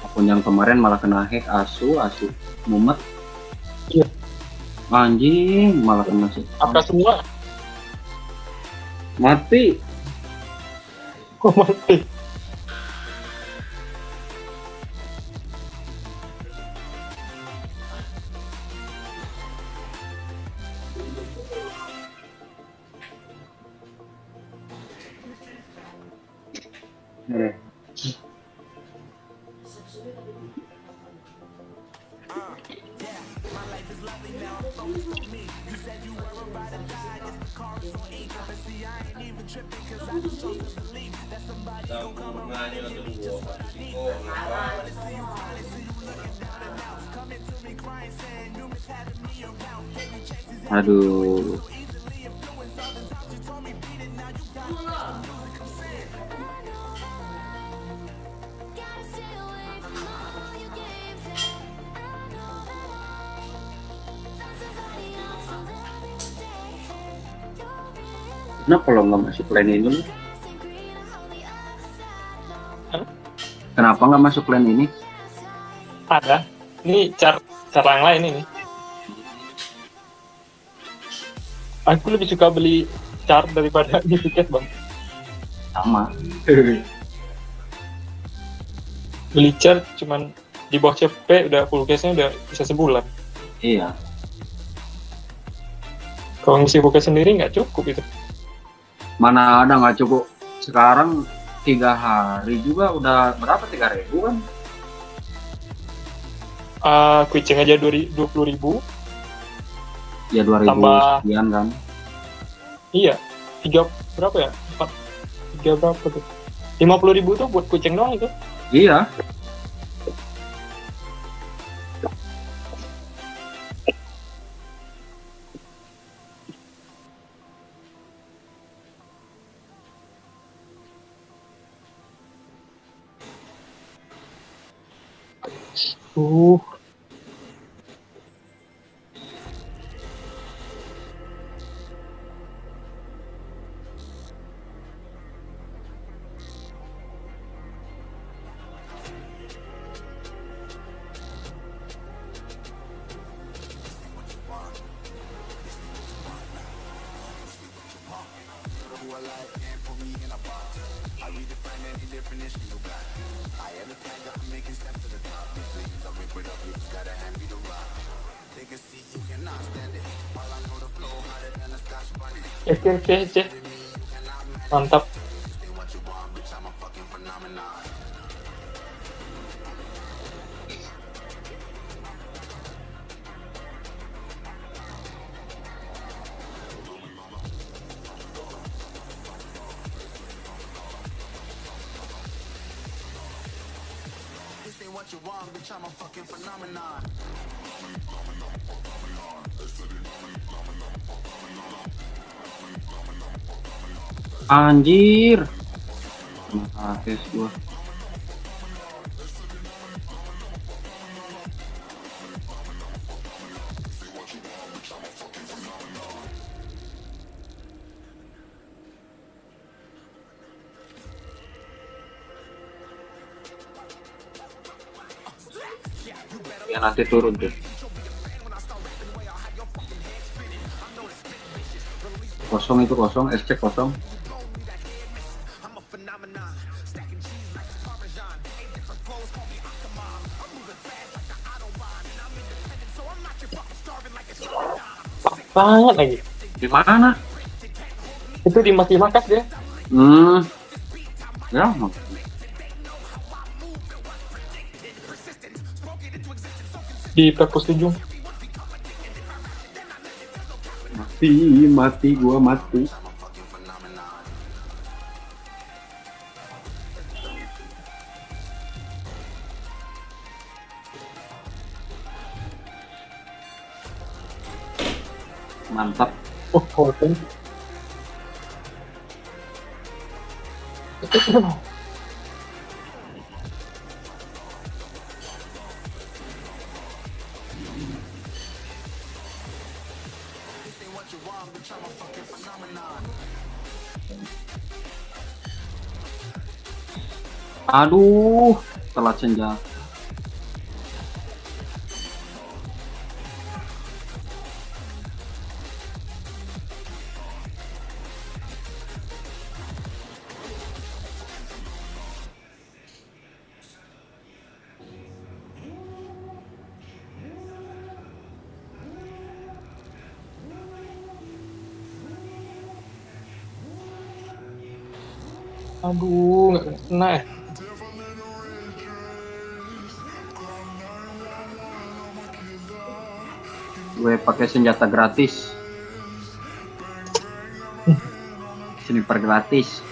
Akun yang kemarin malah kena hack asu mumet. Iya. Anjing malah kena sih. Apa semua? Mati. Kok mati? Aduh. Kenapa kalau nggak masuk lane ini? Kenapa nggak masuk lane ini? Ada. Ini cara yang lain ini. Aku lebih suka beli char daripada di tiket, Bang. Sama. Beli char cuman di bawah CP udah full case-nya udah bisa sebulan. Iya. Kalau ngisi full case sendiri nggak cukup itu. Mana ada nggak cukup. Sekarang 3 hari juga udah berapa, 3.000 kan? Quitching aja 20.000. Ya 2.000 tambah sekian kan? Iya, 3 berapa ya? 3 berapa tuh? 50.000 tuh buat kucing doang itu. Iya. Oke. Mantap. Anjir. Tes gua. Ya nanti turun tuh. Kosong itu kosong, SC kosong. Banget lagi. Di mana? Itu di Mas Dimakas dia. Ya, Di perpus 7. mati gua mati. Mantap. Korban. Aduh, telat senjata. Aduh, nggak kena ya. Gue pakai senjata gratis. Sniper gratis.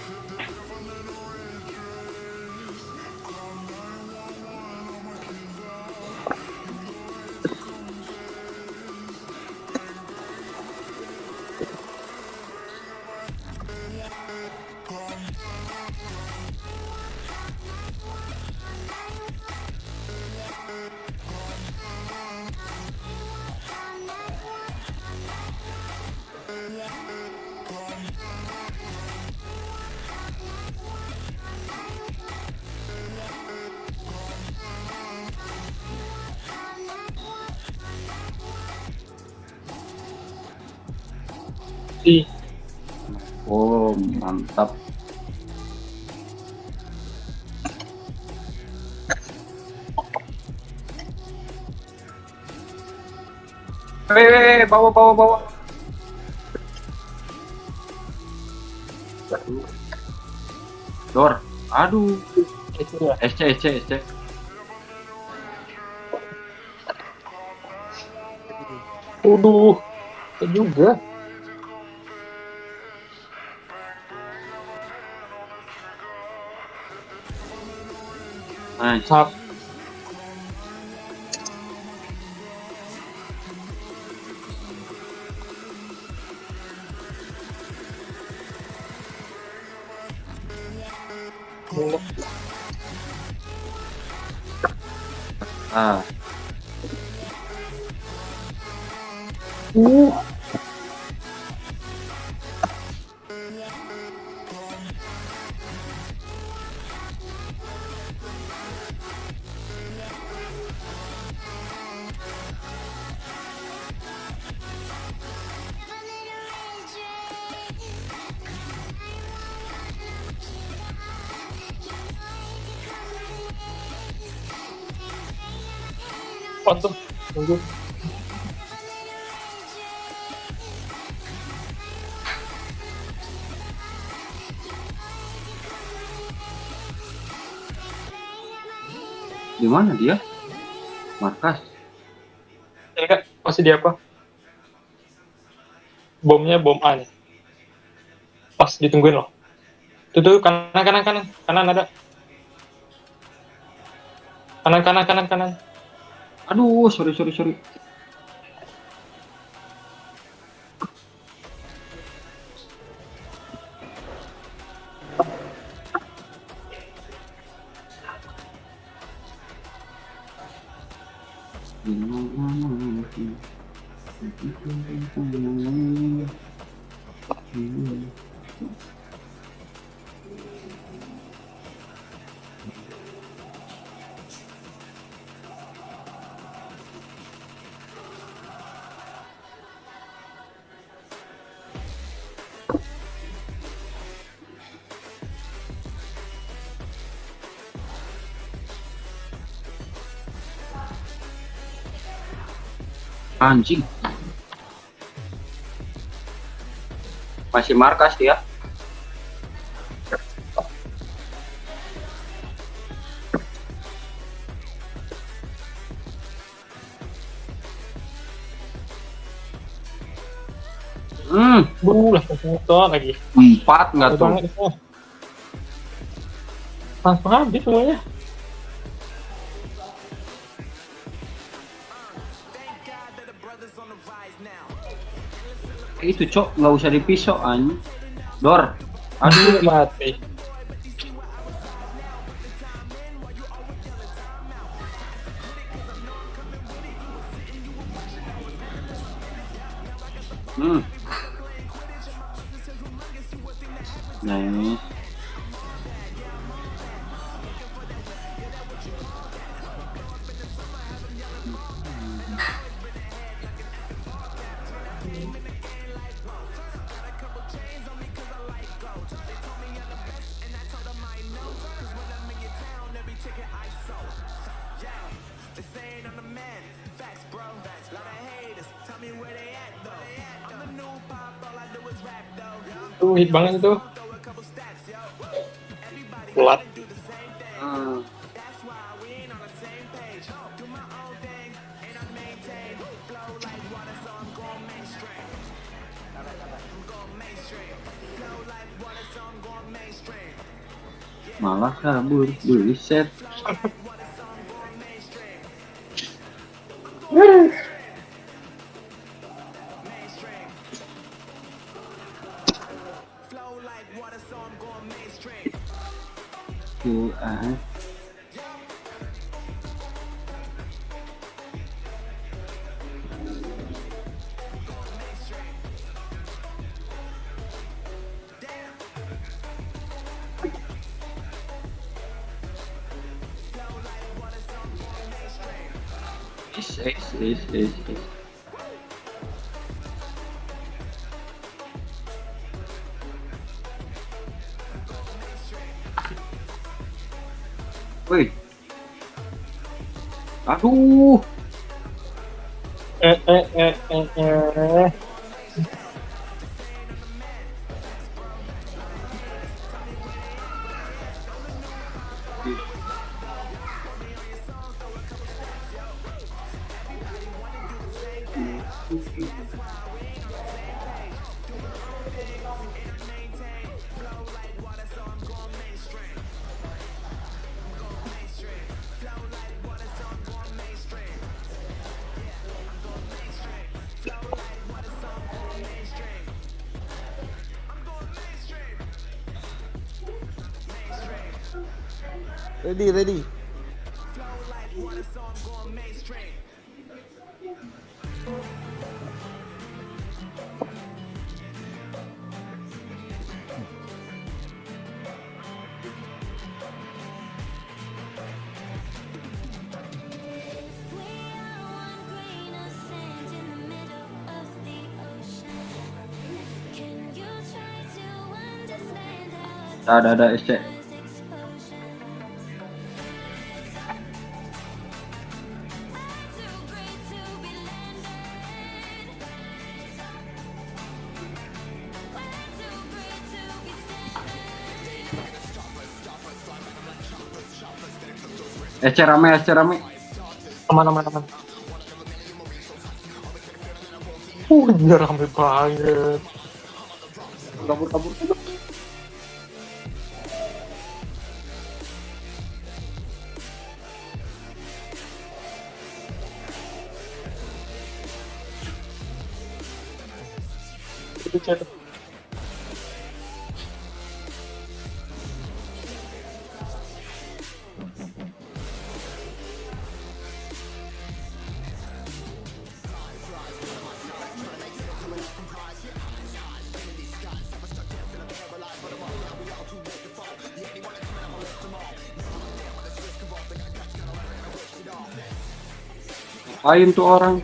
Oh, mantap. Bawa. Dor, aduh. SC. Waduh, itu juga. Nice. Ah. depan tuh. Tunggu. Di mana dia? Markas. Enggak, masih di apa? Bomnya bom A nih. Pas ditungguin loh. Tuh kanan ada. Kanan. Aduh, sorry. Anjing. Masih markas dia. Lah motor lagi. 4 nggak tuh? Langsung habis semuanya. Itu cok, nggak usah dipisau anjing. Dor. Aduh, mati. Nice. Tuh hit banget itu. Pelat. Malah kabur, buset. Is. Woi. Aduh. Ready. Ada SC. rame. Aman. Ini rame banget. Kabur. Itu chat. Ngapain tuh orang?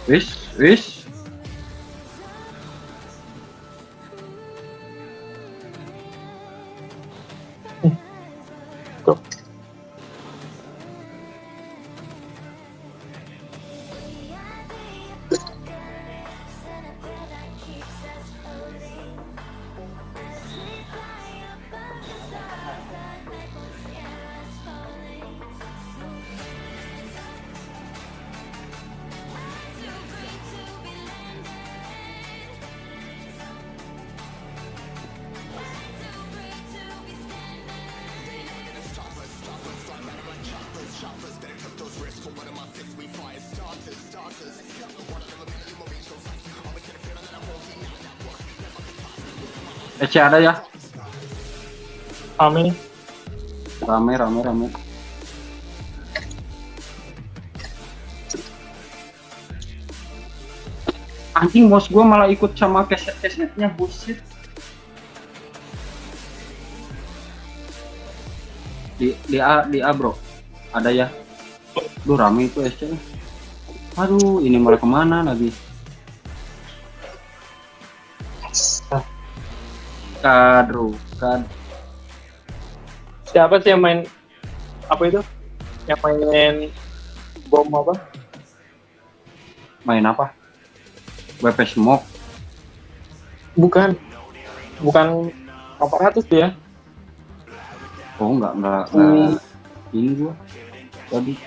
Wis. Tuh. EC ada ya? Rame. Rame. Anjing bos gua malah ikut sama keset-kesetnya, buset. Di A bro. Ada ya? Duh rame itu SC. Aduh, ini malah kemana lagi? Kad. Siapa sih yang main apa itu? Yang main bom apa? Main apa? WP Smoke. Bukan 400 dia. Oh enggak. Ini gua tadi.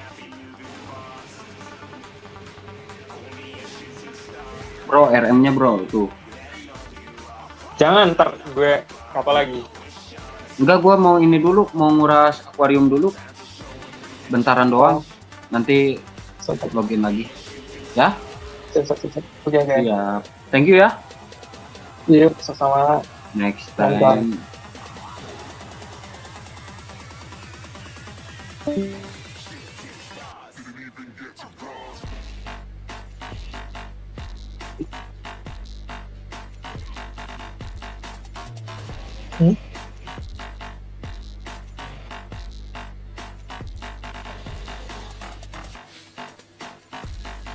Bro, RM-nya bro tuh. Jangan ntar gue apa lagi? Enggak, gua mau ini dulu, mau nguras akuarium dulu. Bentaran doang. Nanti login lagi. Ya? Siap. Oke. Iya. Thank you ya. Iya, sama-sama. Next Bye-bye. time.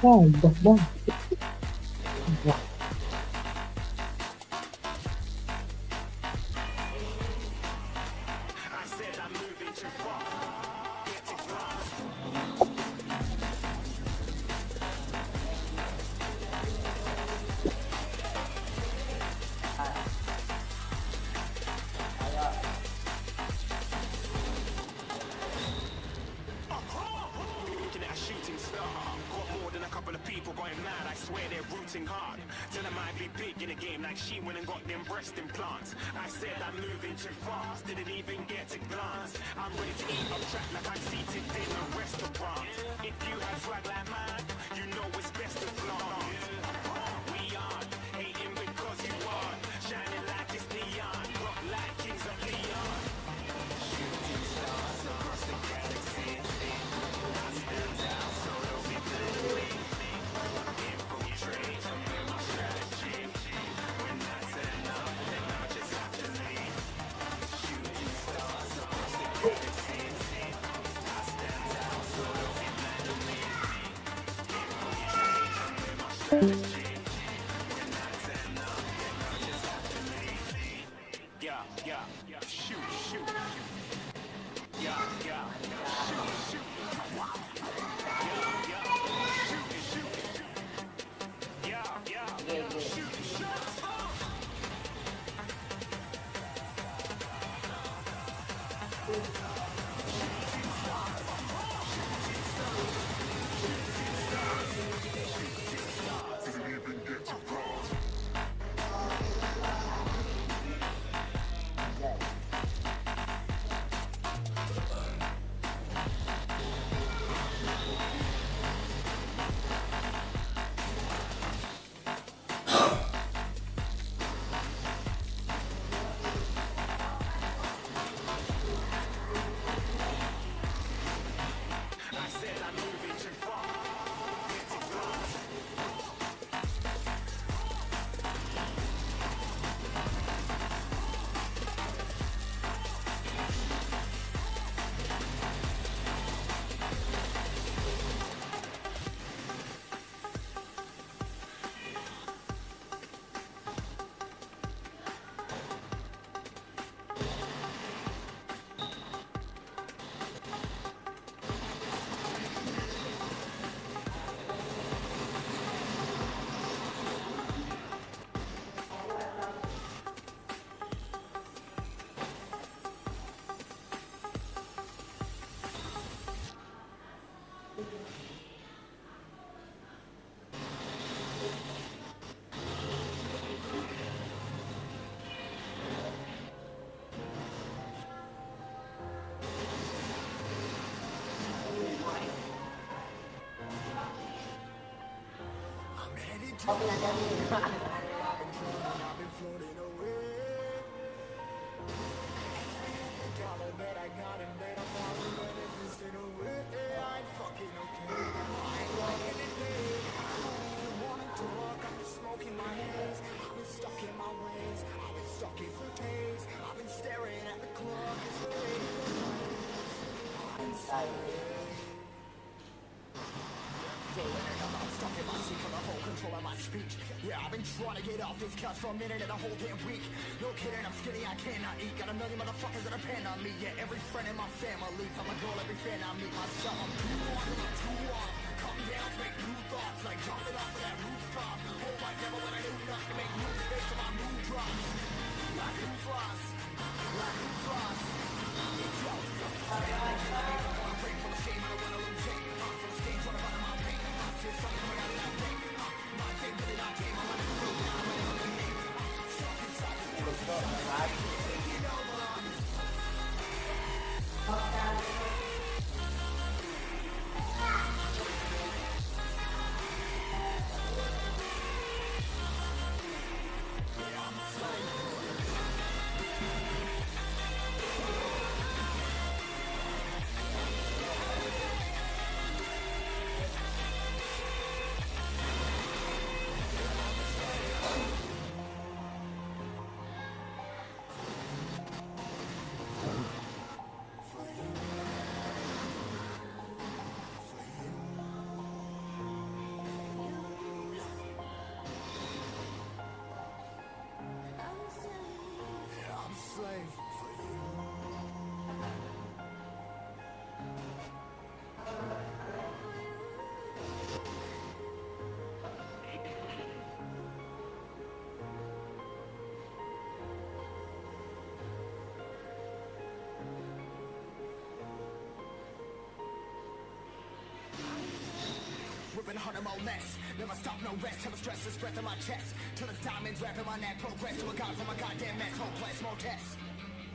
Bang. said I'm moving too far. Get to cross. I'm headed to I've been floating away. Every dollar that I got and that I'm probably gonna distant away. I ain't fucking okay. I ain't walking today. I don't even wanna talk. I'm just smoking my haze. I've been stuck in my ways. I've been stuck in for days. I've been staring at the clock. It's the radio plays. I'm inside. I'm stuck in my seat for the whole control of my speech. Yeah, I've been trying to get off this couch for a minute and a whole damn week. No kidding, I'm skinny, I cannot eat. Got a million motherfuckers that depend on me. Yeah, every friend in my family. From a girl, every fan I meet myself. I'm too on, I'm too on. Come down, make new thoughts. Like jumping off of that rooftop. Hold my devil when I do nothing. Make new space for my mood drops. Like who's lost? Like who's lost? It's yo. I wanna break from the shame, I don't wanna lose shame. I'm from the stage, trying to find my pain. Something coming out of that rain. My thing really not game. I'm running through now. I'm running on the name. Stuck inside this world. Taking over. I'm a slave for you. Ripping harder, more less. Never stop, no rest. Till the stress is breath in my chest. Till it's diamonds wrapping my neck. Progress to a god from a goddamn mess. Hopeless, more tests.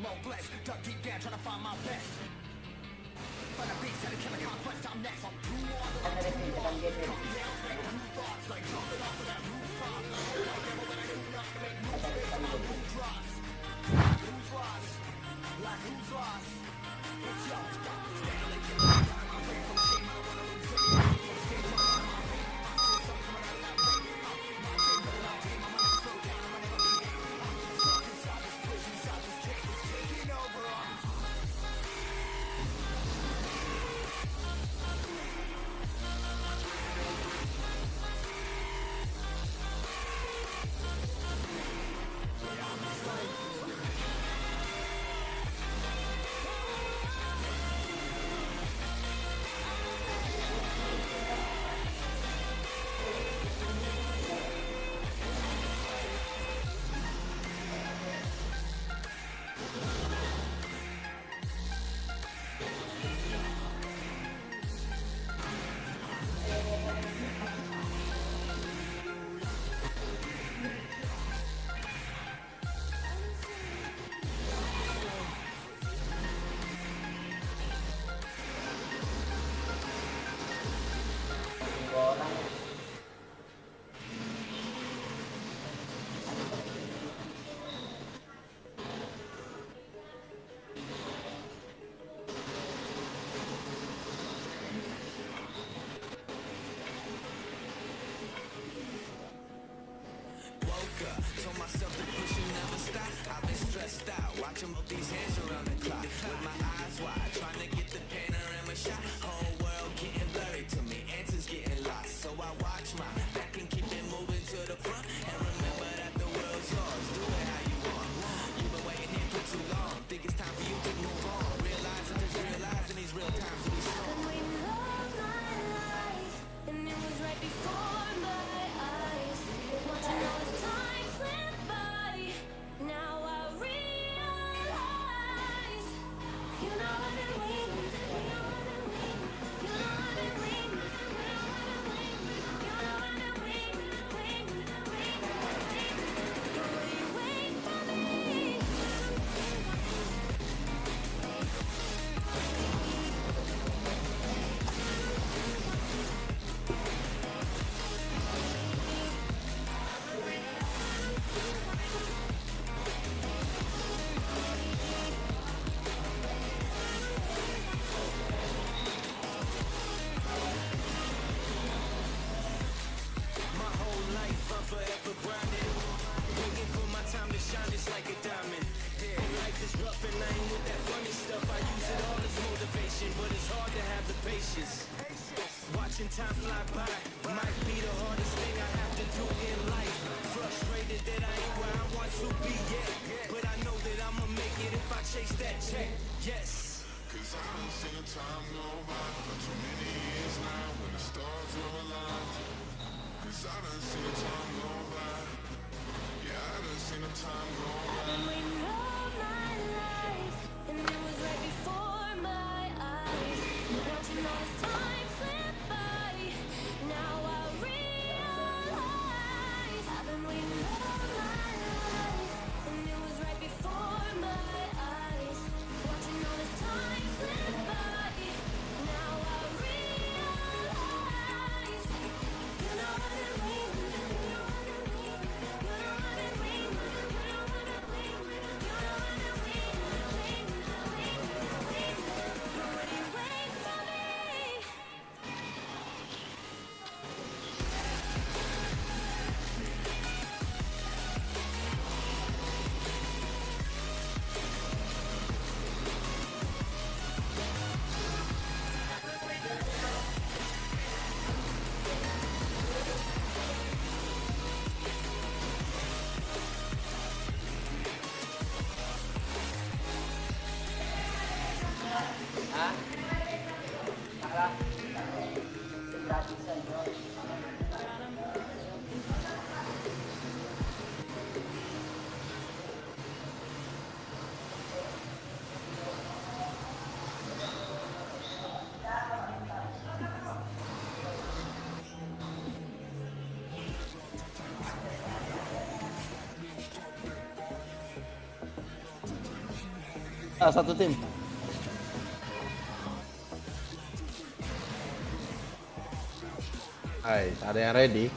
More blessed. Dug deep down trying to find my best. Find a beast and a killer conquest. I'm next. I'm too on. Come down, make new thoughts. Like jumping off of that rooftop. Like ever when I do nothing. Make new space for my mood drops. Like who's lost? Like who's lost? It's yo. Stanley Kim. I'm away from shame. I don't wanna lose it. time fly by. Might be the hardest thing I have to do in life. Frustrated that I ain't where I want to be yet, but I know that I'ma make it if I chase that check. Yes. Cause I done seen the time go by for too many years now when the stars were aligned. Cause I done seen the time go by. Yeah, I done seen the time go by. I've been waiting all my life, and it was right before my eyes. Watching all this time slip by, now I realize I've been waiting all my life, and it was right before my eyes. Watching all this time slip by, now I realize. You know I've been waiting, you know I've been waiting, you know I've been waiting, you know I've been waiting, you know I've been waiting, waiting. But what are you waiting for me? Satu tim. Hai, ada yang ready?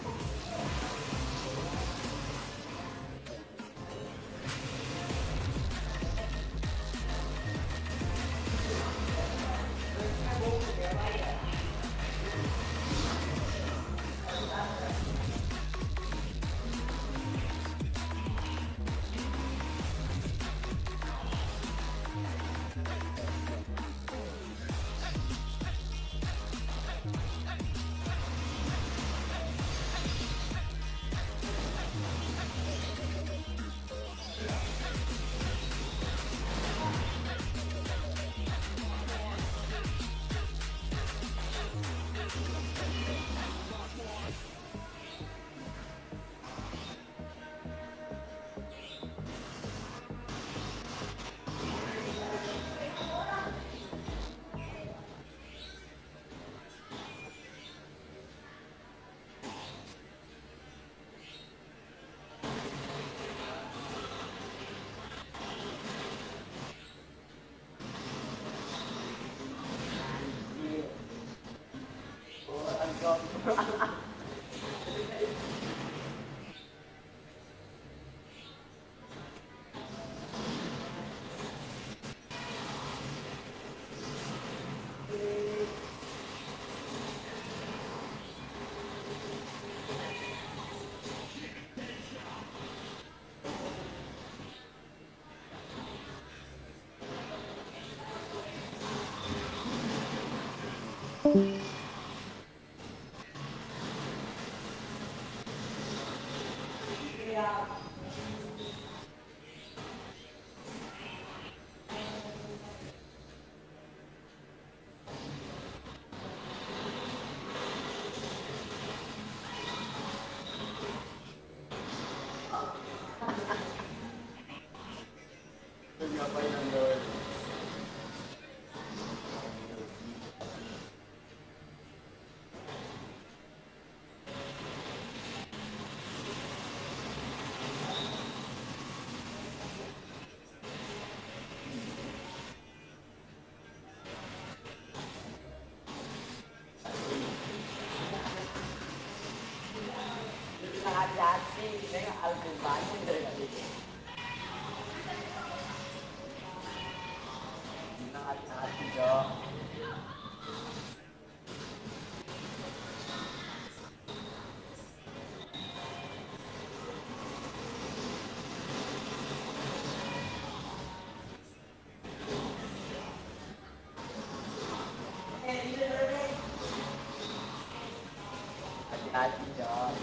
Hati-hati dong.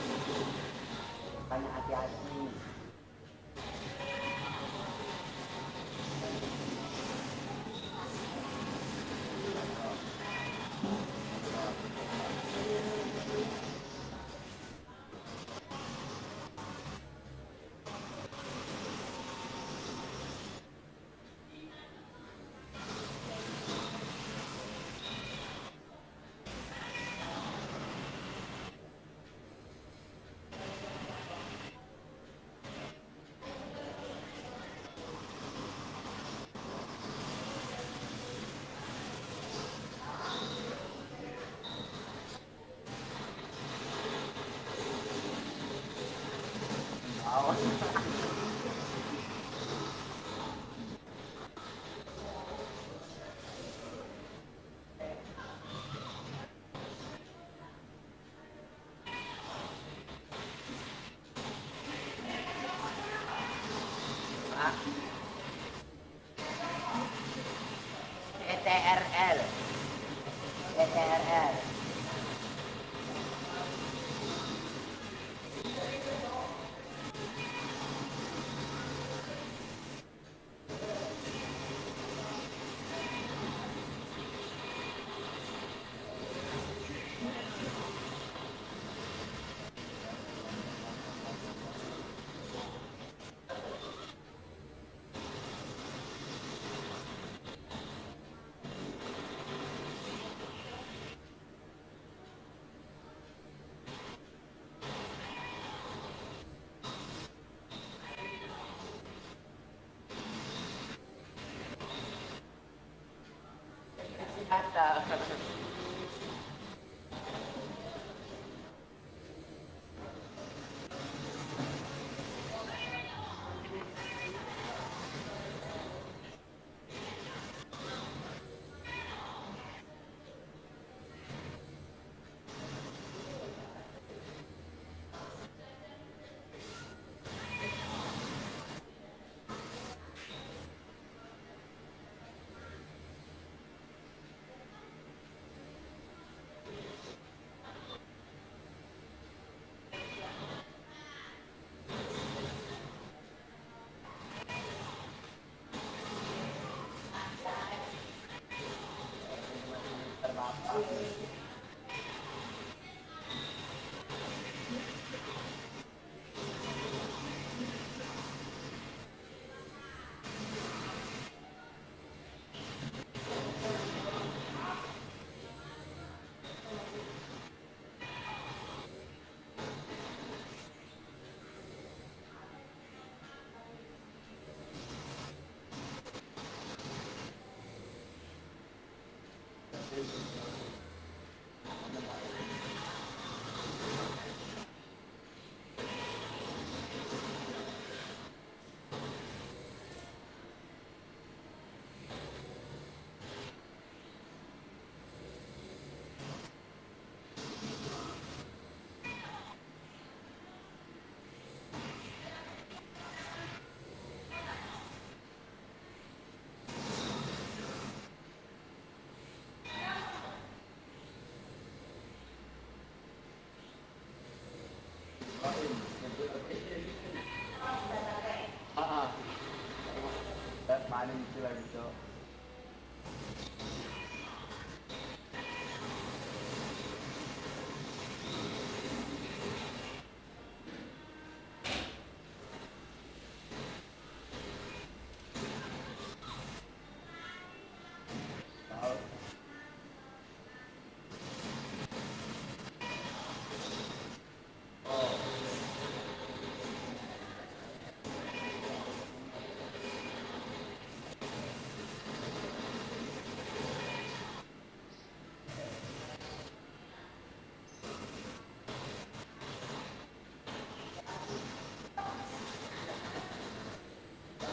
Banyak hati-hati. ETRL. ETRL. Kata. Paling itu lah gitu.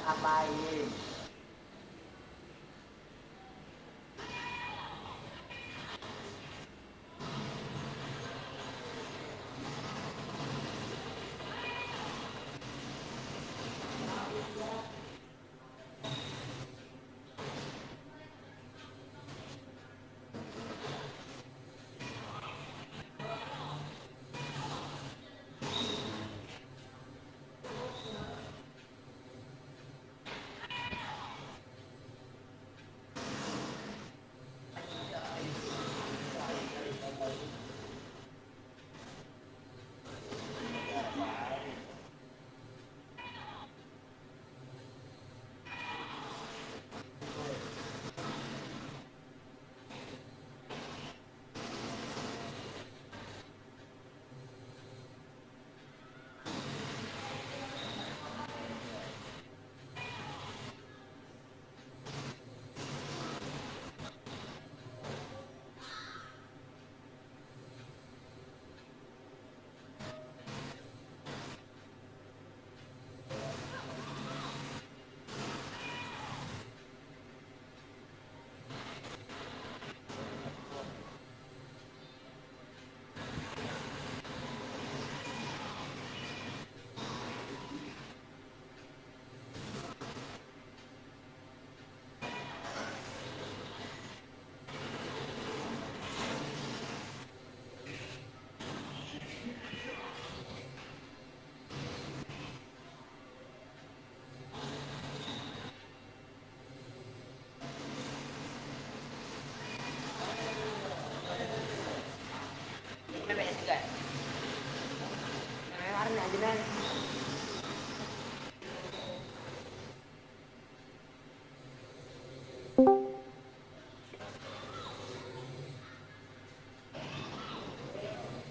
Ngapain?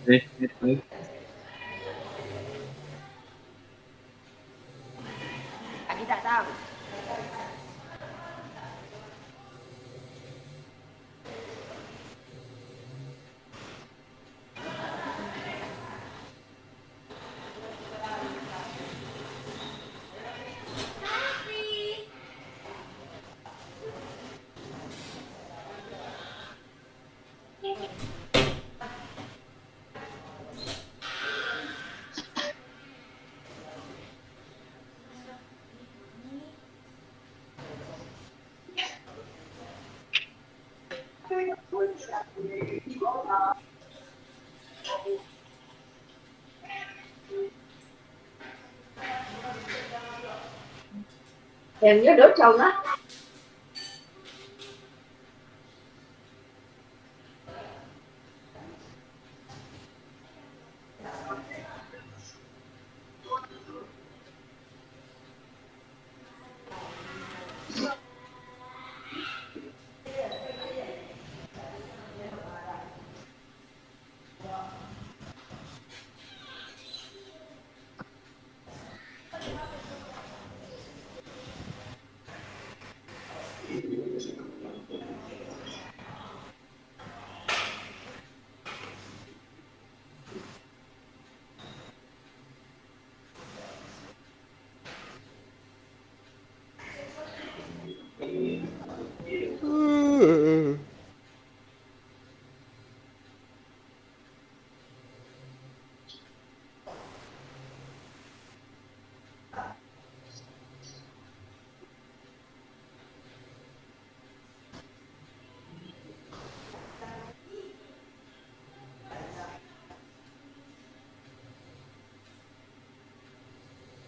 Eh. Lagi datang. Em nhớ đốt chồng á.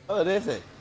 Oh, DC.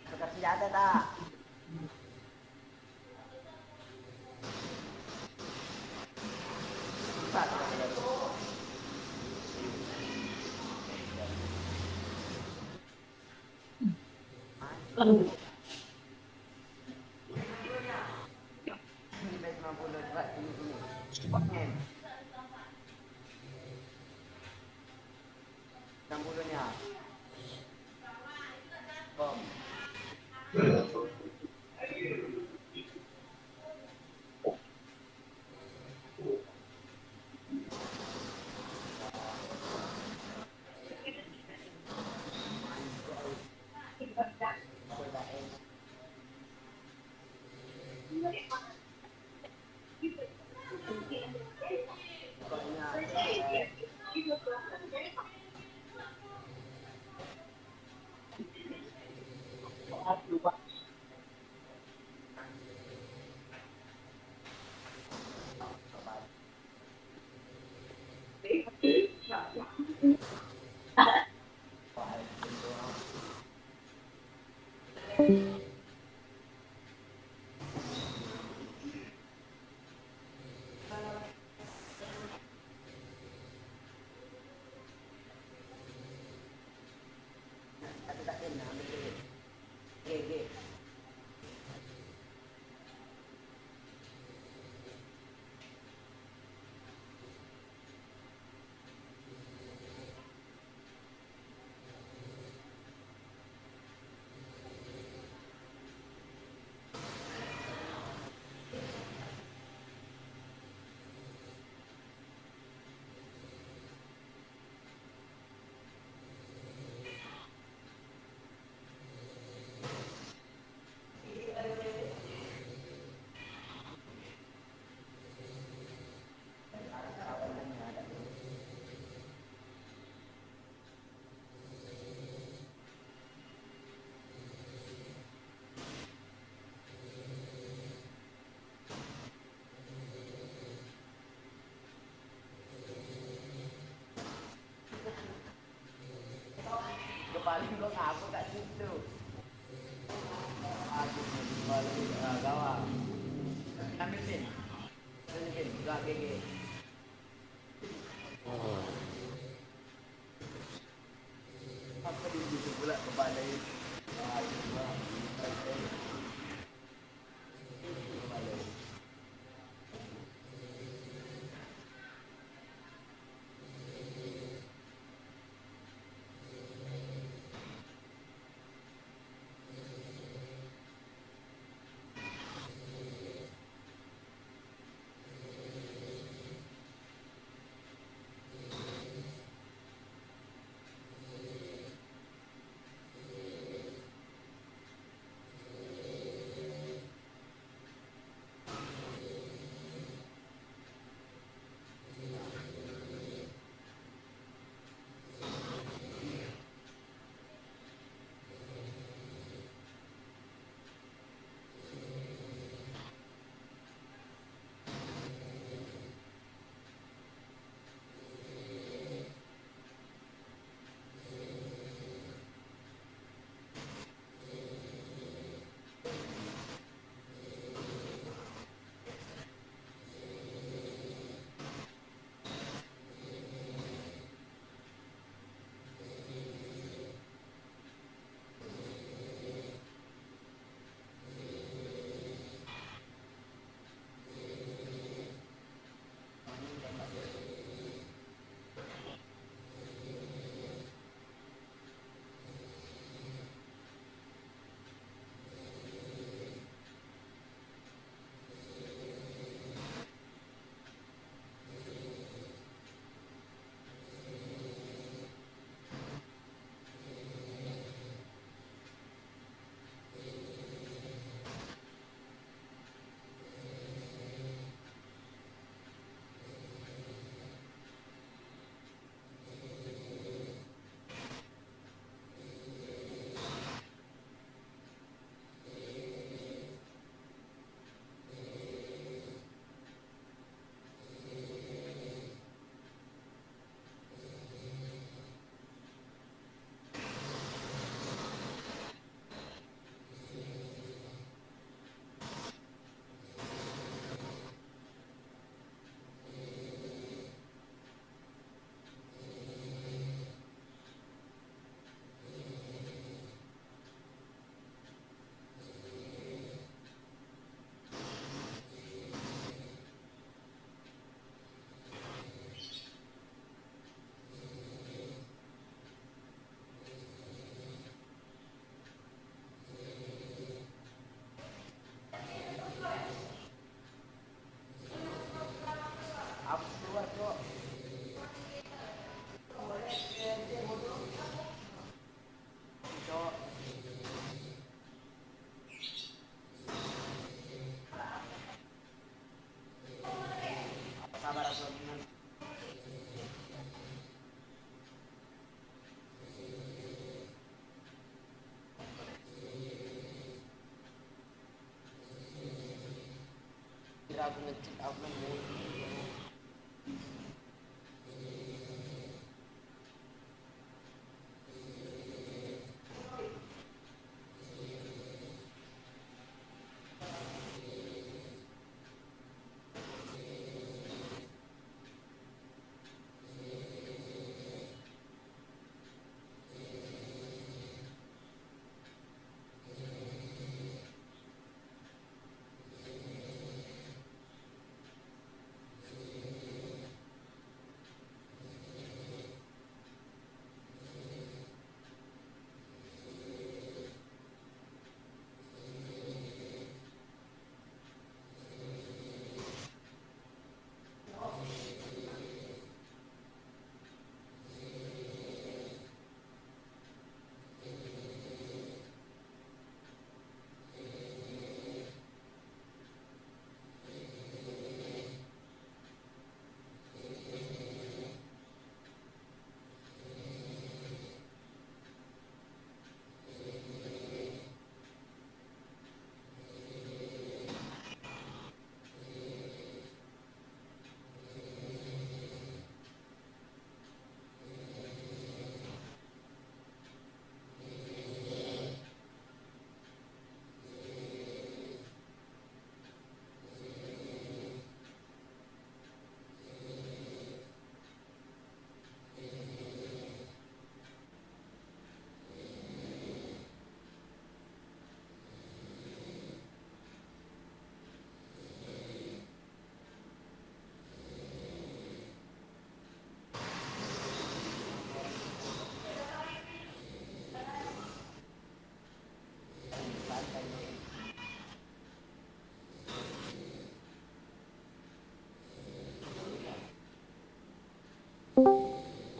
Tukar senjata tak? paling gua ngaku kat situ. Aku paling gawang. Ambil pin. Ambil pin, gak GG. Apa di situ pula kepada itu? Kira aku ngecek upload dulu.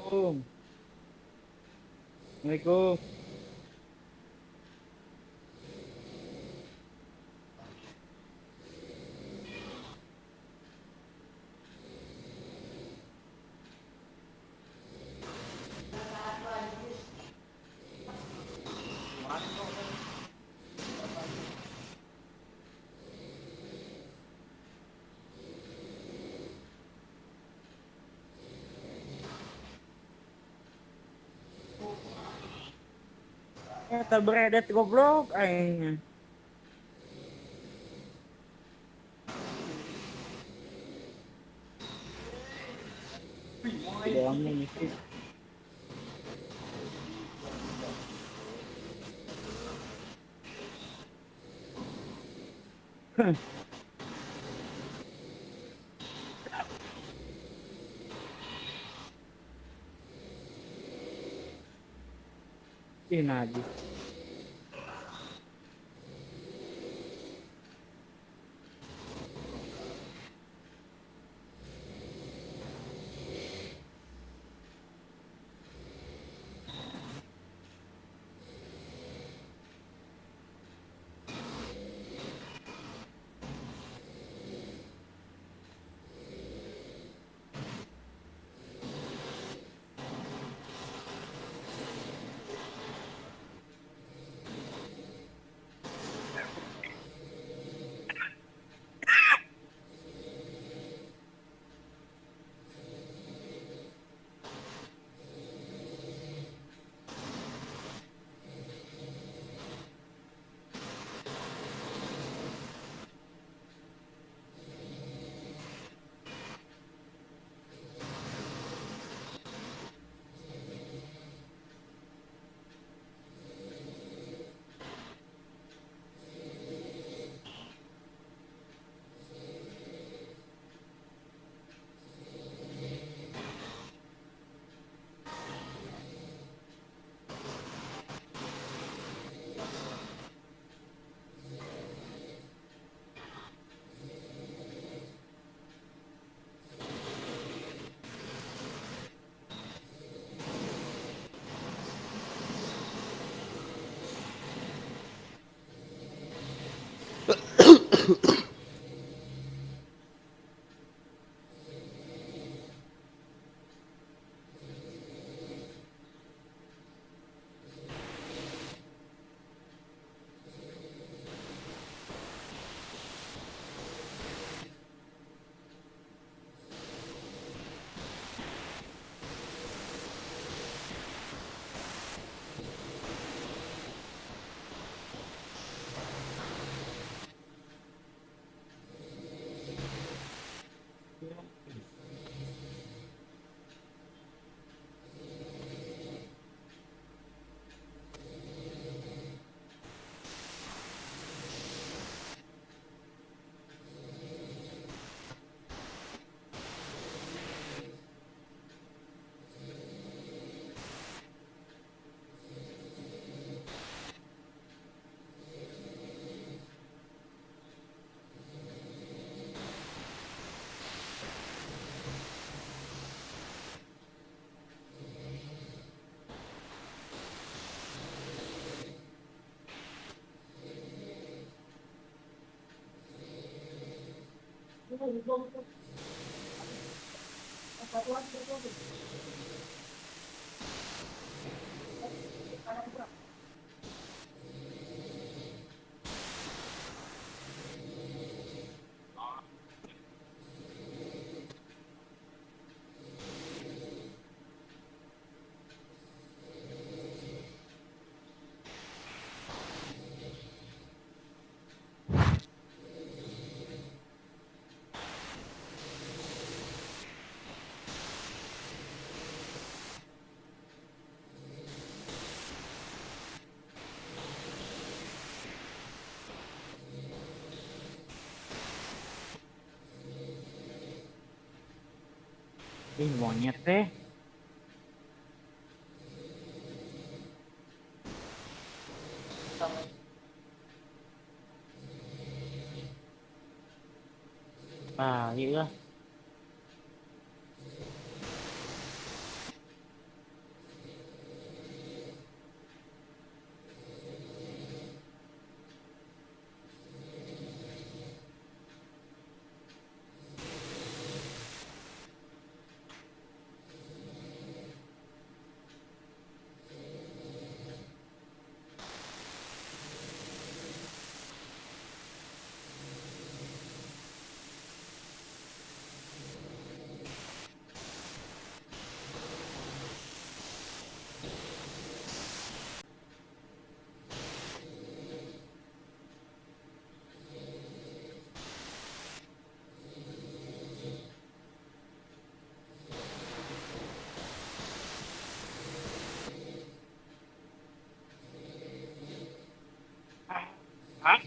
Assalamualaikum. Terberedet goblok aing. Dalamnya mistis. Ih, najis. Ih, monyet teh. Ah, iya. Hah?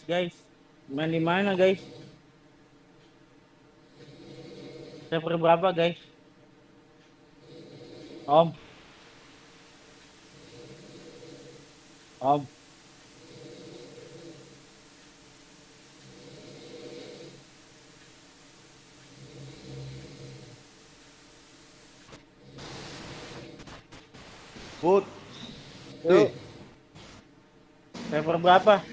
Guys, main di mana guys? Server berapa guys? Om, Om. Put. Yuk. Server berapa?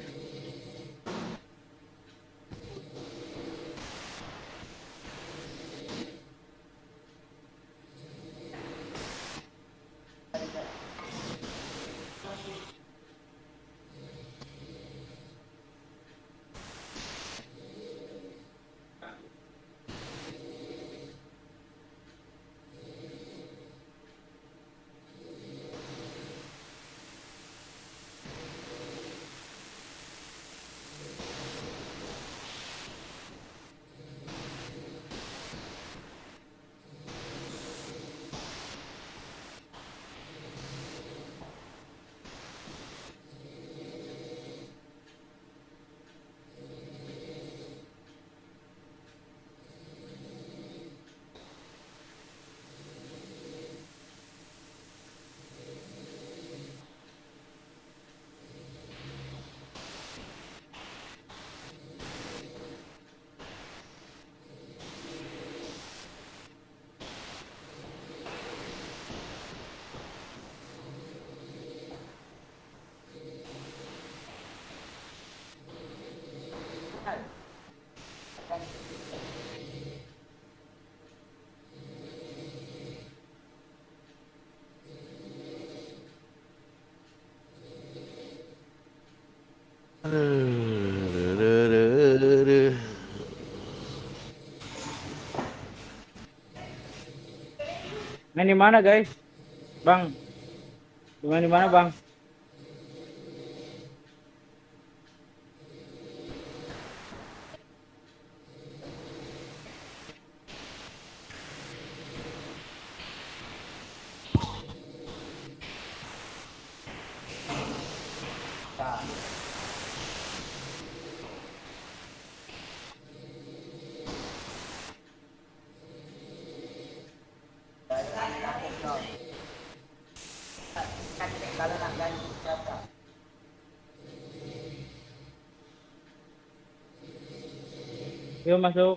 Aduh, Main di mana guys? Bang. Main di mana bang? Yuk masuk.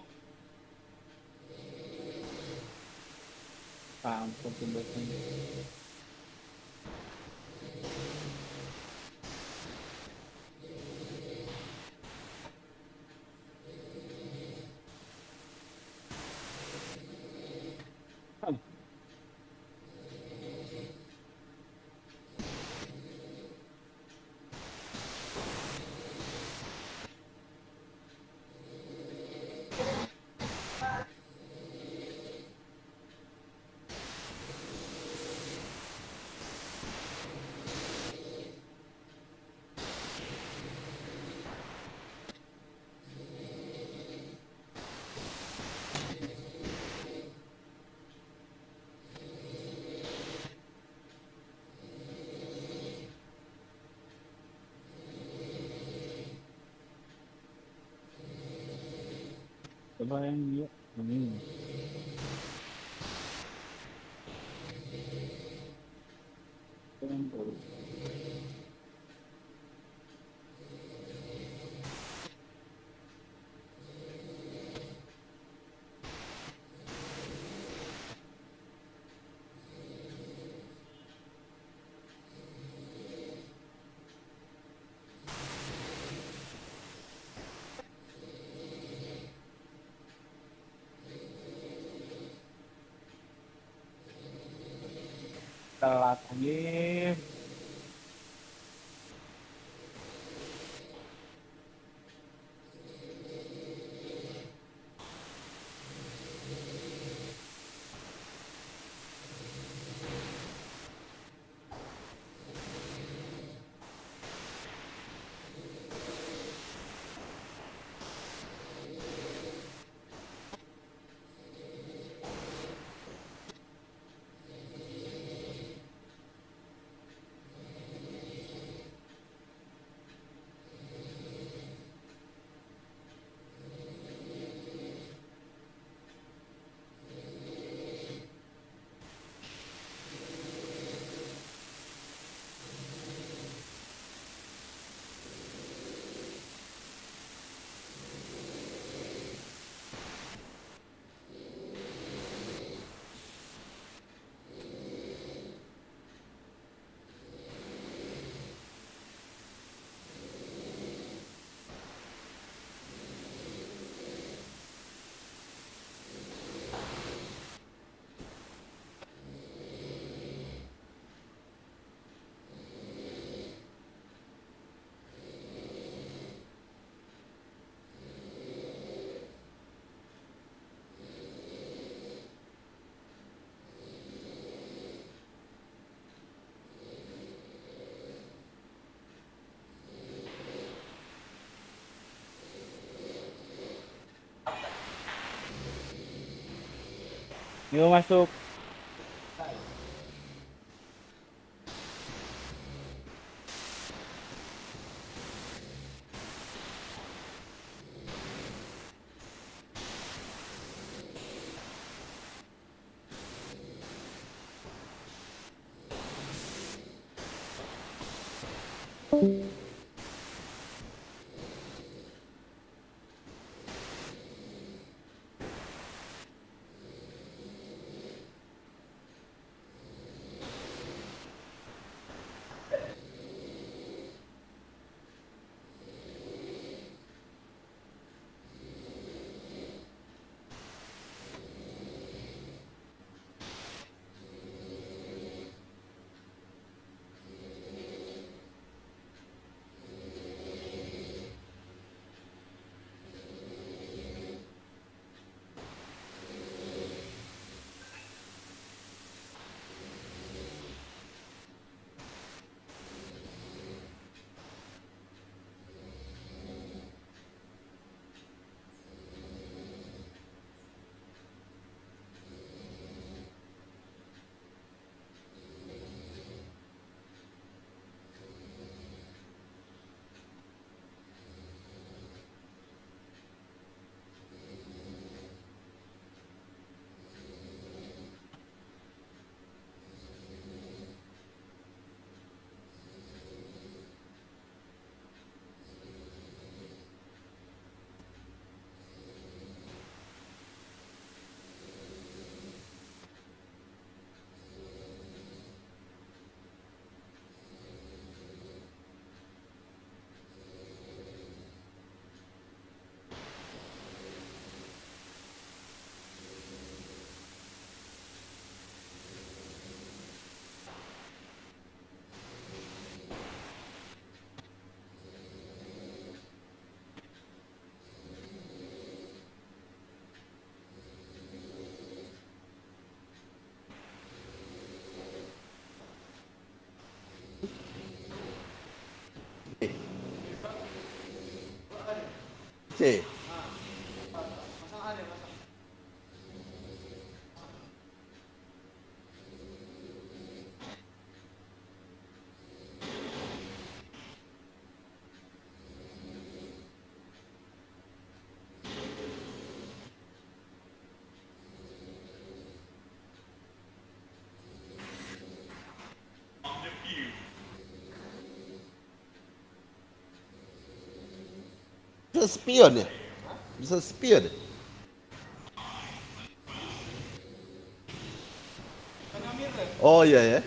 Ampun pembuatan. Coba yang dia. Ini. Telat lagi. Yuk masuk. SC. Bisa spion ya? Bisa spion ya? Oh iya ya.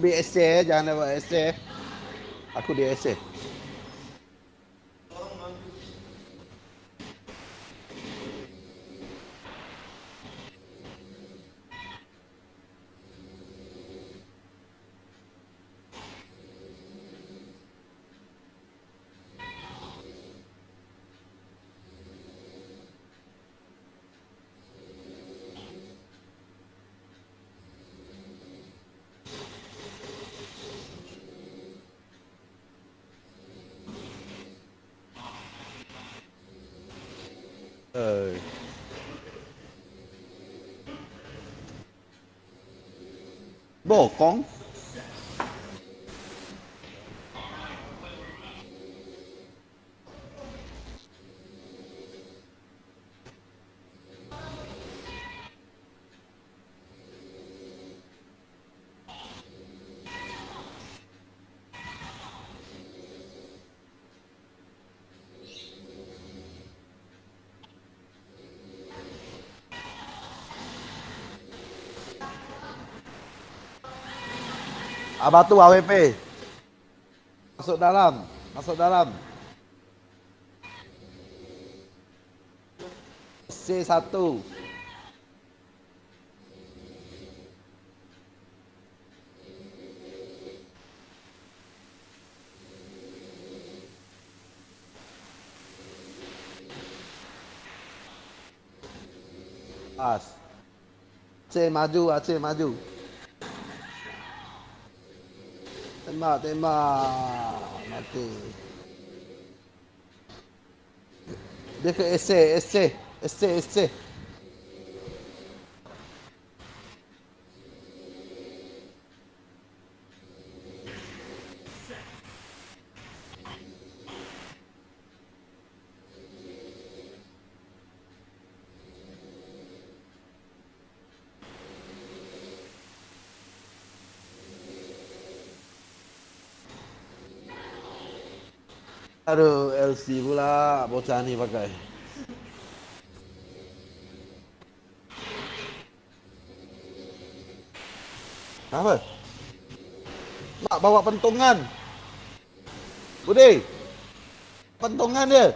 BSC ya, jangan lewat SC. Aku di SC. Bokong. Abatu AWP. Masuk dalam, masuk dalam. C1. Pas. C maju, AC maju. Tembak, tembak. Mati. Dia ke SC. Aduh, LC pula bocah ni pakai. Apa? Nak bawa pentungan. Budi. Pentungan dia.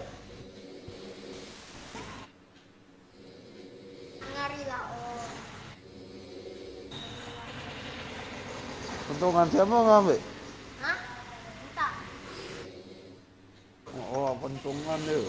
Pentungan siapa ngambil? Hah? Minta. Oh, pentungan dia.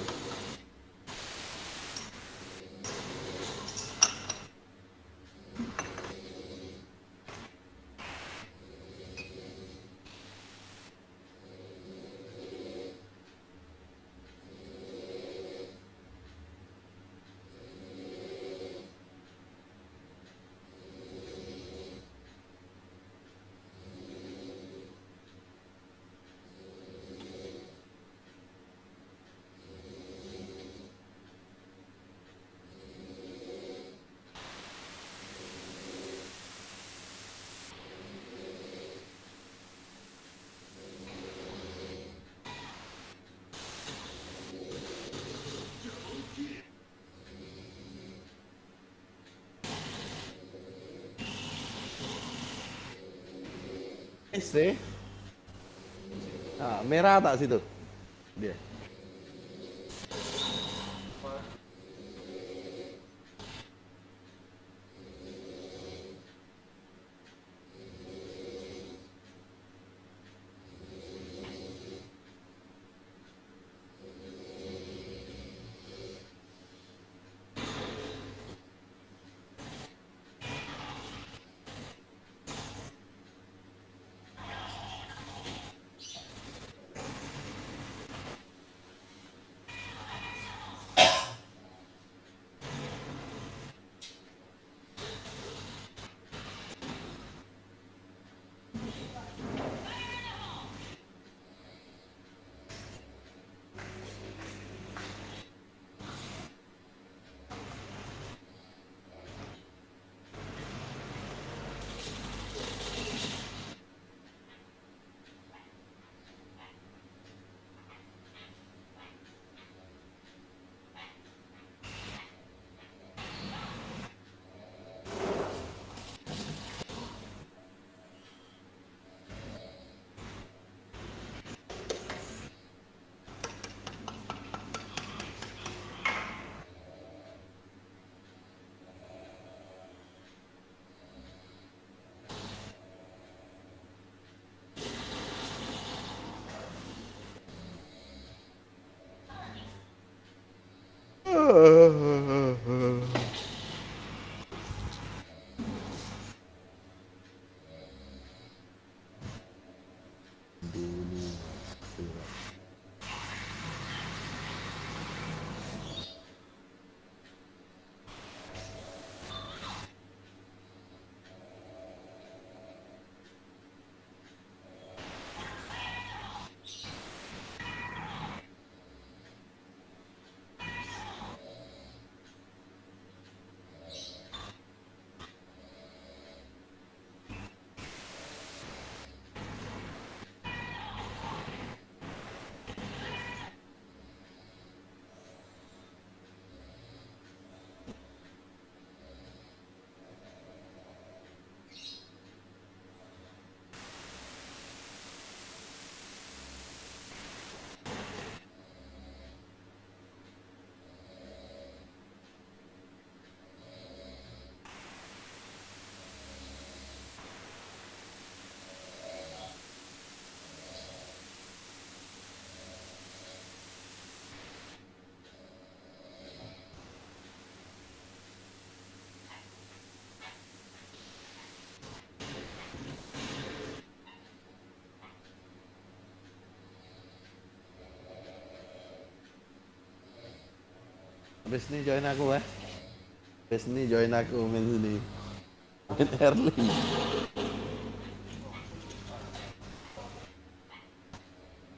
SC. Nah, merah tak situ? Dia. Habis ini join aku ya. Habis ini join aku main sini. Main early.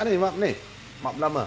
Ini map nih. Map lama.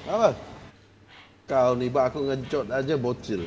Apa? Kau nih, Pak, aku ngecot aja bocil.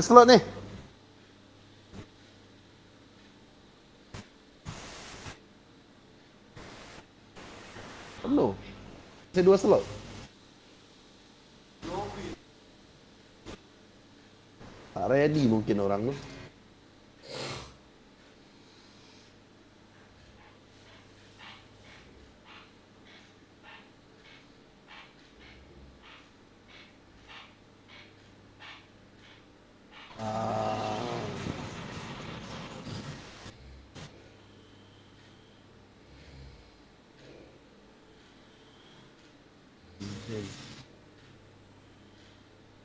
Slot nih. Penuh. Masih 2 slot. Tak ready mungkin orang tuh.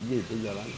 Gitu jalan.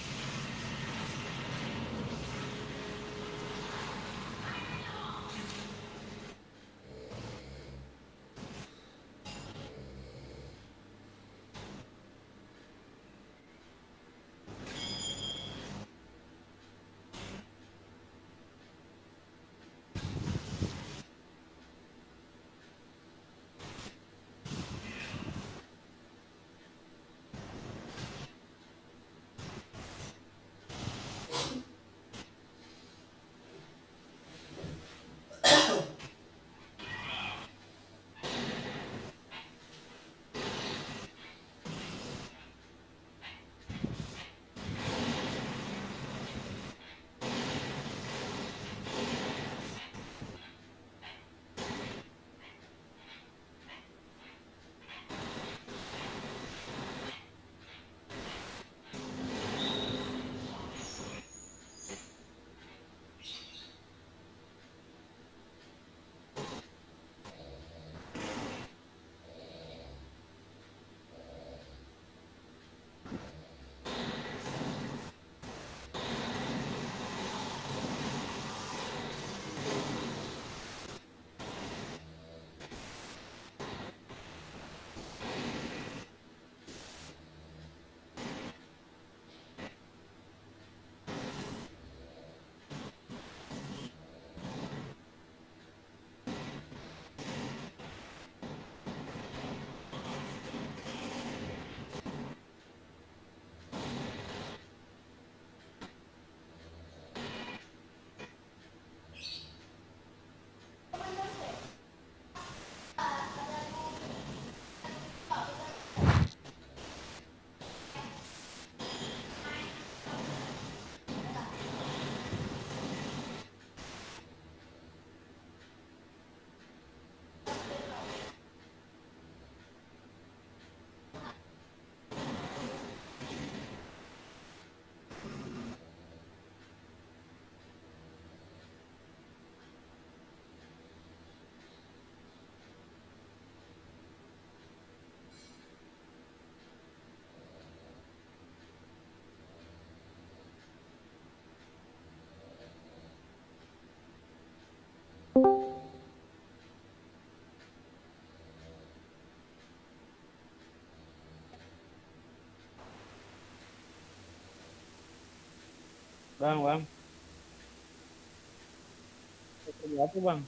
Bang. Itu apa, Bang?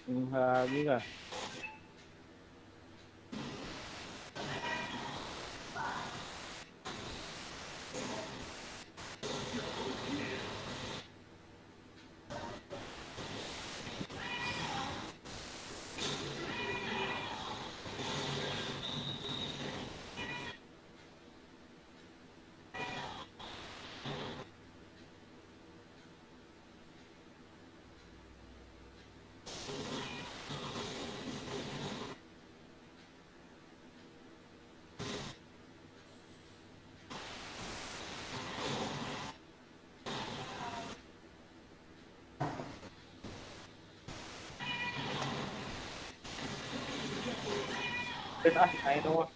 Lagi kah? Naik doang.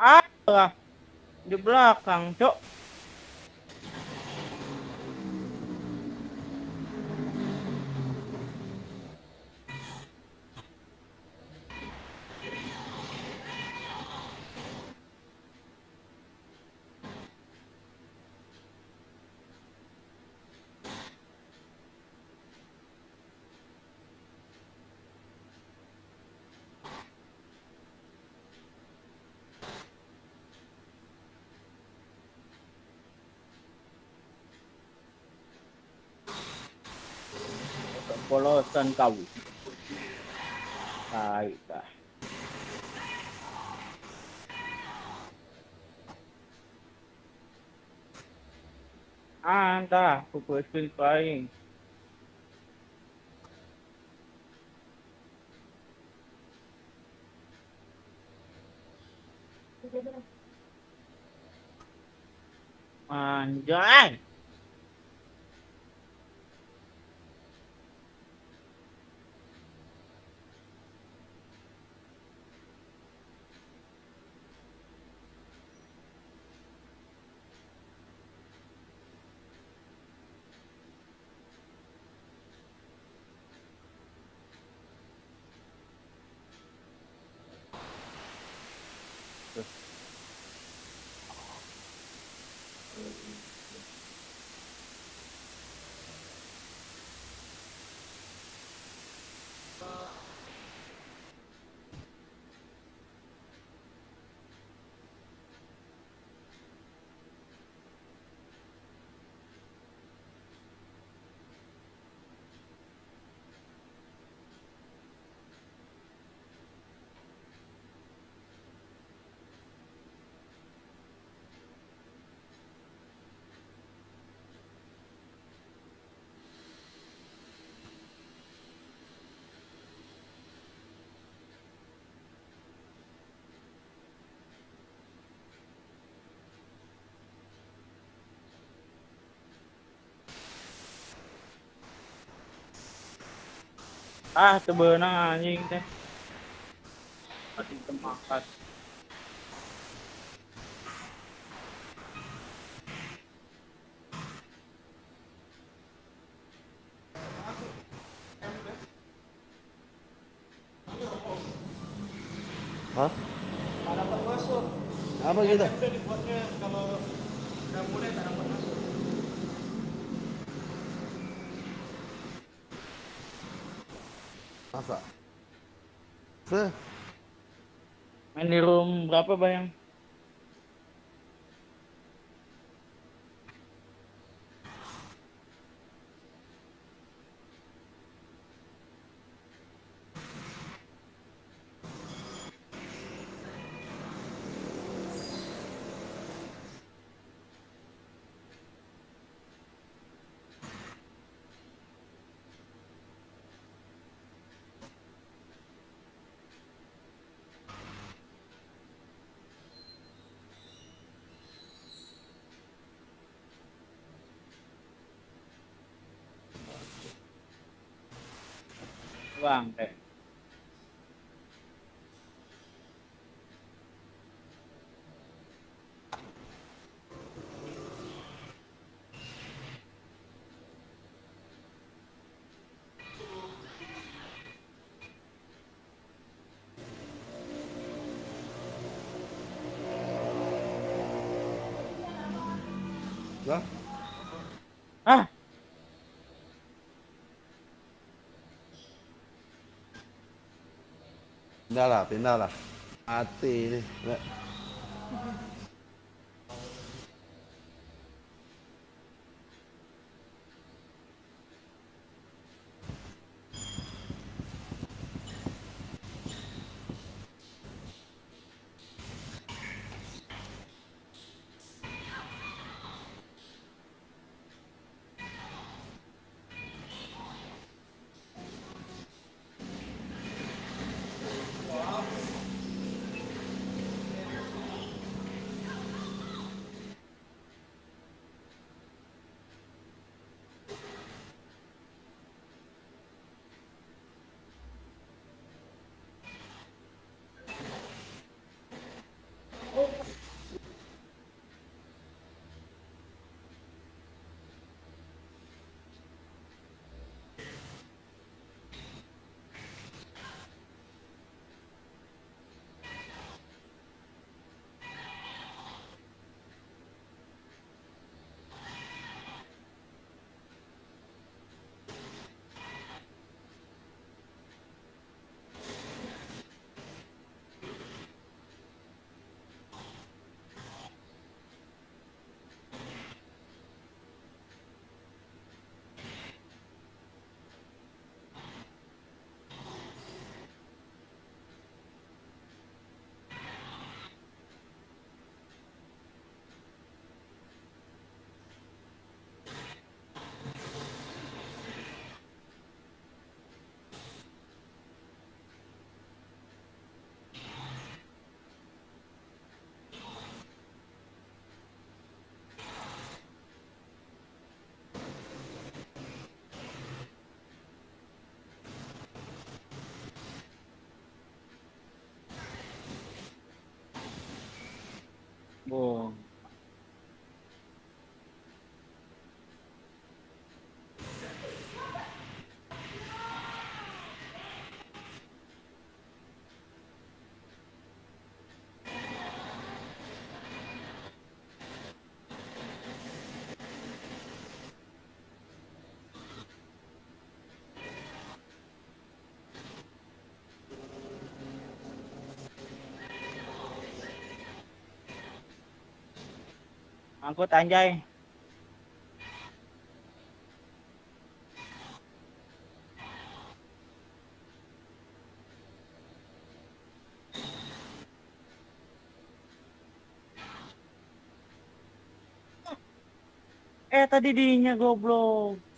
Ah, di belakang, Cok. Polosan kau. Baiklah. Anda, aku pesen paling. Anjay. Ah, tebenang anjing teh. Mati temakan. Hah? Tak dapat masuk. Apa gitu? Udah dibuatnya kalau udah mulai tak dapat masuk. Masa? Se? Main di room berapa bayang? Bang, Lah? Ah, Pindah lah. Mati ini. Lah. boh. Angkut anjay. Tadi dinya goblok.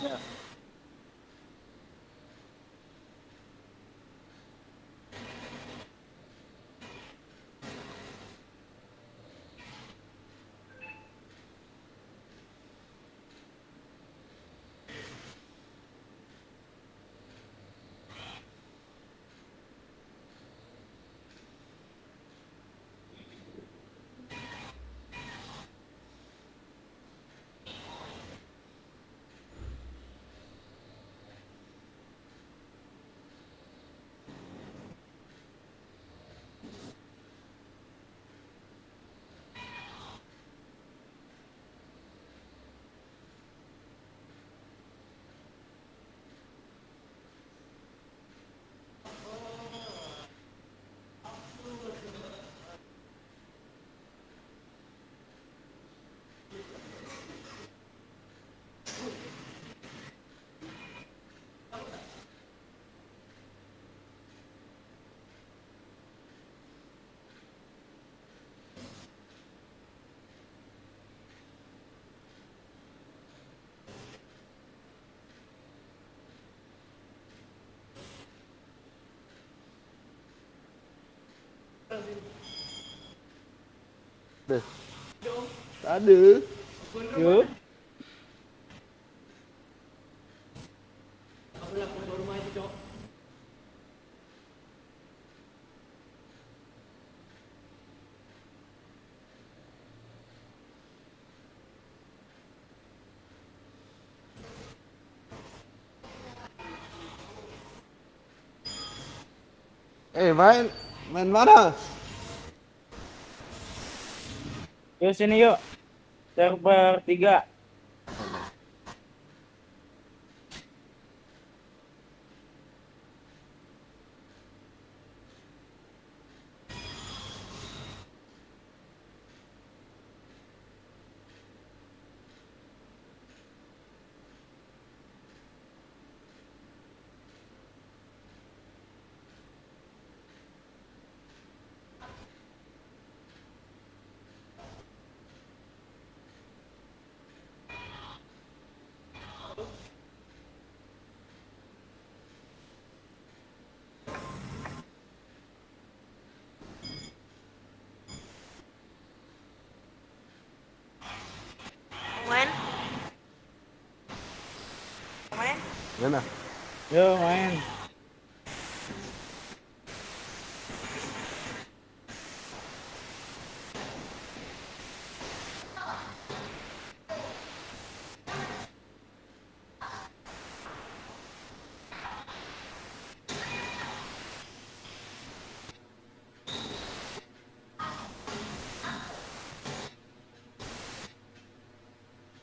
Ya. Aduh. Yuk. Main mana? Yuk sini yuk. Server 3. Main. Main. Mana? Yuk main.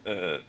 Eh,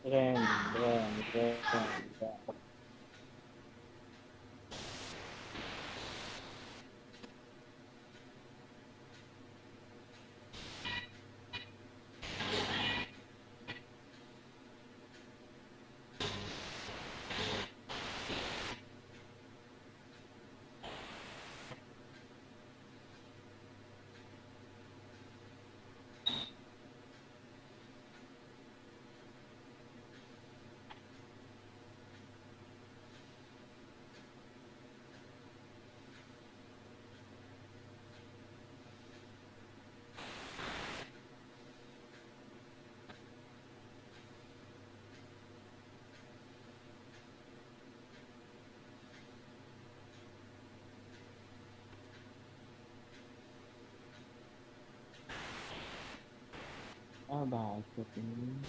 Keren, keren, keren, keren. Ah, bacot ini.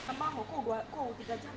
Emang kok 3 jam?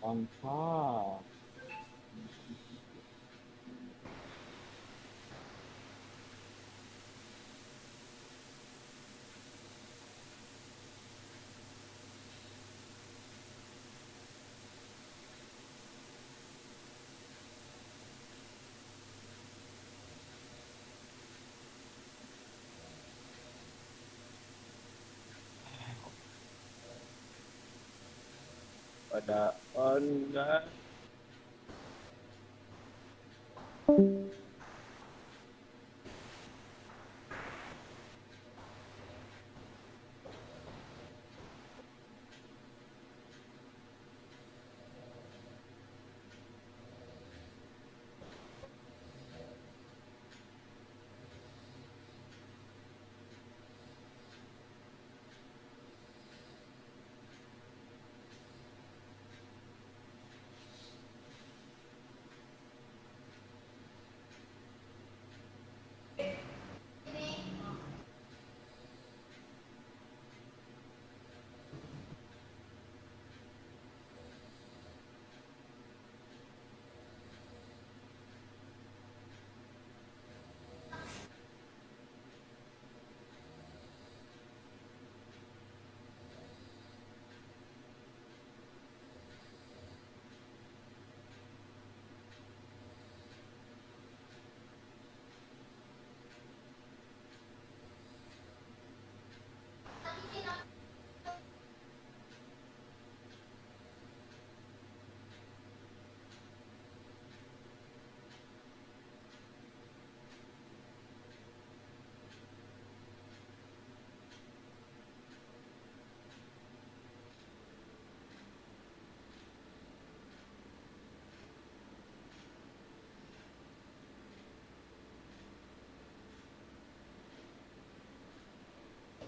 Mantap. Pada enggak.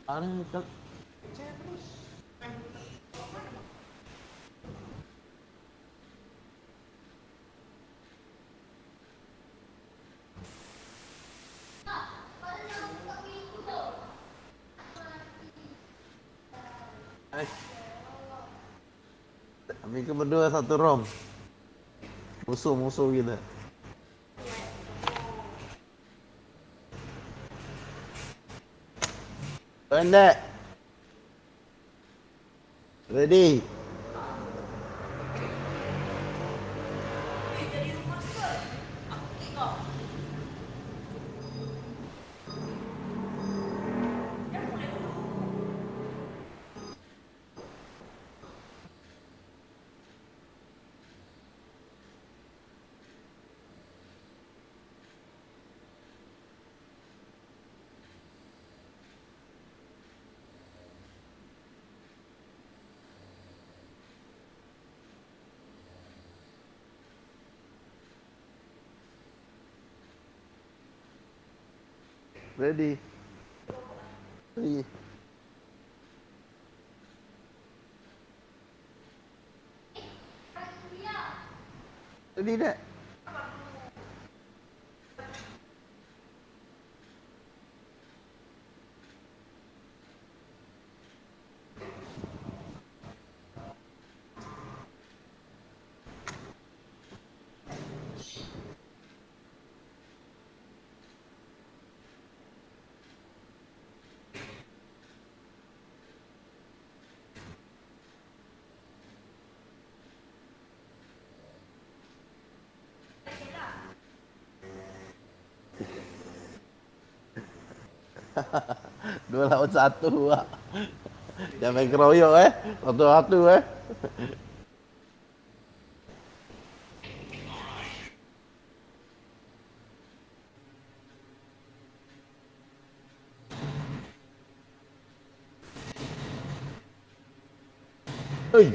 Aneh kan. Kami ke berdua satu rom. Musuh-musuh kita. Pendek. Ready. Ready. Ready. Ready tak? Dua lawan satu, Pak. Jangan main keroyok, satu-satu, Hei.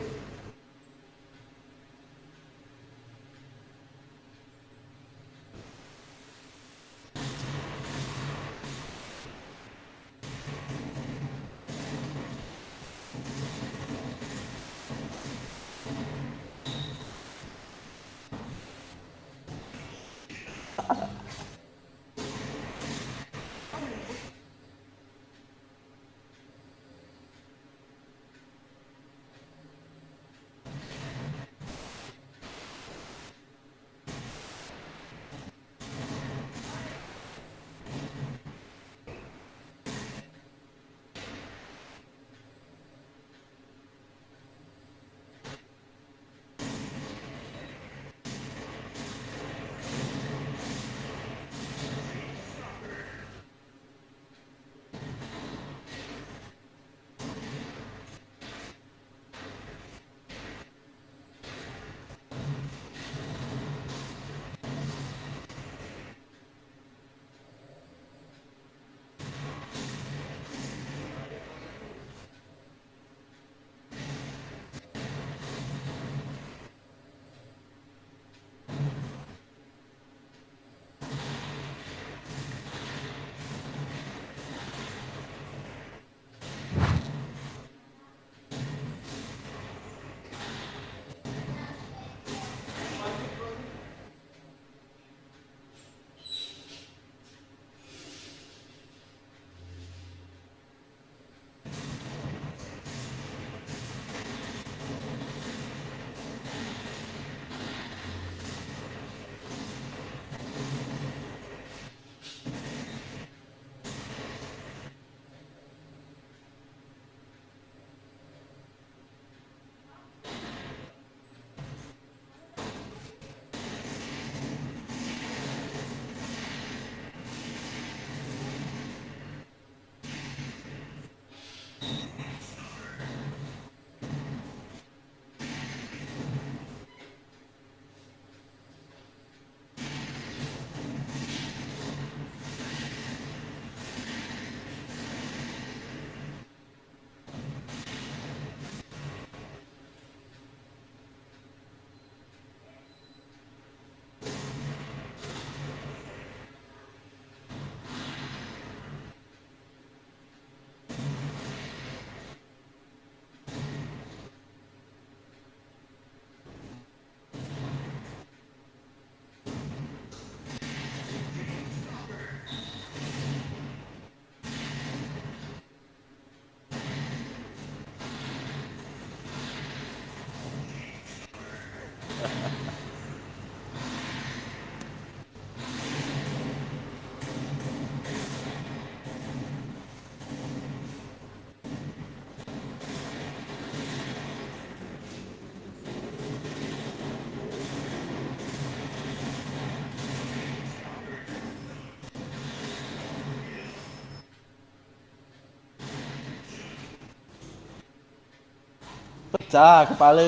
Pecah kepala.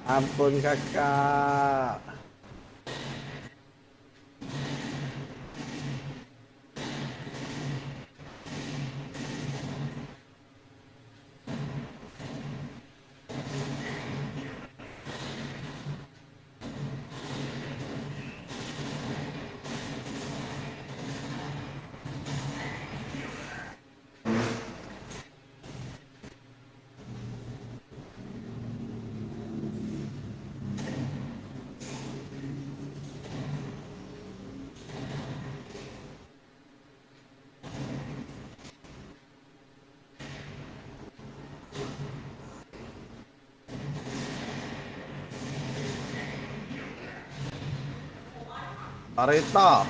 Ampun kakak. Areta.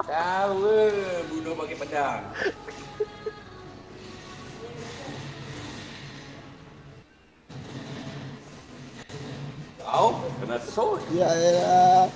Tahu bunuh pakai pedang. Kau kena shot. Ya ya.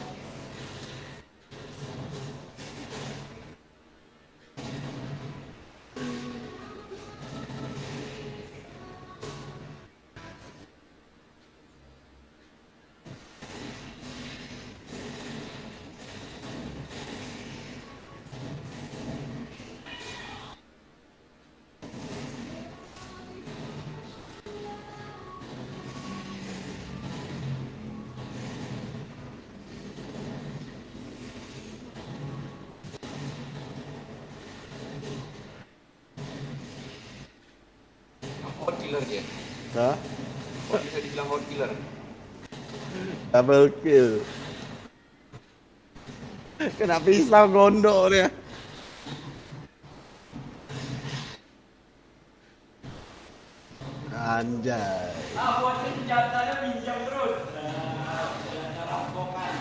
Hot killer dia. Hah? Kok bisa dibilang hot killer? Double kill. Kena pisau gondok dia. Anjay. Ah, buat senjatanya pinjam terus. Nah, senjata rampokan.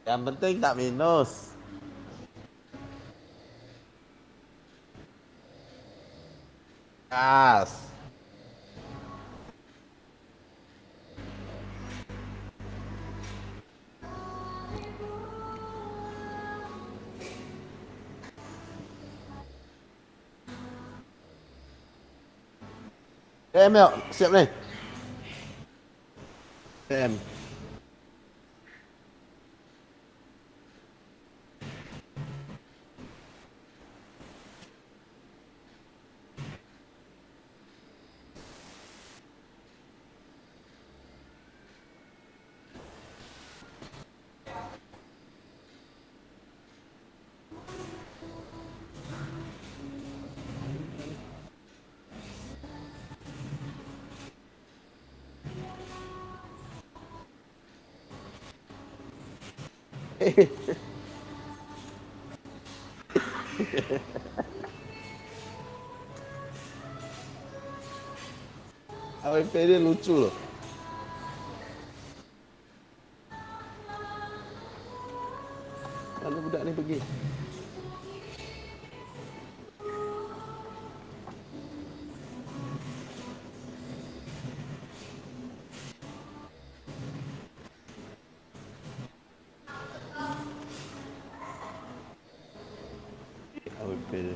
Yang penting tak minus. Gas. Mel, siap nih. PM. AWP dia lucu loh. Mana budak ni pergi? AWP dia.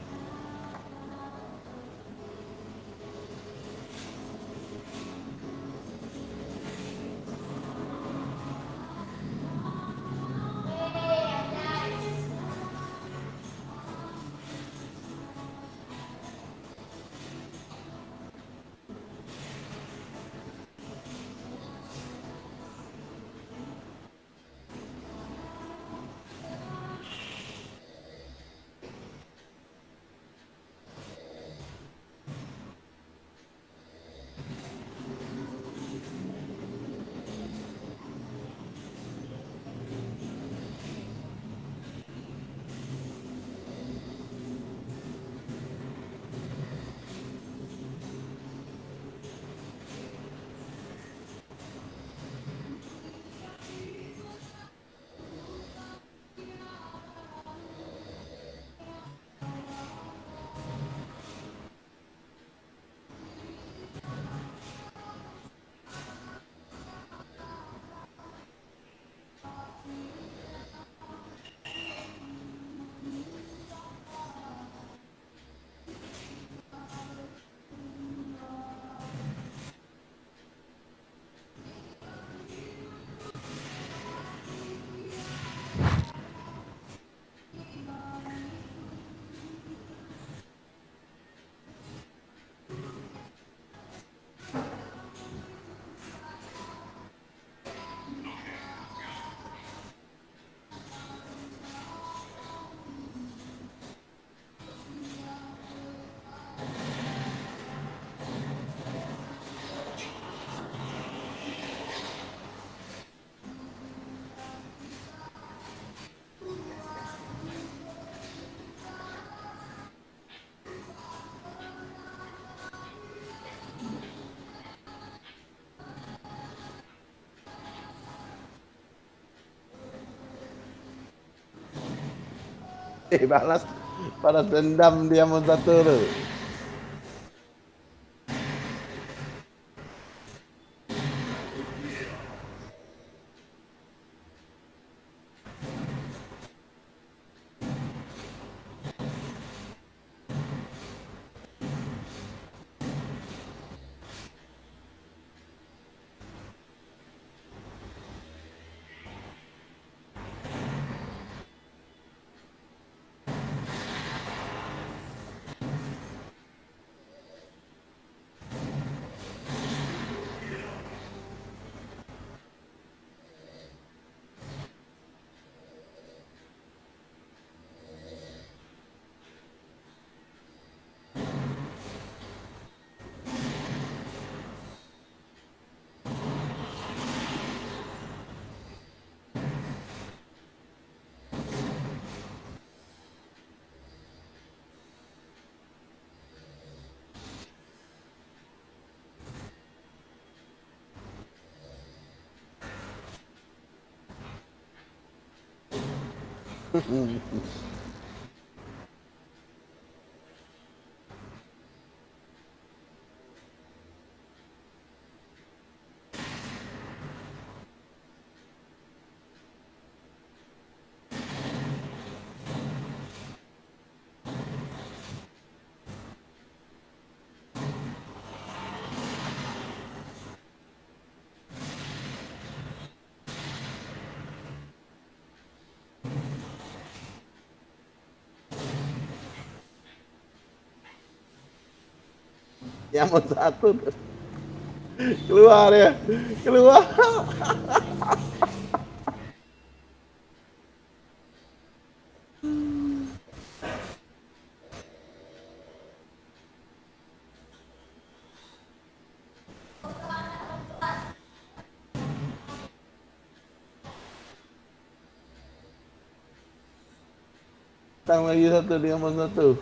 balas balas dendam dia mau satu tuh. Yang mau satu tuh. Keluar ya, keluar. Tang lagi satu, dia mau satu.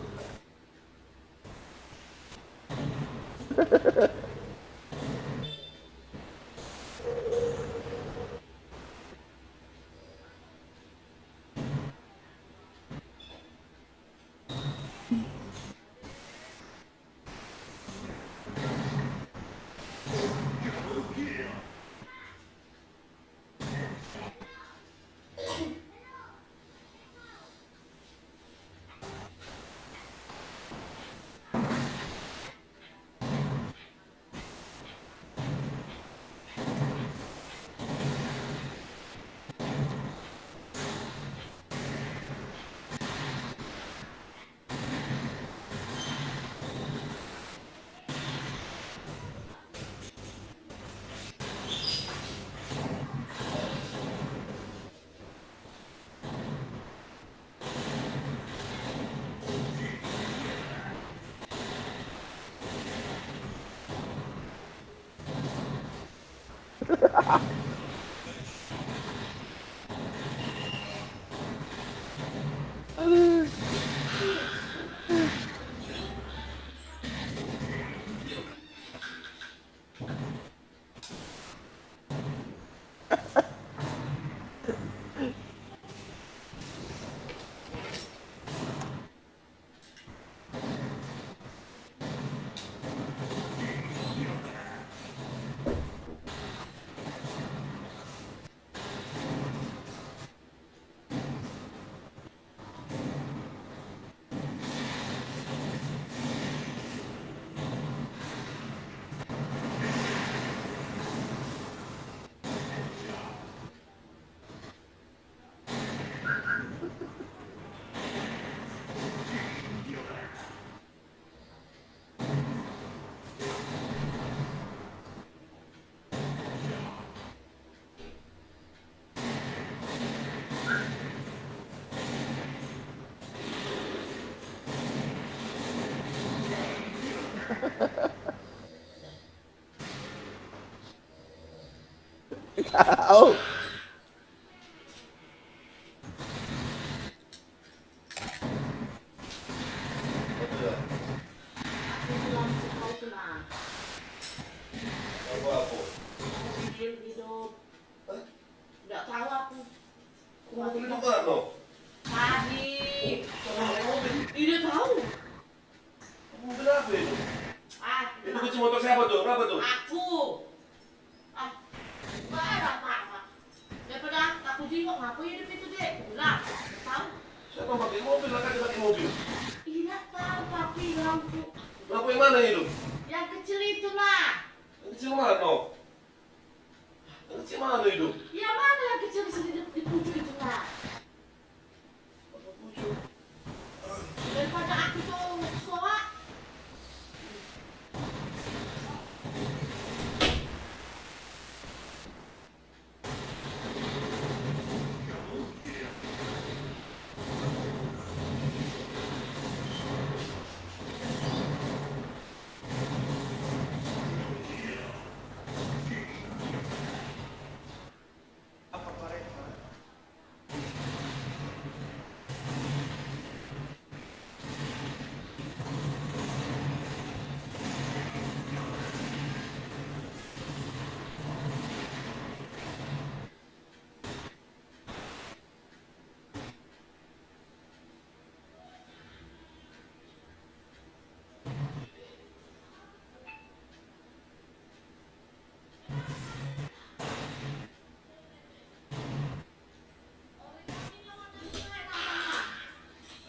Kau. Nggak tahu aku. Tadi mana hidup? Yang kecil itu nah. Yang kecil mana? Yang kecil mana hidup? Ya mana yang kecil di sini di pucuk itu nah. Daripada aku tuh sekolah.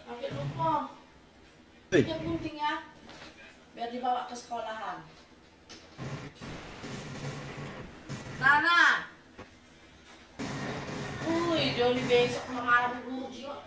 Pakai lupa. Yang penting ya, biar dibawa ke sekolahan. Nana. Joni besok mengalami guru juga.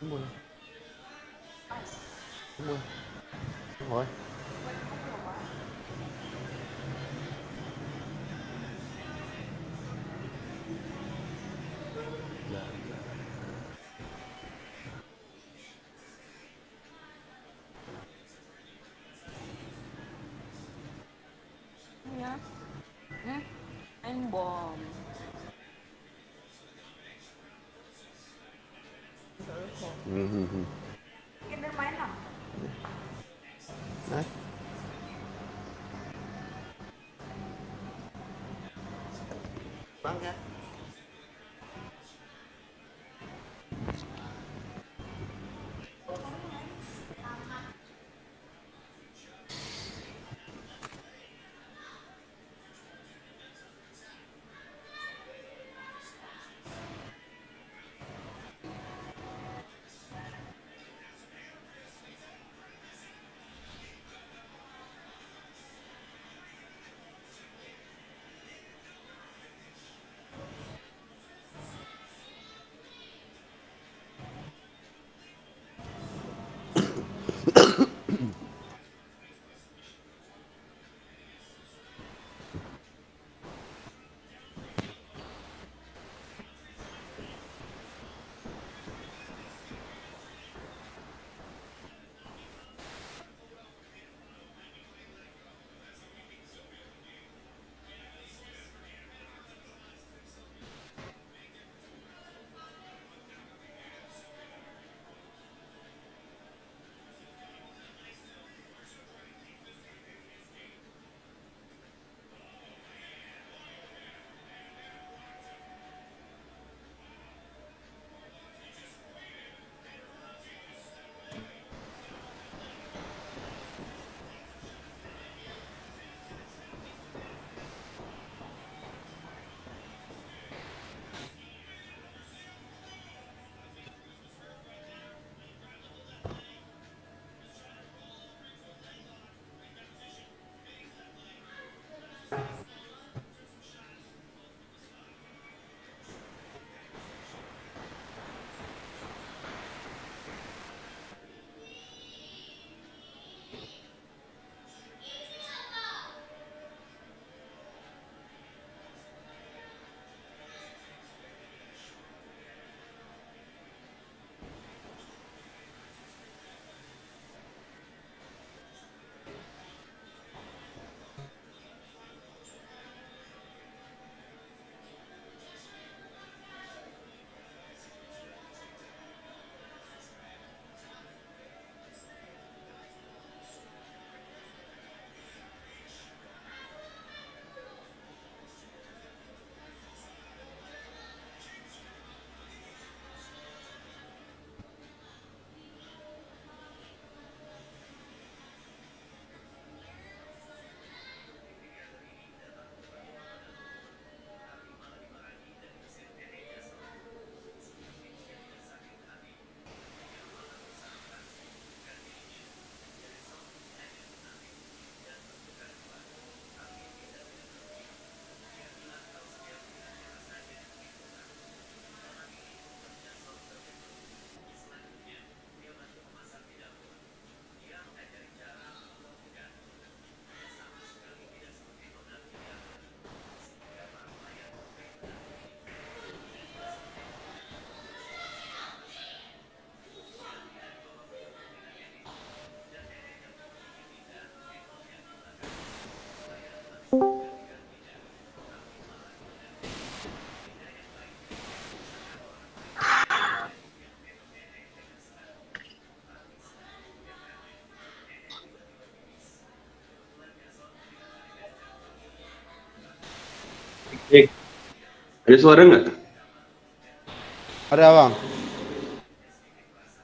Buồn. Buồn. Rồi. Ya. Main bom. Kita main lah. Đấy. Bắn nha. Ada suara nggak? Ada bang.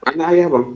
Mana ayah bang?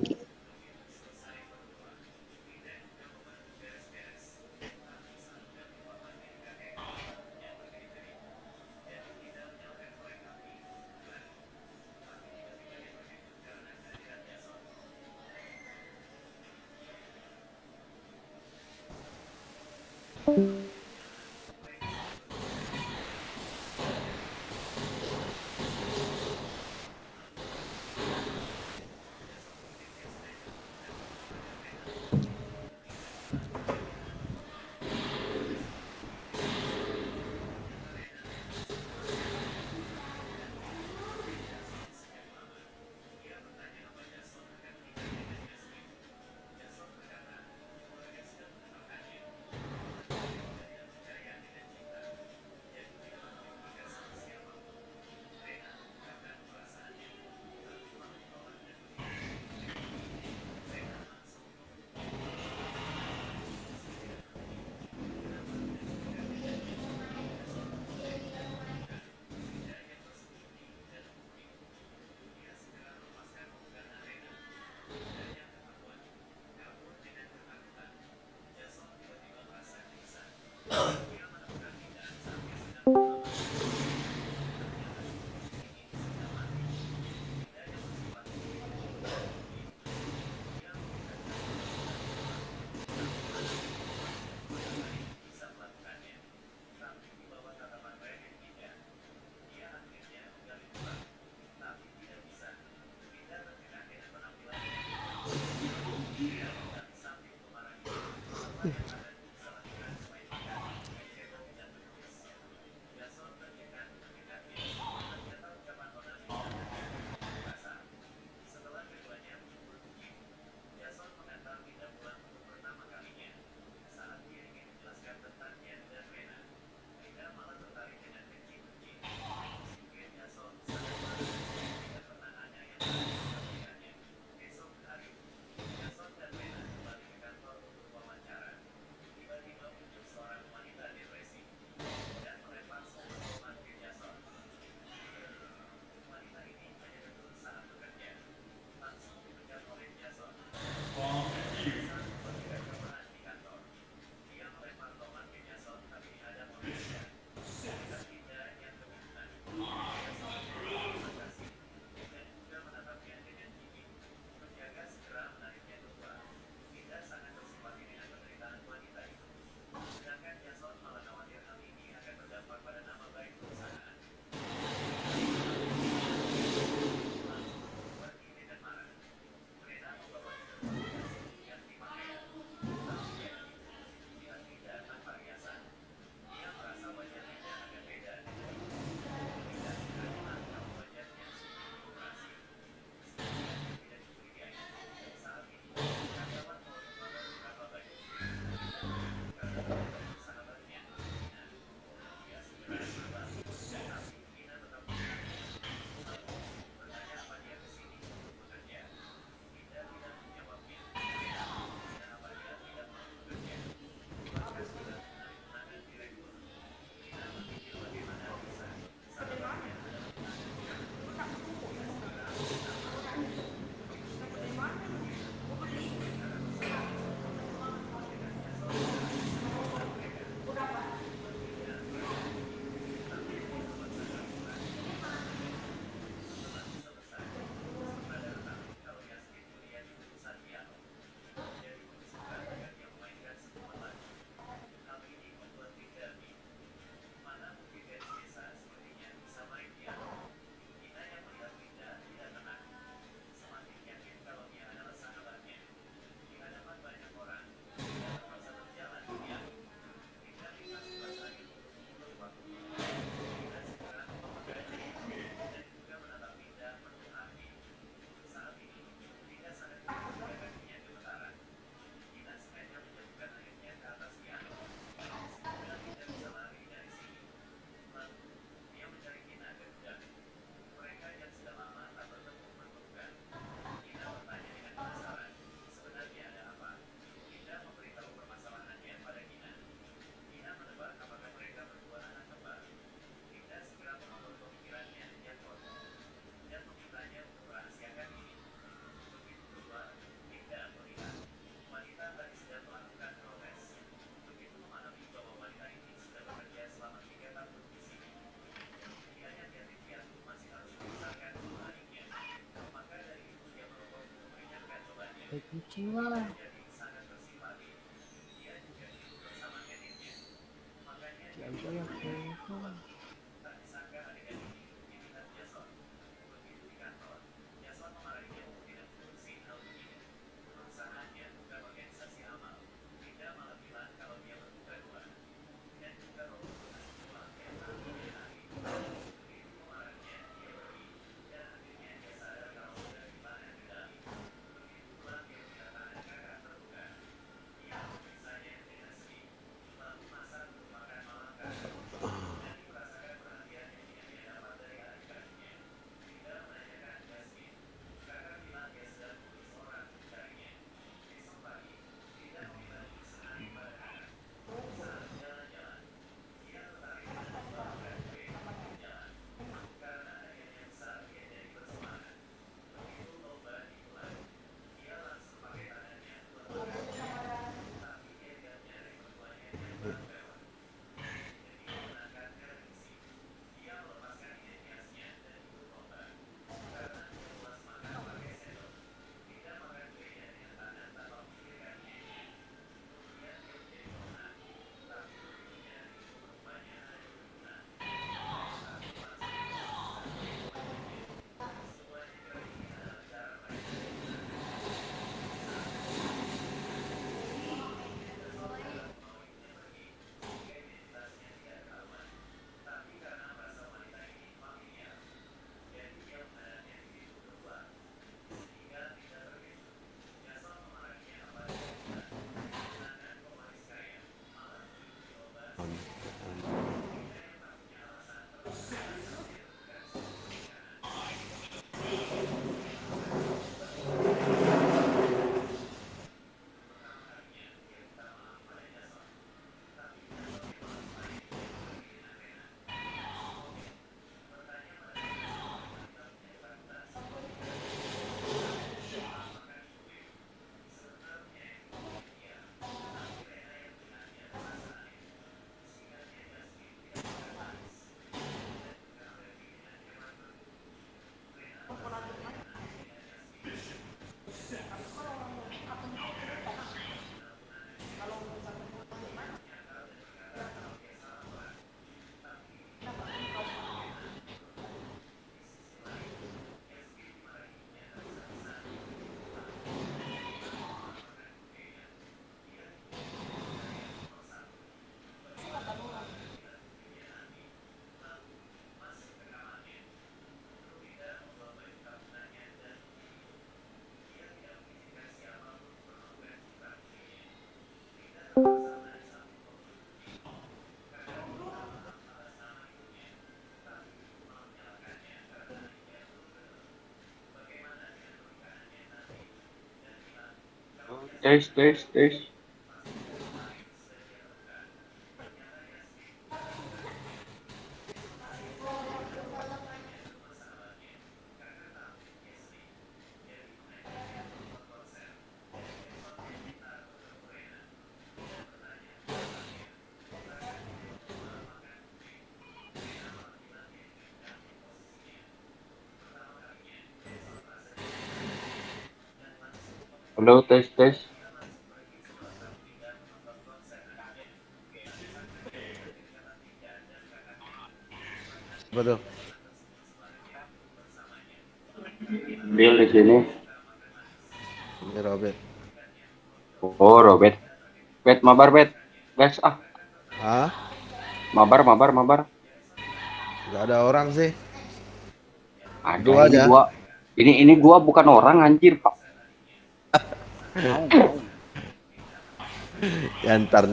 Kucing lah. Siapa yang telepon? Tes. Halo, tes. Apa tuh? Deal di sini. Ini Robert. Oh, Robert. Mabar, Bet. Guys, Hah? Mabar. Gak ada orang sih. Ada Dua ini aja. gua. Ini gua bukan orang anjir, Pak. Ya ntar.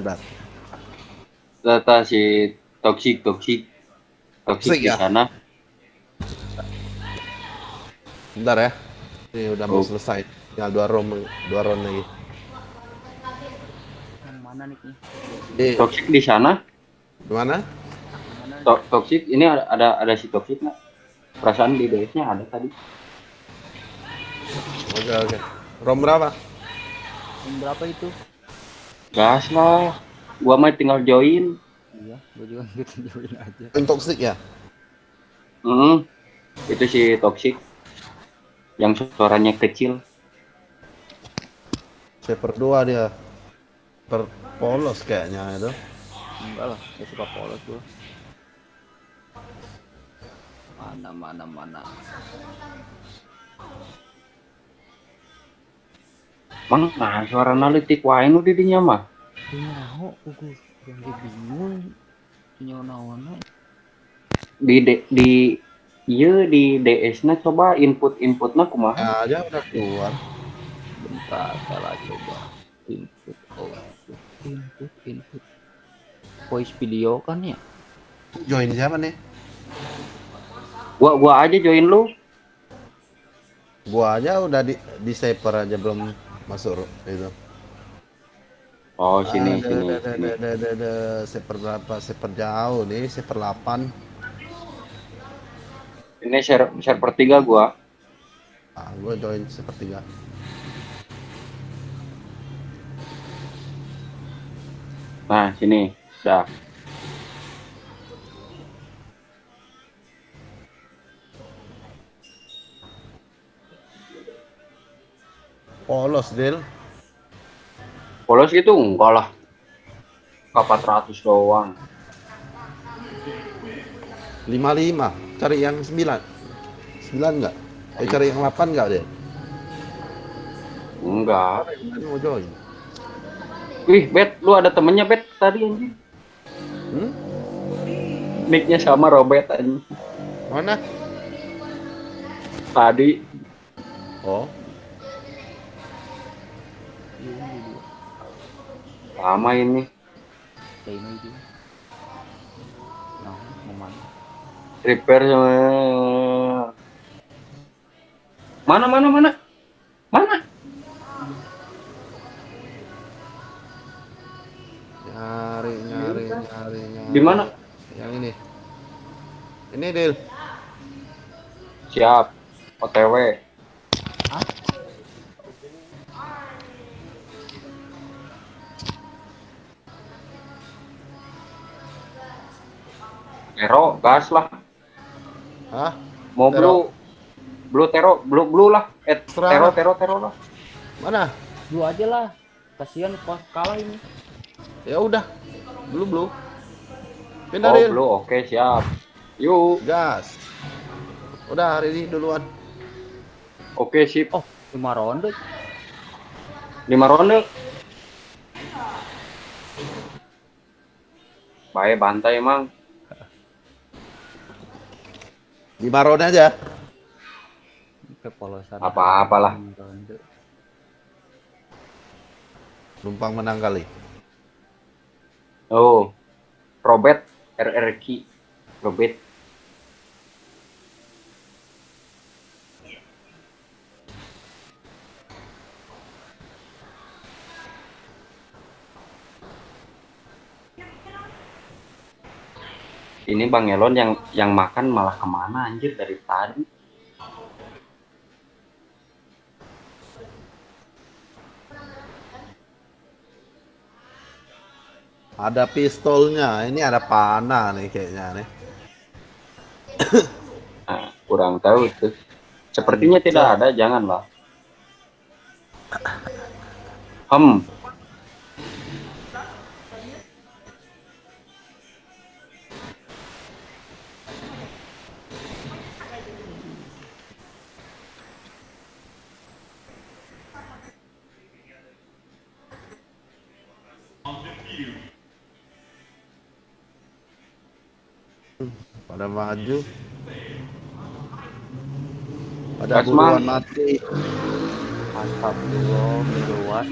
Data si toxic Toxic di ya? sana. Bentar ya. Ini udah mau Oh. selesai. Tinggal 2 round lagi. Yang mana nih? Toxic di sana. Gimana? Toxic ini ada si toxic nggak? Perasaan di DS-nya ada tadi. Oke. Round berapa? Yang berapa itu? Gas lah. Gua mah tinggal join. Iya, gue juga gitu join aja. Yang toxic ya? Itu si toxic. Yang suaranya kecil. Saya per 2 dia. Per polos kayaknya itu. Enggak lah, saya suka polos gue. Mana. Mang, nah suara analitik wae nu di dinya mah. Nyaho kuku yang bingung. Nyaho-nawana. Di DS-nya coba inputnya kumaha? Ya aja udah keluar. Bentar, salah coba. Input. Voice video kan ya? Join siapa nih? Gua aja join lu. Gua aja udah di saper aja belum masuk itu. Oh, sini. Saper berapa? Saper jauh nih, saper 8. Ini server 3 gua. Gua join saper 3. Nah, sini. Dah. Polos, Del. Polos gitu enggak lah. 400 doang. 55. Cari yang 9. 9 enggak? Cari yang 8 enggak, Del? Enggak. Mau join. Wih, Bet, lu ada temennya Bet tadi anjing. Nicknya sama Robert anjing. Mana? Tadi. Oh. Sama ini. Ini itu. Nah, mana? Repair sama. Mana? Nyari. Di mana? Yang ini. Ini, Del. Siap. OTW. Tero, gas lah. Hah? Mau Tero. blue lah. Serah. Tero lah. Mana? Blue aja lah. Kasihan pas kalah ini. Ya udah. Blue. Pindah, Oh, Del. blue, oke, siap. Yuk. Gas. Udah hari ini duluan. Oke, sip. Oh, 5 ronde. 5 ronde. Baik, bantai emang. 5 round aja. Kepolosan. Apa-apalah. Numpang menang kali. Oh. Robert RRQ. Robert. Ini Bang Elon yang makan malah kemana anjir dari tadi. Ada pistolnya, ini ada panah nih kayaknya nih. Nah, kurang tahu tuh. Sepertinya tidak ada, janganlah. Pada maju. Pada Gas, buruan Mang. mati. Astagfirullah, kedua.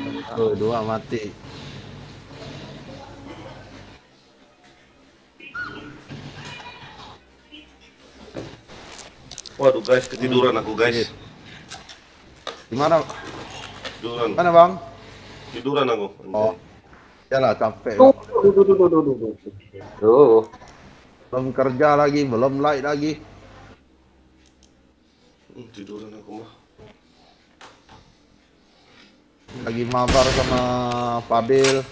Dua mati. Waduh guys, ketiduran aku guys. Gimana? Tiduran. Mana Bang? Tiduran aku. Oh, yalah capek. Tuh. Belum kerja lagi, belum light lagi. Tiduran aku mah. Lagi mabar sama Fadil.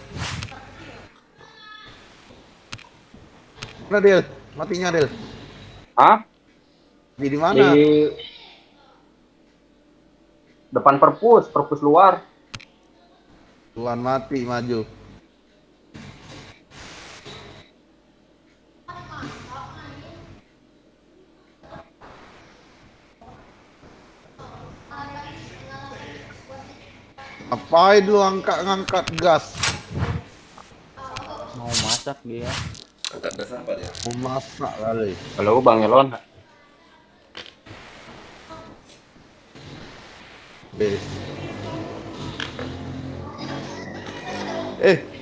Mana Dil? Matinya Dil? Hah? Di mana? Di depan perpus luar. Tuan mati maju. Ngapain lu ngangkat gas? Mau masak dia. Angkat gas apa dia? Mau masak kali. Halo Bang Elon.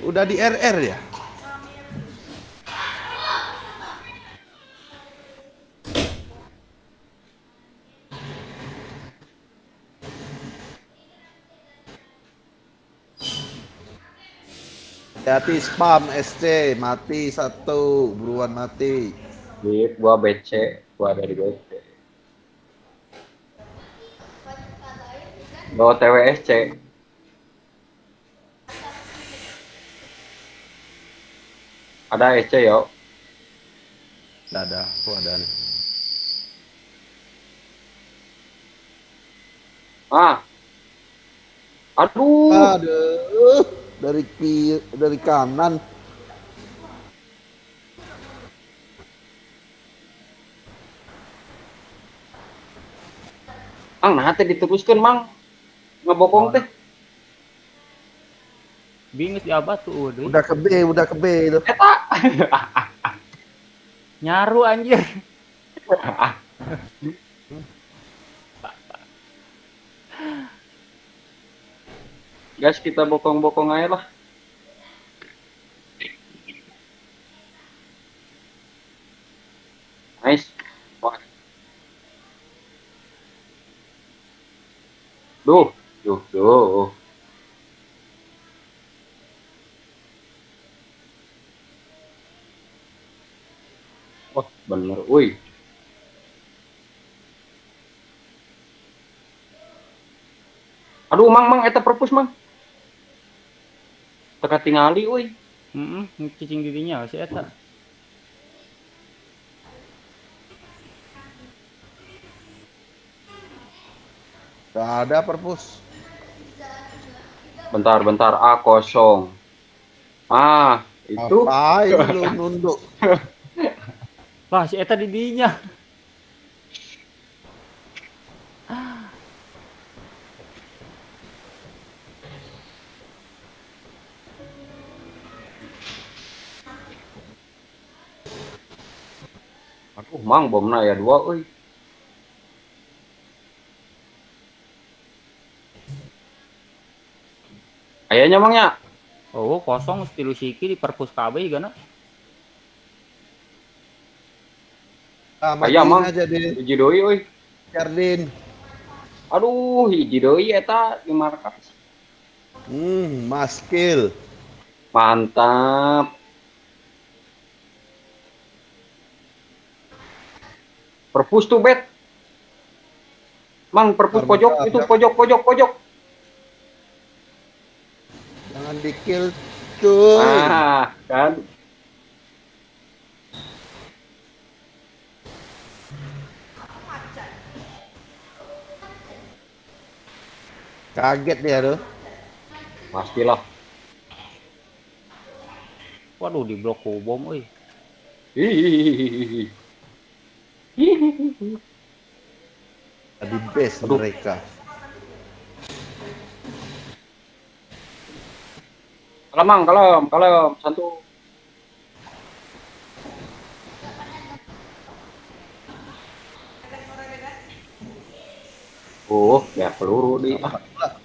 Udah di RR ya? Hati spam SC mati satu, buruan mati. Di gua BC, gua dari BC. Bawa TWSC. Ada SC yo. Ada, aku ada nih. Aduh, dari kanan. Mang, nah teh diteruskan Mang. Ngebokong teh. Bingung di abad tuh udah. Udah ke B itu. Eta. Nyaru anjir. Guys, kita bokong-bokong aja lah. Nice. Wah. Duh. Wah, bener. Wih. Aduh, Mang, eta perpus, Mang. Teka tingali, wih. Cicing dirinya si eta. Gak ada perpus. Bentar, A kosong. Itu. Ngapain lu nunduk? Wah, si eta didinya. Aduh, Mang, bomna ya 2, euy. Ayahnya Mang ya? Oh, kosong stilu siki di perpus KB gana. Ayah Mang. Aja deh. Hiji deui euy. Jardin. Aduh, hiji deui eta di markas. Maskil. Mantap. Perpus tuh bet. Mang perpus pojok itu pojok. Jangan di kill cuy. Ah, kan. Kaget dia tuh. Pastilah. Waduh, di blok bom euy. Hihihihi. Tadi base mereka. Kalem, satu. Oh, ya peluru di.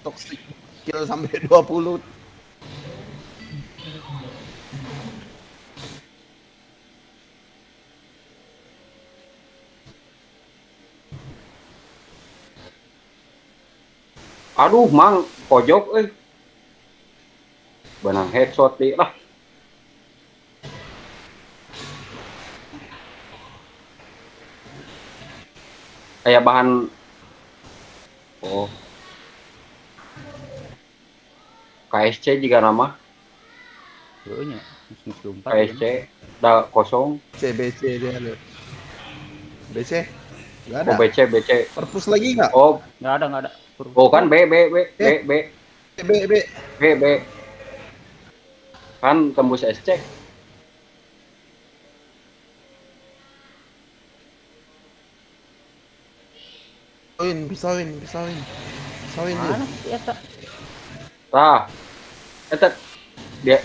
Toxic kill sampai 20. Aduh, mang pojok benang headshot di lah. Kayak bahan KSC juga nama. Heuh nya, musuh 4. KSC da kosong. CBC dia tuh. BC? Enggak ada. Oh, BC. Perpus lagi enggak? Oh, Enggak ada. oh kan B. Kan tembus SC. Pisauin dia. Mana sih eta? Tah. Eta dia.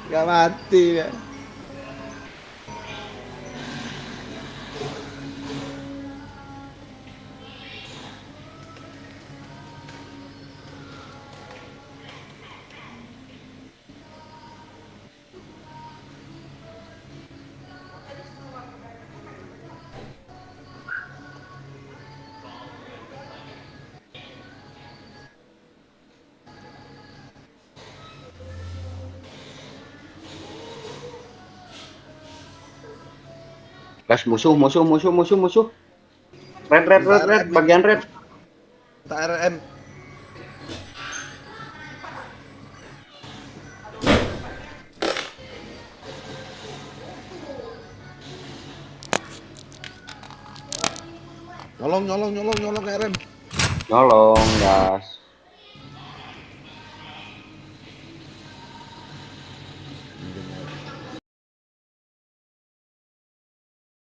Gak mati ya. Gas musuh. Red, bagian red. TRM. Nyolong RM. Gas.